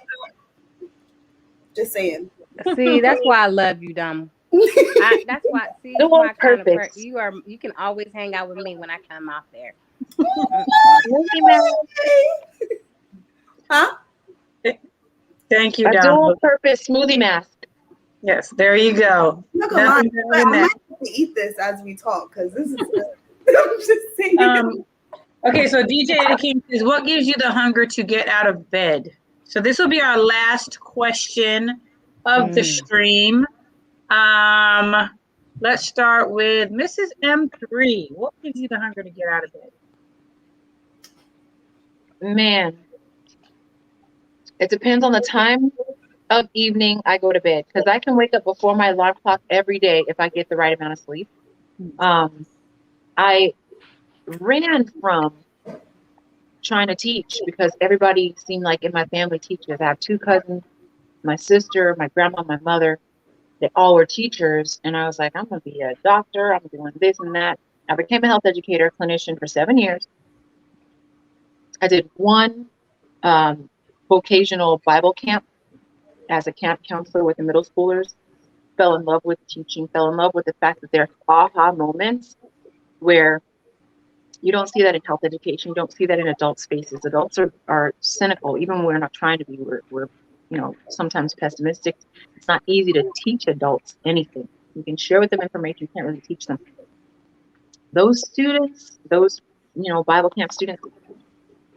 Speaker 3: Just saying.
Speaker 8: See, that's why I love you, Damo. That's why. See,
Speaker 7: The
Speaker 8: my kind of
Speaker 7: purpose.
Speaker 8: you can always hang out with me when I come out there.
Speaker 3: Huh?
Speaker 1: Thank you,
Speaker 7: A
Speaker 1: Damo.
Speaker 7: dual purpose smoothie mask.
Speaker 1: Yes, there you go.
Speaker 3: I'm not gonna lie,
Speaker 1: Nothing better
Speaker 3: I
Speaker 1: than
Speaker 3: might
Speaker 1: that.
Speaker 3: have to eat this as we talk because this is good. I'm just saying.
Speaker 1: Okay, so DJ the King says, what gives you the hunger to get out of bed? So this will be our last question of the stream. Let's start with Mrs. M3. What gives you the hunger to get out of bed?
Speaker 7: Man, it depends on the time of evening I go to bed, because I can wake up before my alarm clock every day if I get the right amount of sleep. I ran from trying to teach because everybody seemed like in my family teachers. I have 2 cousins, my sister, my grandma, my mother. They all were teachers, and I was like, I'm going to be a doctor. I'm doing this and that. I became a health educator, clinician for 7 years. I did one vocational Bible camp as a camp counselor with the middle schoolers. Fell in love with teaching, fell in love with the fact that there's aha moments where you don't see that in health education. You don't see that in adult spaces. Adults are cynical, even when we're not trying to be. We're sometimes pessimistic. It's not easy to teach adults anything. You can share with them information, you can't really teach them. Those students, those Bible camp students,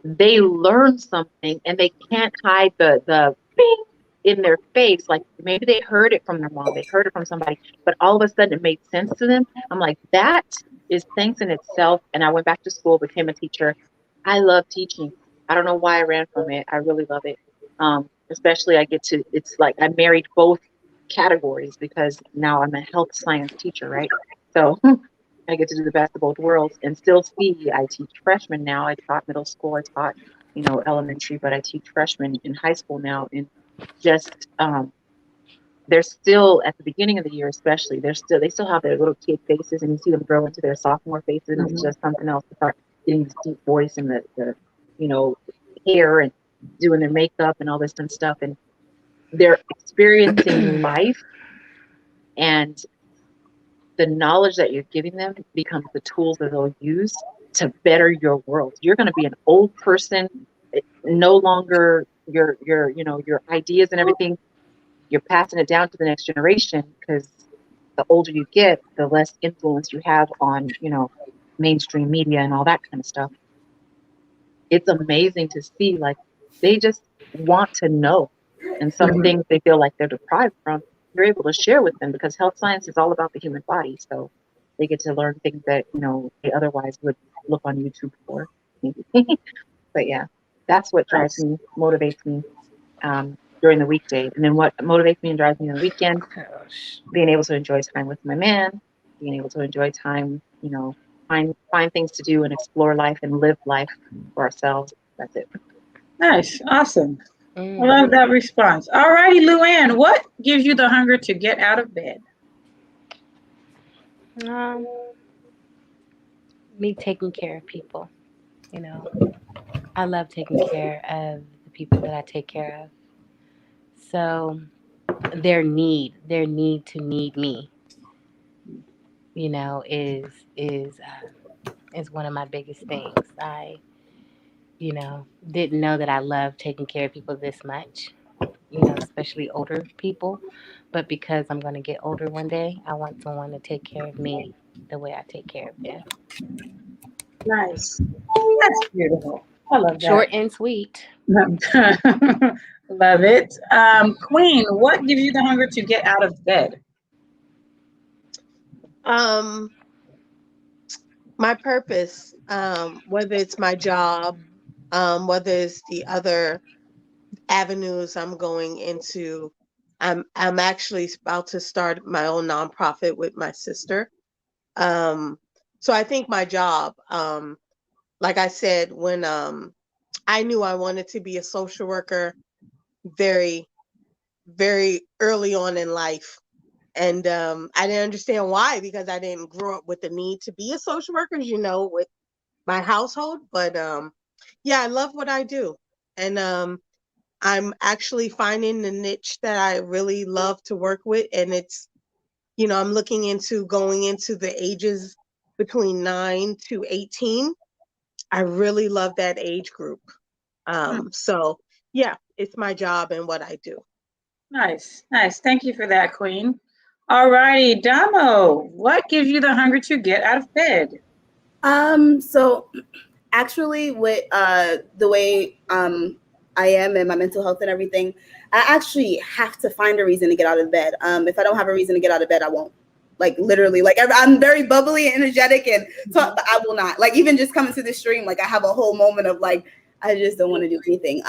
Speaker 7: they learn something and they can't hide the bing in their face. Like maybe they heard it from their mom, they heard it from somebody, but all of a sudden it made sense to them. I'm like, that is thanks in itself. And I went back to school, became a teacher. I love teaching. I don't know why I ran from it. I really love it. Especially it's like I married both categories because now I'm a health science teacher, right? So I get to do the best of both worlds and still see. I teach freshmen now. I taught middle school. I taught, elementary, but I teach freshmen in high school now. And just they're still at the beginning of the year, especially. They still have their little kid faces, and you see them grow into their sophomore faces. And it's just something else to start getting this deep voice and the hair and doing their makeup and all this kind of stuff. And they're experiencing life, and the knowledge that you're giving them becomes the tools that they'll use to better your world. You're going to be an old person, no longer your ideas and everything. You're passing it down to the next generation because the older you get, the less influence you have on, mainstream media and all that kind of stuff. It's amazing to see, like, they just want to know. And some things they feel like they're deprived from, you're able to share with them because health science is all about the human body. So they get to learn things that, they otherwise would look on YouTube for. But yeah, that's what drives me, motivates me during the weekday. And then what motivates me and drives me on the weekend, being able to enjoy time with my man, being able to enjoy time, find things to do and explore life and live life for ourselves. That's it.
Speaker 1: Nice. Awesome. I love that response. All righty, Luann, what gives you the hunger to get out of bed?
Speaker 8: Me taking care of people. I love taking care of the people that I take care of. So their need to need me, is one of my biggest things. I, didn't know that I loved taking care of people this much, especially older people. But because I'm going to get older one day, I want someone to take care of me the way I take care of them.
Speaker 1: Nice. That's beautiful. I love that.
Speaker 8: Short and sweet.
Speaker 1: Love it. Queen, what gives you the hunger to get out of bed?
Speaker 9: My purpose, whether it's my job, whether it's the other avenues I'm going into. I'm actually about to start my own nonprofit with my sister. So I think my job, like I said, when I knew I wanted to be a social worker very, very early on in life. And I didn't understand why, because I didn't grow up with the need to be a social worker, with my household. But yeah, I love what I do. And I'm actually finding the niche that I really love to work with. And it's, I'm looking into going into the ages between 9 to 18. I really love that age group. So yeah, it's my job and what I do.
Speaker 1: Nice. Thank you for that, Queen. All righty, Damo, what gives you the hunger to get out of bed?
Speaker 3: So actually with the way I am and my mental health and everything, I actually have to find a reason to get out of bed. If I don't have a reason to get out of bed, I won't. Like literally, like I'm very bubbly and energetic, and but I will not. Like even just coming to the stream, like I have a whole moment of like, I just don't want to do anything.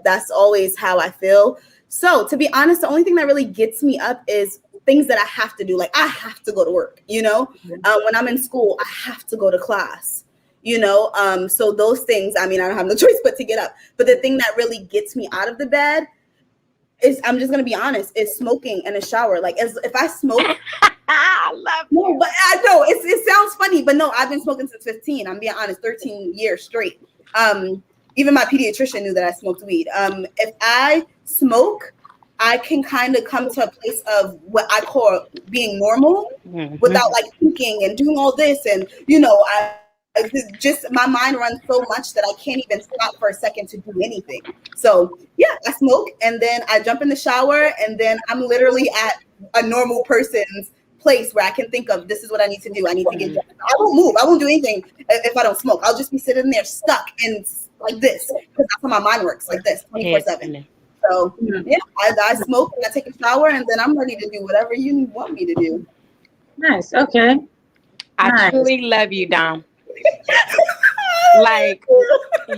Speaker 3: That's always how I feel. So to be honest, the only thing that really gets me up is things that I have to do. Like I have to go to work, when I'm in school, I have to go to class, so those things, I mean, I don't have no choice but to get up. But the thing that really gets me out of the bed is, I'm just going to be honest, is smoking and a shower. Like if I smoke,
Speaker 8: I love
Speaker 3: no, but I know it sounds funny, but no, I've been smoking since 15. I'm being honest, 13 years straight. even my pediatrician knew that I smoked weed. If I smoke, I can kind of come to a place of what I call being normal without like thinking and doing all this. And, you know, just my mind runs so much that I can't even stop for a second to do anything. So yeah, I smoke and then I jump in the shower and then I'm literally at a normal person's place where I can think of this is what I need to do. I need to get dressed. I won't move. I won't do anything if I don't smoke. I'll just be sitting there stuck in like this because that's how my mind works, like this 24/7. So yeah, I smoke and I take a shower and then I'm ready to do whatever you want me to do.
Speaker 1: Nice. Okay.
Speaker 8: I truly love you, Dom. Like,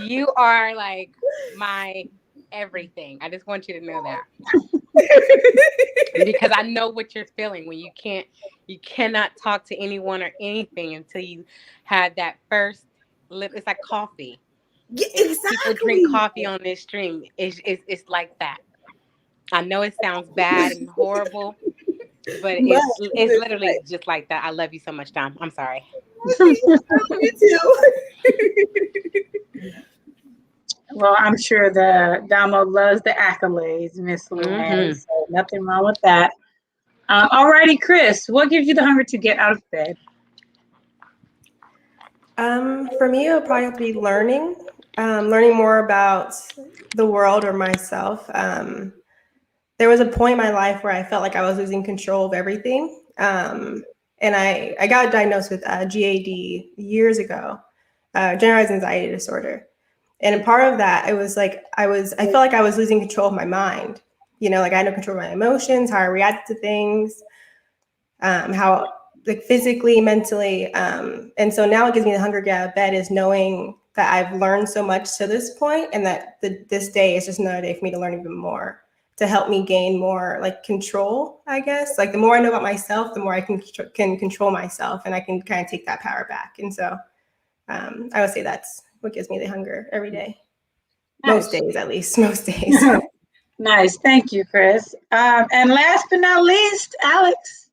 Speaker 8: you are like my everything. I just want you to know that. Because I know what you're feeling when you cannot talk to anyone or anything until you had that first lip. It's like coffee.
Speaker 3: Yeah, exactly.
Speaker 8: People drink coffee on this stream. It's like that. I know it sounds bad and horrible, but it's literally just like that. I love you so much, Dom. I'm sorry.
Speaker 3: Me too.
Speaker 1: Well, I'm sure the Damo loves the accolades, Miss Luann. So nothing wrong with that. Alrighty, Kris, what gives you the hunger to get out of bed?
Speaker 5: For me, it would probably have to be learning more about the world or myself. There was a point in my life where I felt like I was losing control of everything. And I got diagnosed with GAD years ago, generalized anxiety disorder. And a part of that, it was like I felt like I was losing control of my mind. You know, like I had no control of my emotions, how I reacted to things, how like physically, mentally. And so now what gives me the hunger to get out of bed is knowing that I've learned so much to this point and that this day is just another day for me to learn even more, to help me gain more like control, I guess. Like the more I know about myself, the more I can control myself and I can kind of take that power back. And so I would say that's what gives me the hunger every day.
Speaker 1: Nice.
Speaker 5: Most days, at least. Most days.
Speaker 1: Nice. Thank you, Kris. And last but not least, Alex.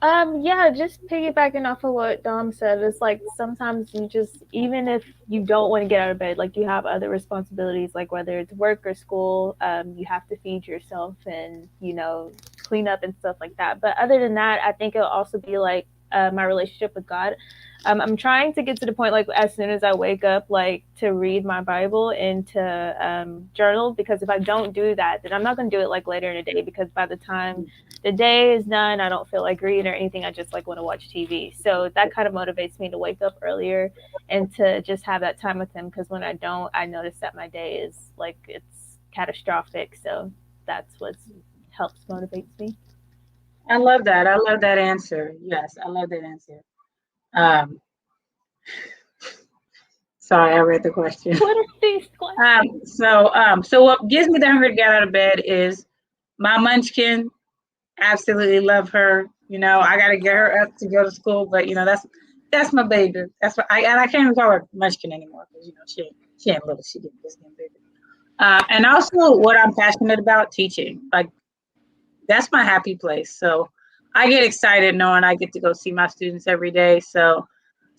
Speaker 2: Yeah, just piggybacking off of what Dom said, it's like sometimes you just, even if you don't want to get out of bed, like you have other responsibilities, like whether it's work or school, you have to feed yourself and, you know, clean up and stuff like that. But other than that, I think it'll also be like my relationship with God. I'm trying to get to the point, like as soon as I wake up, like to read my Bible and to journal, because if I don't do that, then I'm not going to do it like later in the day, because by the time the day is done, I don't feel like reading or anything. I just like want to watch TV. So that kind of motivates me to wake up earlier and to just have that time with him, because when I don't, I notice that my day is like, it's catastrophic. So that's what helps motivates me.
Speaker 1: I love that. I love that answer. Yes, I love that answer. Sorry, I read the question.
Speaker 2: What are these questions?
Speaker 1: So what gives me the hunger to get out of bed is my munchkin. Absolutely love her. You know, I got to get her up to go to school, but you know, that's my baby. That's what I can't even call her munchkin anymore because you know she ain't little. She just getting bigger. And also what I'm passionate about, teaching. Like that's my happy place. So I get excited knowing I get to go see my students every day. So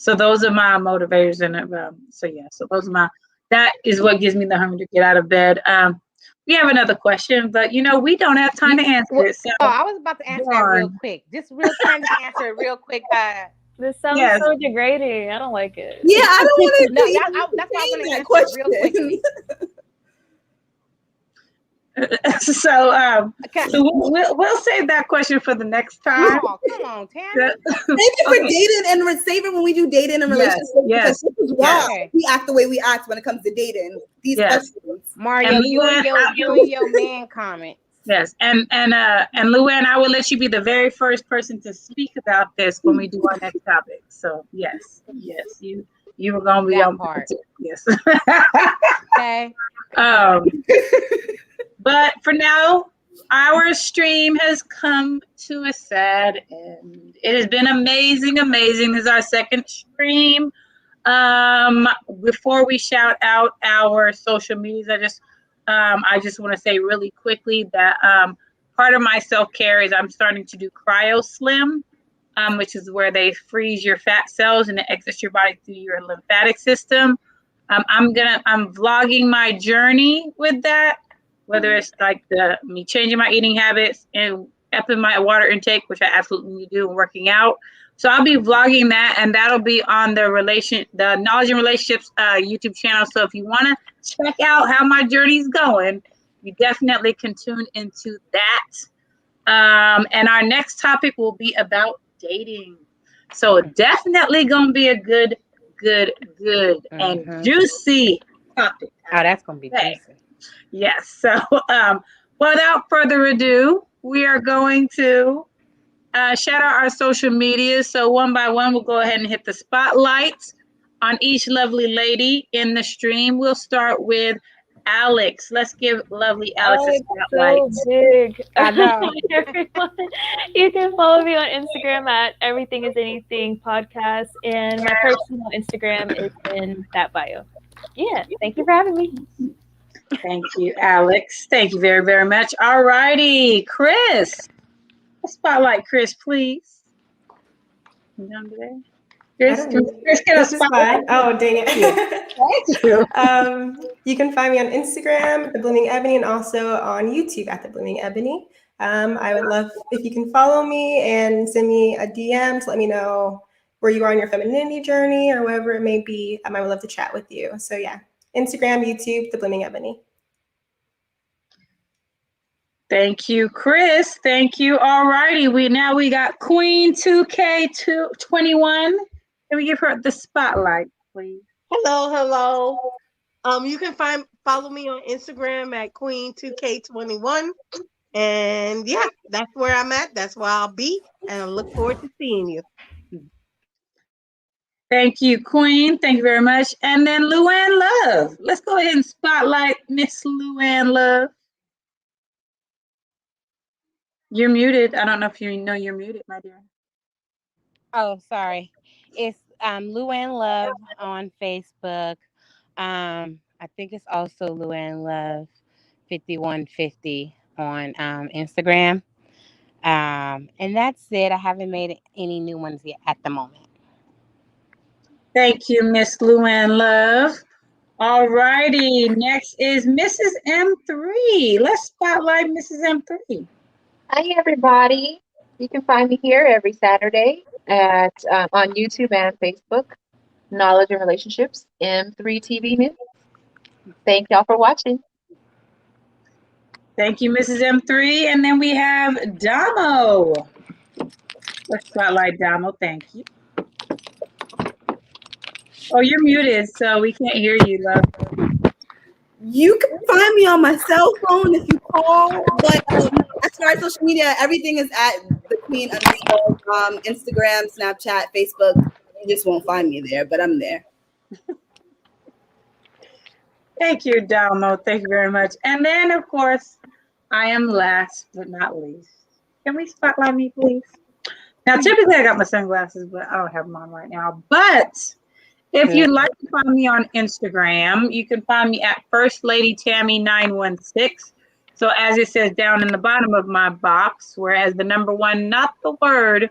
Speaker 1: those are my motivators, and so those are that is what gives me the hunger to get out of bed. We have another question, but you know we don't have time to answer it. So
Speaker 8: I was about to answer that real quick. Just real time to answer it real quick.
Speaker 2: This sounds so degrading. I don't like it.
Speaker 3: Yeah, I don't want to.
Speaker 8: No, that's why I want to answer it real quickly.
Speaker 1: So we'll save that question for the next time.
Speaker 8: Oh, come on, Tammy.
Speaker 3: Save it for dating and save it when we do dating and relationships.
Speaker 1: Yes.
Speaker 3: This is why we act the way we act when it comes to dating. These questions.
Speaker 8: Mario, you and your man comment.
Speaker 1: Yes, and Luann, I will let you be the very first person to speak about this when we do our next topic. So yes, you were gonna be on part. Yes.
Speaker 8: Okay.
Speaker 1: But for now, our stream has come to a sad end. It has been amazing. This is our second stream. Before we shout out our social medias, I just want to say really quickly that part of my self-care is I'm starting to do cryo slim, which is where they freeze your fat cells and it exits your body through your lymphatic system. I'm vlogging my journey with that, whether it's like me changing my eating habits and upping my water intake, which I absolutely need to do, and working out. So I'll be vlogging that, and that'll be on the Knowledge and Relationships YouTube channel. So if you want to check out how my journey's going, you definitely can tune into that. And our next topic will be about dating. So definitely gonna be a good and juicy topic.
Speaker 8: Oh, that's gonna be juicy.
Speaker 1: Yes. So without further ado, we are going to shout out our social media. So one by one, we'll go ahead and hit the spotlight on each lovely lady in the stream. We'll start with Alex. Let's give lovely Alex a spotlight.
Speaker 2: So big.
Speaker 8: I know.
Speaker 2: Everyone, you can follow me on Instagram at Everything Is Anything Podcast, and my personal Instagram is in that bio. Yeah, thank you for having me.
Speaker 1: Thank you, Alex. Thank you very, very much. All righty, Kris. Spotlight, Kris, please. Kris, get a spotlight.
Speaker 5: Oh, dang it.
Speaker 1: Thank you.
Speaker 5: You can find me on Instagram, The Blooming Ebony, and also on YouTube at The Blooming Ebony. I would love if you can follow me and send me a DM to let me know where you are on your femininity journey or whatever it may be. I would love to chat with you. So yeah, Instagram, YouTube, The Blooming Ebony.
Speaker 1: Thank you, Kris. Thank you. All righty. We got Queen 2K21. Can we give her the spotlight, please?
Speaker 9: Hello. You can follow me on Instagram at Queen2K21. And yeah, that's where I'm at. That's where I'll be. And I look forward to seeing you.
Speaker 1: Thank you, Queen. Thank you very much. And then Luann Love. Let's go ahead and spotlight Miss Luann Love. You're muted. I don't know if you know you're muted, my dear.
Speaker 8: Oh, sorry. It's Luann Love on Facebook. I think it's also Luann Love 5150 on Instagram. And that's it. I haven't made any new ones yet at the moment.
Speaker 1: Thank you, Miss Luann Love. All righty. Next is Mrs. M3. Let's spotlight Mrs. M3.
Speaker 7: Hi, everybody. You can find me here every Saturday at on YouTube and Facebook. Knowledge and Relationships, M3 TV News. Thank y'all for watching.
Speaker 1: Thank you, Mrs. M3. And then we have Damo. Let's spotlight Damo. Thank you. Oh, you're muted, so we can't hear you, love.
Speaker 3: You can find me on my cell phone if you call, but as far as social media, everything is at the Queen _ Instagram, Snapchat, Facebook. You just won't find me there, but I'm there.
Speaker 1: Thank you, Dalmo. Thank you very much. And then, of course, I am last but not least. Can we spotlight me, please? Now, typically I got my sunglasses, but I don't have them on right now. But if you'd like to find me on Instagram, you can find me at First Lady Tammy 916. So as it says down in the bottom of my box, whereas the number 1, not the word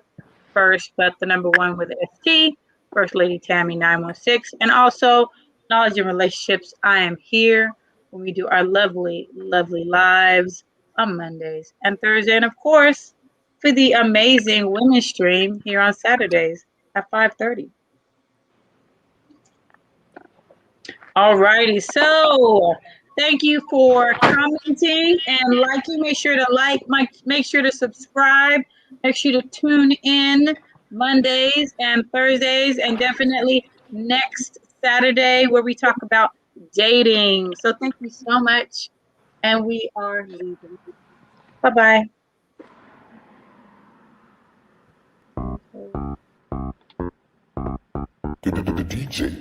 Speaker 1: first, but the number 1 with ST, First Lady Tammy 916. And also Knowledge and Relationships. I am here when we do our lovely, lovely lives on Mondays and Thursdays. And of course, for the amazing women's stream here on Saturdays at 5:30. All righty. So thank you for commenting and liking. Make sure to make sure to subscribe. Make sure to tune in Mondays and Thursdays, and definitely next Saturday where we talk about dating. So thank you so much. And we are leaving. Bye-bye.
Speaker 10: The DJ.